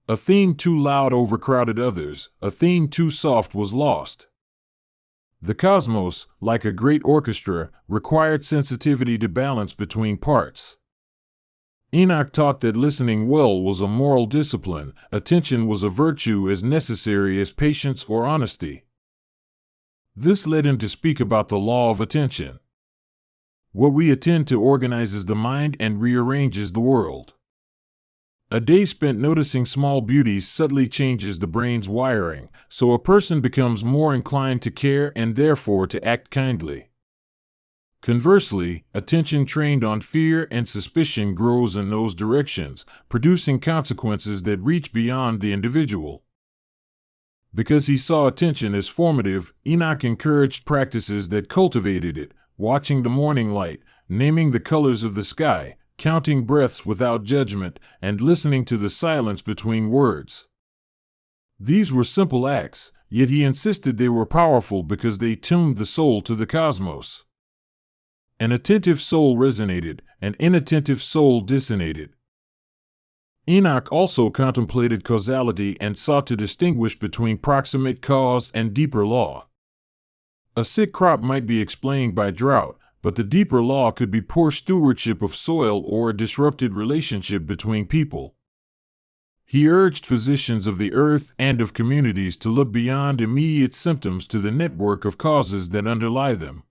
A theme too loud overcrowded others, a theme too soft was lost. The cosmos, like a great orchestra, required sensitivity to balance between parts. Enoch taught that listening well was a moral discipline, attention was a virtue as necessary as patience or honesty. This led him to speak about the law of attention. What we attend to organizes the mind and rearranges the world. A day spent noticing small beauties subtly changes the brain's wiring, so a person becomes more inclined to care and therefore to act kindly. Conversely, attention trained on fear and suspicion grows in those directions, producing consequences that reach beyond the individual. Because he saw attention as formative, Enoch encouraged practices that cultivated it, watching the morning light, naming the colors of the sky, counting breaths without judgment, and listening to the silence between words. These were simple acts, yet he insisted they were powerful because they tuned the soul to the cosmos. An attentive soul resonated, an inattentive soul dissonated. Enoch also contemplated causality and sought to distinguish between proximate cause and deeper law. A sick crop might be explained by drought, but the deeper law could be poor stewardship of soil or a disrupted relationship between people. He urged physicians of the earth and of communities to look beyond immediate symptoms to the network of causes that underlie them.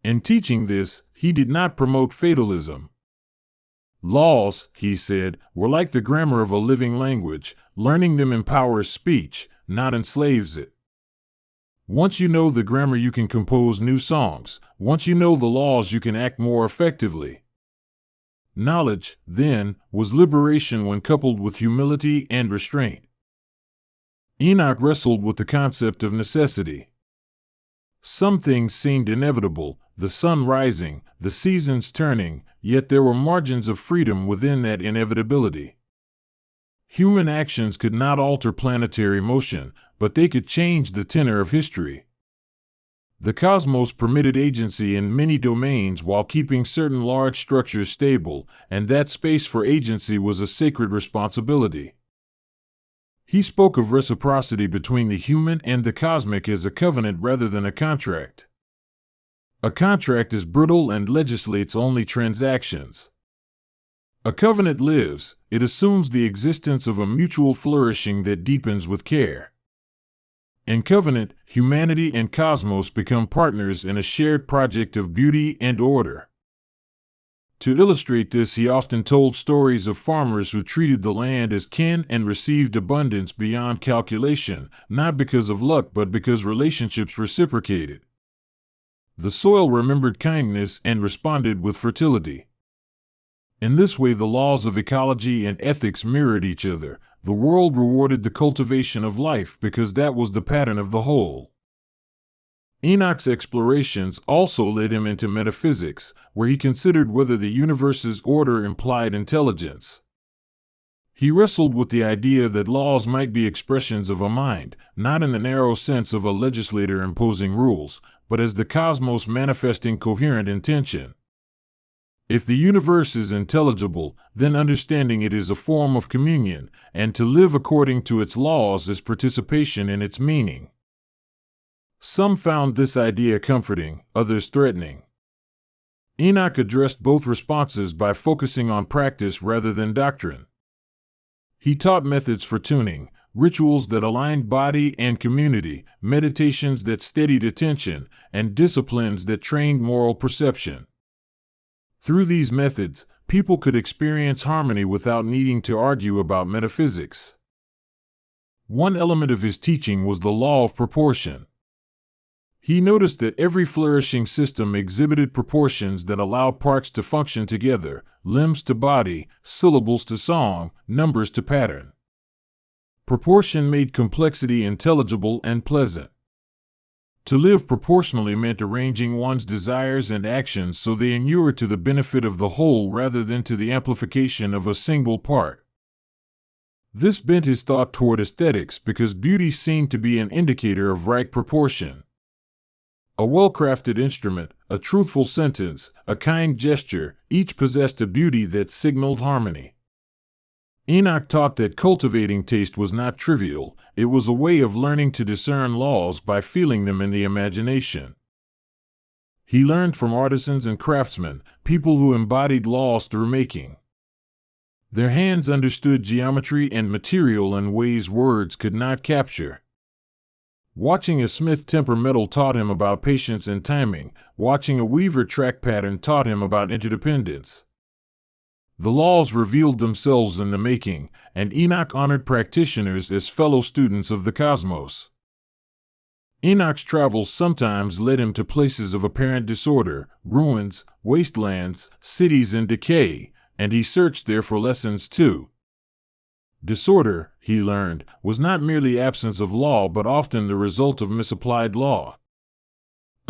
In teaching this, he did not promote fatalism. Laws, he said, were like the grammar of a living language. Learning them empowers speech, not enslaves it. Once you know the grammar, you can compose new songs. Once you know the laws, you can act more effectively. Knowledge, then, was liberation when coupled with humility and restraint. Enoch wrestled with the concept of necessity. Some things seemed inevitable, the sun rising, the seasons turning, yet there were margins of freedom within that inevitability. Human actions could not alter planetary motion, but they could change the tenor of history. The cosmos permitted agency in many domains while keeping certain large structures stable, and that space for agency was a sacred responsibility. He spoke of reciprocity between the human and the cosmic as a covenant rather than a contract. A contract is brittle and legislates only transactions. A covenant lives, it assumes the existence of a mutual flourishing that deepens with care. In covenant, humanity and cosmos become partners in a shared project of beauty and order. To illustrate this, he often told stories of farmers who treated the land as kin and received abundance beyond calculation, not because of luck but because relationships reciprocated. The soil remembered kindness and responded with fertility. In this way, the laws of ecology and ethics mirrored each other. The world rewarded the cultivation of life because that was the pattern of the whole. Enoch's explorations also led him into metaphysics, where he considered whether the universe's order implied intelligence. He wrestled with the idea that laws might be expressions of a mind, not in the narrow sense of a legislator imposing rules, but as the cosmos manifesting coherent intention. If the universe is intelligible, then understanding it is a form of communion, and to live according to its laws is participation in its meaning. Some found this idea comforting, others threatening. Enoch addressed both responses by focusing on practice rather than doctrine. He taught methods for tuning, rituals that aligned body and community, meditations that steadied attention, and disciplines that trained moral perception. Through these methods, people could experience harmony without needing to argue about metaphysics. One element of his teaching was the law of proportion. He noticed that every flourishing system exhibited proportions that allowed parts to function together, limbs to body, syllables to song, numbers to pattern. Proportion made complexity intelligible and pleasant. To live proportionally meant arranging one's desires and actions so they inure to the benefit of the whole rather than to the amplification of a single part. This bent his thought toward aesthetics because beauty seemed to be an indicator of right proportion. A well-crafted instrument, a truthful sentence, a kind gesture, each possessed a beauty that signaled harmony. Enoch taught that cultivating taste was not trivial, it was a way of learning to discern laws by feeling them in the imagination. He learned from artisans and craftsmen, people who embodied laws through making. Their hands understood geometry and material in ways words could not capture. Watching a smith temper metal taught him about patience and timing. Watching a weaver track pattern taught him about interdependence. The laws revealed themselves in the making, and Enoch honored practitioners as fellow students of the cosmos. Enoch's travels sometimes led him to places of apparent disorder, ruins, wastelands, cities in decay, and he searched there for lessons too. Disorder, he learned, was not merely absence of law but often the result of misapplied law.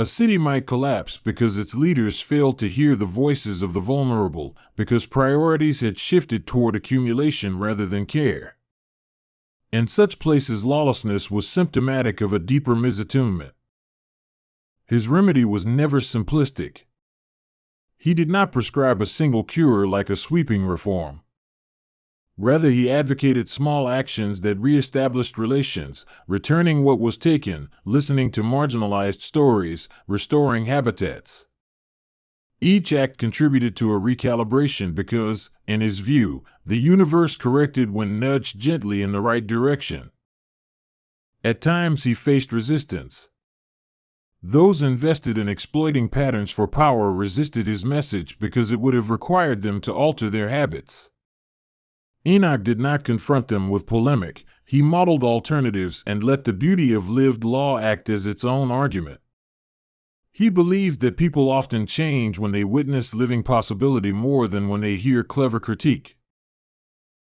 A city might collapse because its leaders failed to hear the voices of the vulnerable, because priorities had shifted toward accumulation rather than care. In such places, lawlessness was symptomatic of a deeper misattunement. His remedy was never simplistic. He did not prescribe a single cure like a sweeping reform. Rather, he advocated small actions that re-established relations, returning what was taken, listening to marginalized stories, restoring habitats. Each act contributed to a recalibration because, in his view, the universe corrected when nudged gently in the right direction. At times he faced resistance. Those invested in exploiting patterns for power resisted his message because it would have required them to alter their habits. Enoch did not confront them with polemic. He modeled alternatives and let the beauty of lived law act as its own argument. He believed that people often change when they witness living possibility more than when they hear clever critique.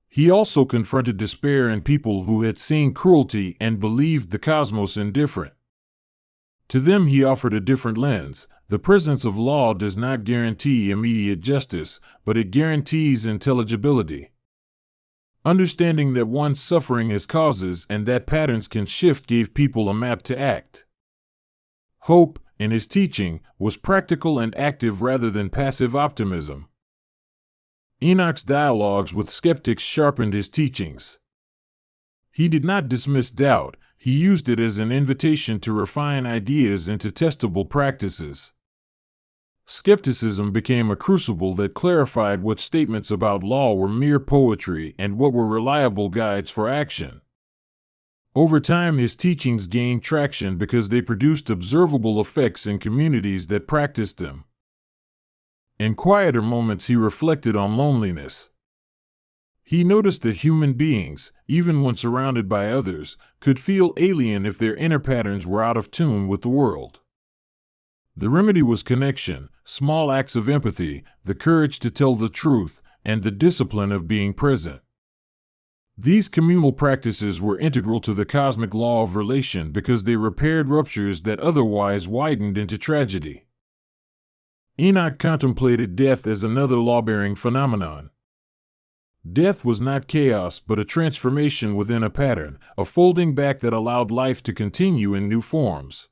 He also confronted despair in people who had seen cruelty and believed the cosmos indifferent. To them he offered a different lens. The presence of law does not guarantee immediate justice, but it guarantees intelligibility. Understanding that one's suffering has causes and that patterns can shift gave people a map to act. Hope, in his teaching, was practical and active rather than passive optimism. Enoch's dialogues with skeptics sharpened his teachings. He did not dismiss doubt, he used it as an invitation to refine ideas into testable practices. Skepticism became a crucible that clarified what statements about law were mere poetry and what were reliable guides for action. Over time, his teachings gained traction because they produced observable effects in communities that practiced them. In quieter moments, he reflected on loneliness. He noticed that human beings, even when surrounded by others, could feel alien if their inner patterns were out of tune with the world. The remedy was connection, small acts of empathy, the courage to tell the truth, and the discipline of being present. These communal practices were integral to the cosmic law of relation because they repaired ruptures that otherwise widened into tragedy. Enoch contemplated death as another law-bearing phenomenon. Death was not chaos but a transformation within a pattern, a folding back that allowed life to continue in new forms.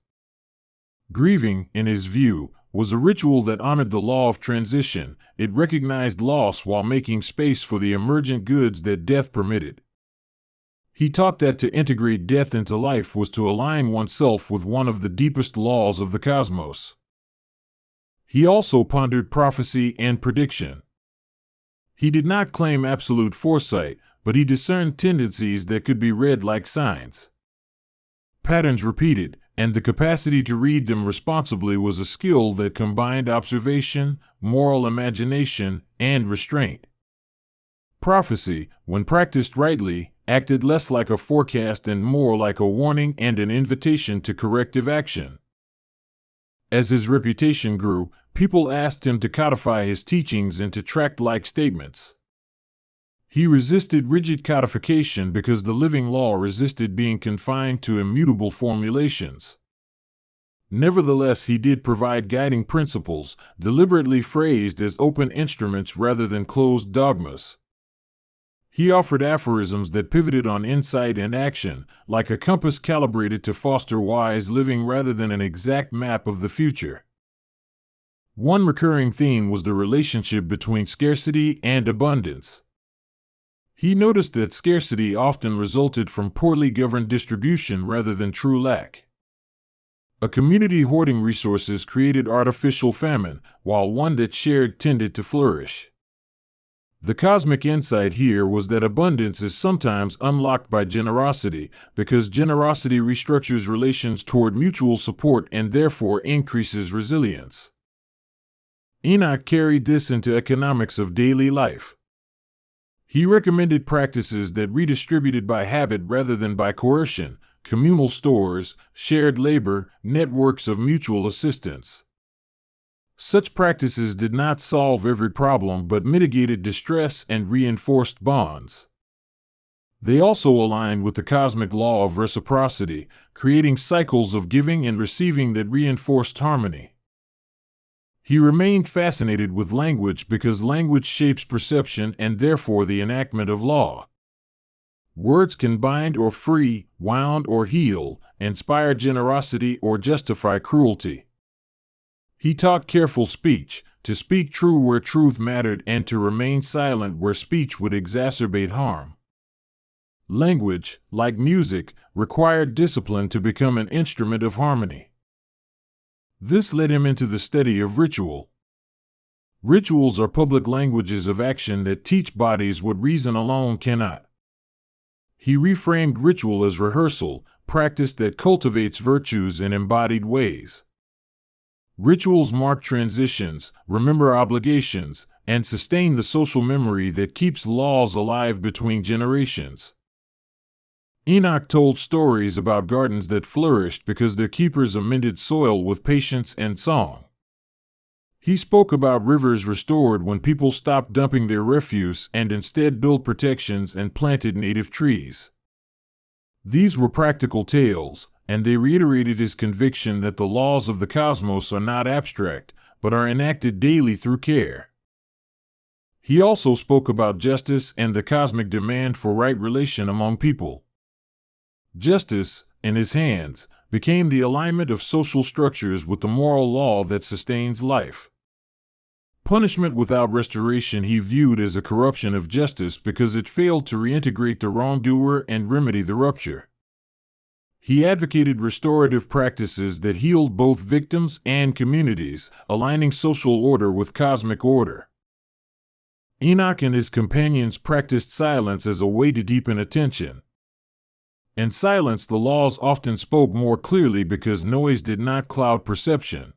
Grieving, in his view, was a ritual that honored the law of transition. It recognized loss while making space for the emergent goods that death permitted. He taught that to integrate death into life was to align oneself with one of the deepest laws of the cosmos. He also pondered prophecy and prediction. He did not claim absolute foresight, but he discerned tendencies that could be read like signs. Patterns repeated, and the capacity to read them responsibly was a skill that combined observation, moral imagination, and restraint. Prophecy, when practiced rightly, acted less like a forecast and more like a warning and an invitation to corrective action. As his reputation grew, people asked him to codify his teachings into tract-like statements. He resisted rigid codification because the living law resisted being confined to immutable formulations. Nevertheless, he did provide guiding principles, deliberately phrased as open instruments rather than closed dogmas. He offered aphorisms that pivoted on insight and action, like a compass calibrated to foster wise living rather than an exact map of the future. One recurring theme was the relationship between scarcity and abundance. He noticed that scarcity often resulted from poorly governed distribution rather than true lack. A community hoarding resources created artificial famine, while one that shared tended to flourish. The cosmic insight here was that abundance is sometimes unlocked by generosity, because generosity restructures relations toward mutual support and therefore increases resilience. Enoch carried this into economics of daily life. He recommended practices that redistributed by habit rather than by coercion, communal stores, shared labor, networks of mutual assistance. Such practices did not solve every problem but mitigated distress and reinforced bonds. They also aligned with the cosmic law of reciprocity, creating cycles of giving and receiving that reinforced harmony. He remained fascinated with language because language shapes perception and therefore the enactment of law. Words can bind or free, wound or heal, inspire generosity or justify cruelty. He taught careful speech, to speak true where truth mattered and to remain silent where speech would exacerbate harm. Language, like music, required discipline to become an instrument of harmony. This led him into the study of ritual. Rituals are public languages of action that teach bodies what reason alone cannot. He reframed ritual as rehearsal, practice that cultivates virtues in embodied ways. Rituals mark transitions, remember obligations, and sustain the social memory that keeps laws alive between generations. Enoch told stories about gardens that flourished because their keepers amended soil with patience and song. He spoke about rivers restored when people stopped dumping their refuse and instead built protections and planted native trees. These were practical tales, and they reiterated his conviction that the laws of the cosmos are not abstract, but are enacted daily through care. He also spoke about justice and the cosmic demand for right relation among people. Justice, in his hands, became the alignment of social structures with the moral law that sustains life. Punishment without restoration he viewed as a corruption of justice because it failed to reintegrate the wrongdoer and remedy the rupture. He advocated restorative practices that healed both victims and communities, aligning social order with cosmic order. Enoch and his companions practiced silence as a way to deepen attention. In silence, the laws often spoke more clearly because noise did not cloud perception.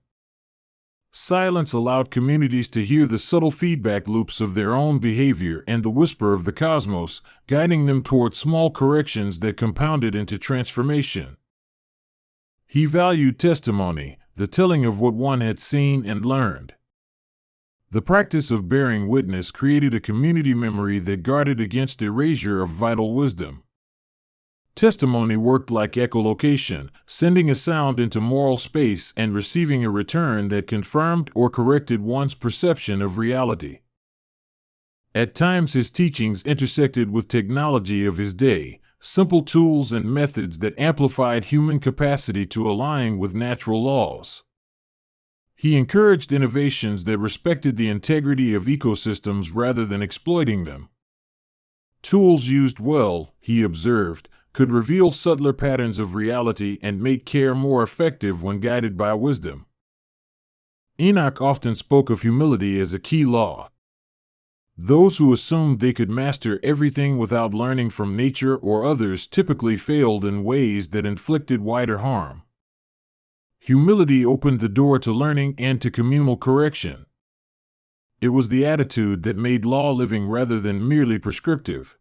Silence allowed communities to hear the subtle feedback loops of their own behavior and the whisper of the cosmos, guiding them toward small corrections that compounded into transformation. He valued testimony, the telling of what one had seen and learned. The practice of bearing witness created a community memory that guarded against erasure of vital wisdom. Testimony worked like echolocation, sending a sound into moral space and receiving a return that confirmed or corrected one's perception of reality. At times his teachings intersected with technology of his day, simple tools and methods that amplified human capacity to align with natural laws. He encouraged innovations that respected the integrity of ecosystems rather than exploiting them. Tools used well, he observed, could reveal subtler patterns of reality and make care more effective when guided by wisdom. Enoch often spoke of humility as a key law. Those who assumed they could master everything without learning from nature or others typically failed in ways that inflicted wider harm. Humility opened the door to learning and to communal correction. It was the attitude that made law living rather than merely prescriptive.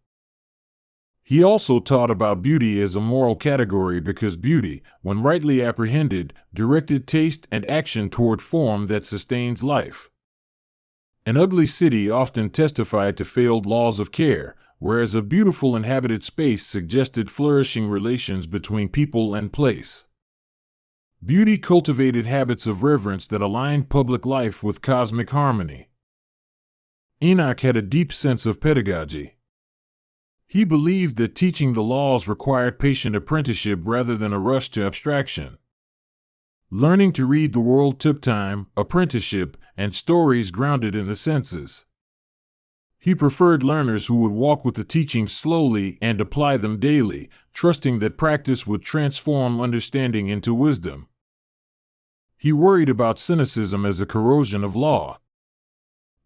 He also taught about beauty as a moral category because beauty, when rightly apprehended, directed taste and action toward form that sustains life. An ugly city often testified to failed laws of care, whereas a beautiful inhabited space suggested flourishing relations between people and place. Beauty cultivated habits of reverence that aligned public life with cosmic harmony. Enoch had a deep sense of pedagogy. He believed that teaching the laws required patient apprenticeship rather than a rush to abstraction. Learning to read the world took time, apprenticeship, and stories grounded in the senses. He preferred learners who would walk with the teachings slowly and apply them daily, trusting that practice would transform understanding into wisdom. He worried about cynicism as a corrosion of law.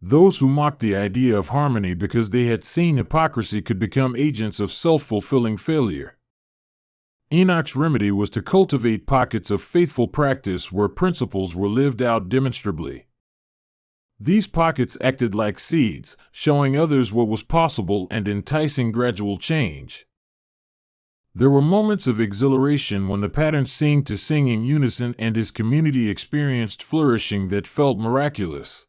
Those who mocked the idea of harmony because they had seen hypocrisy could become agents of self-fulfilling failure. Enoch's remedy was to cultivate pockets of faithful practice where principles were lived out demonstrably. These pockets acted like seeds, showing others what was possible and enticing gradual change. There were moments of exhilaration when the pattern seemed to sing in unison and his community experienced flourishing that felt miraculous.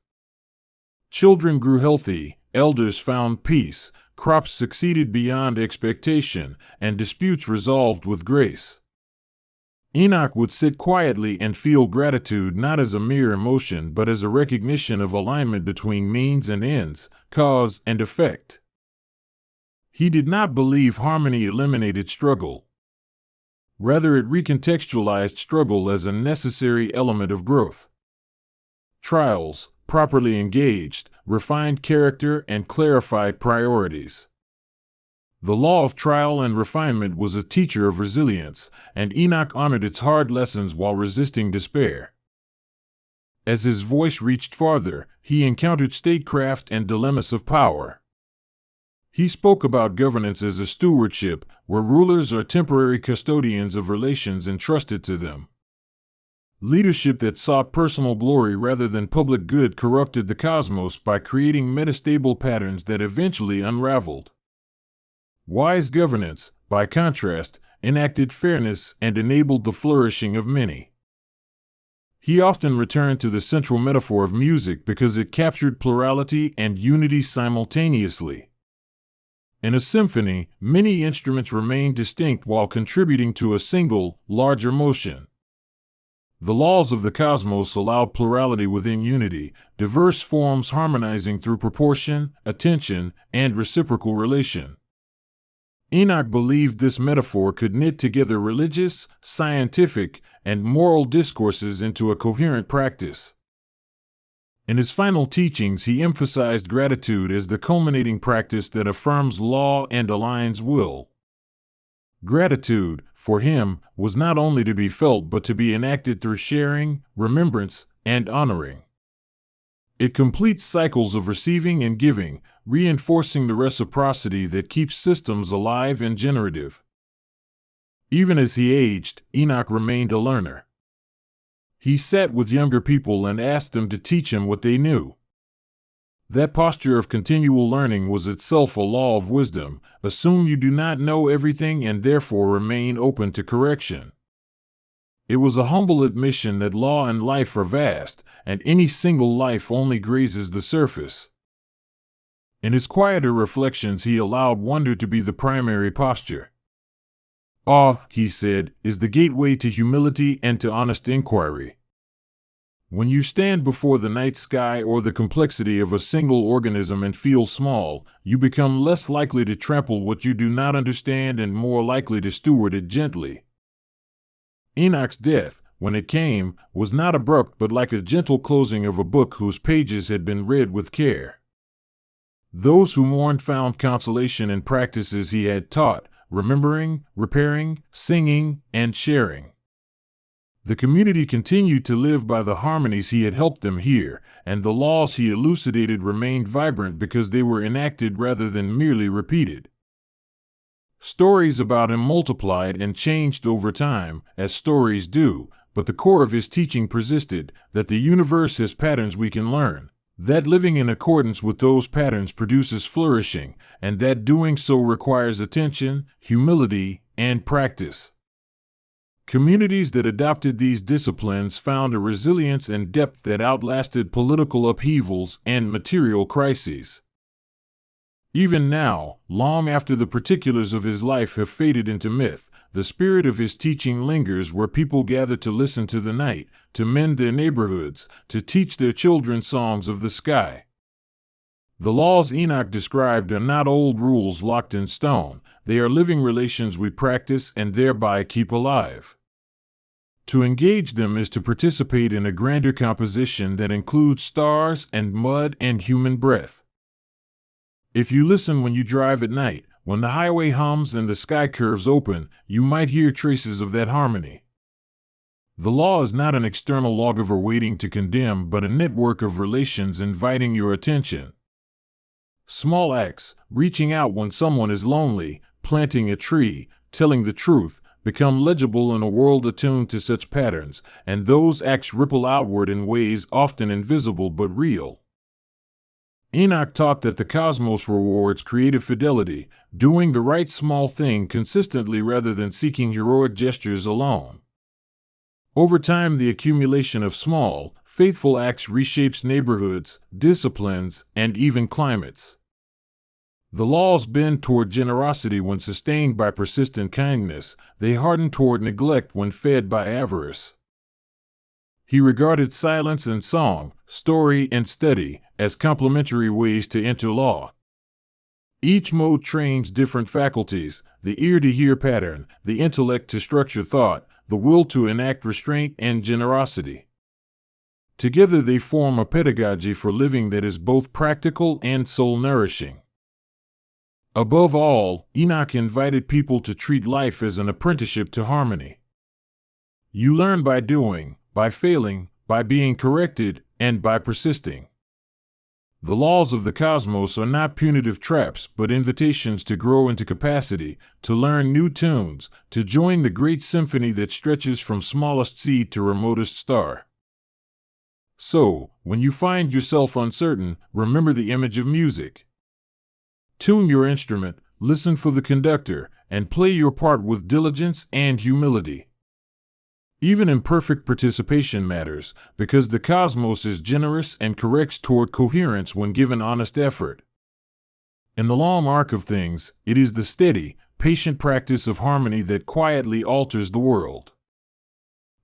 Children grew healthy, elders found peace, crops succeeded beyond expectation, and disputes resolved with grace. Enoch would sit quietly and feel gratitude not as a mere emotion but as a recognition of alignment between means and ends, cause and effect. He did not believe harmony eliminated struggle. Rather, it recontextualized struggle as a necessary element of growth. Trials, properly engaged, refined character and clarified priorities. The law of trial and refinement was a teacher of resilience, and Enoch honored its hard lessons while resisting despair. As his voice reached farther, he encountered statecraft and dilemmas of power. He spoke about governance as a stewardship, where rulers are temporary custodians of relations entrusted to them. Leadership that sought personal glory rather than public good corrupted the cosmos by creating metastable patterns that eventually unraveled. Wise governance, by contrast, enacted fairness and enabled the flourishing of many. He often returned to the central metaphor of music because it captured plurality and unity simultaneously. In a symphony, many instruments remain distinct while contributing to a single, larger motion. The laws of the cosmos allowed plurality within unity, diverse forms harmonizing through proportion, attention, and reciprocal relation. Enoch believed this metaphor could knit together religious, scientific, and moral discourses into a coherent practice. In his final teachings, he emphasized gratitude as the culminating practice that affirms law and aligns will. Gratitude, for him, was not only to be felt but to be enacted through sharing, remembrance, and honoring. It completes cycles of receiving and giving, reinforcing the reciprocity that keeps systems alive and generative. Even as he aged, Enoch remained a learner. He sat with younger people and asked them to teach him what they knew. That posture of continual learning was itself a law of wisdom. Assume you do not know everything and therefore remain open to correction. It was a humble admission that law and life are vast, and any single life only grazes the surface. In his quieter reflections, he allowed wonder to be the primary posture. Awe, he said, is the gateway to humility and to honest inquiry. When you stand before the night sky or the complexity of a single organism and feel small, you become less likely to trample what you do not understand and more likely to steward it gently. Enoch's death, when it came, was not abrupt but like a gentle closing of a book whose pages had been read with care. Those who mourned found consolation in practices he had taught, remembering, repairing, singing, and sharing. The community continued to live by the harmonies he had helped them hear, and the laws he elucidated remained vibrant because they were enacted rather than merely repeated. Stories about him multiplied and changed over time, as stories do, but the core of his teaching persisted, that the universe has patterns we can learn, that living in accordance with those patterns produces flourishing, and that doing so requires attention, humility, and practice. Communities that adopted these disciplines found a resilience and depth that outlasted political upheavals and material crises. Even now, long after the particulars of his life have faded into myth, the spirit of his teaching lingers where people gather to listen to the night, to mend their neighborhoods, to teach their children songs of the sky. The laws Enoch described are not old rules locked in stone, they are living relations we practice and thereby keep alive. To engage them is to participate in a grander composition that includes stars and mud and human breath. If you listen when you drive at night, when the highway hums and the sky curves open, you might hear traces of that harmony. The law is not an external lawgiver waiting to condemn, but a network of relations inviting your attention. Small acts, reaching out when someone is lonely, planting a tree, telling the truth, become legible in a world attuned to such patterns, and those acts ripple outward in ways often invisible but real. Enoch taught that the cosmos rewards creative fidelity, doing the right small thing consistently rather than seeking heroic gestures alone. Over time, the accumulation of small, faithful acts reshapes neighborhoods, disciplines, and even climates. The laws bend toward generosity when sustained by persistent kindness, they harden toward neglect when fed by avarice. He regarded silence and song, story and study, as complementary ways to enter law. Each mode trains different faculties, the ear to hear pattern, the intellect to structure thought, the will to enact restraint and generosity. Together they form a pedagogy for living that is both practical and soul-nourishing. Above all, Enoch invited people to treat life as an apprenticeship to harmony. You learn by doing, by failing, by being corrected, and by persisting. The laws of the cosmos are not punitive traps, but invitations to grow into capacity, to learn new tunes, to join the great symphony that stretches from smallest seed to remotest star. So, when you find yourself uncertain, remember the image of music. Tune your instrument, listen for the conductor, and play your part with diligence and humility. Even imperfect participation matters, because the cosmos is generous and corrects toward coherence when given honest effort. In the long arc of things, it is the steady, patient practice of harmony that quietly alters the world.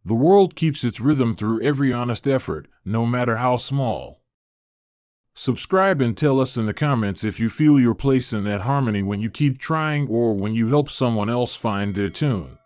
The world keeps its rhythm through every honest effort, no matter how small. Subscribe and tell us in the comments if you feel your place in that harmony when you keep trying or when you help someone else find their tune.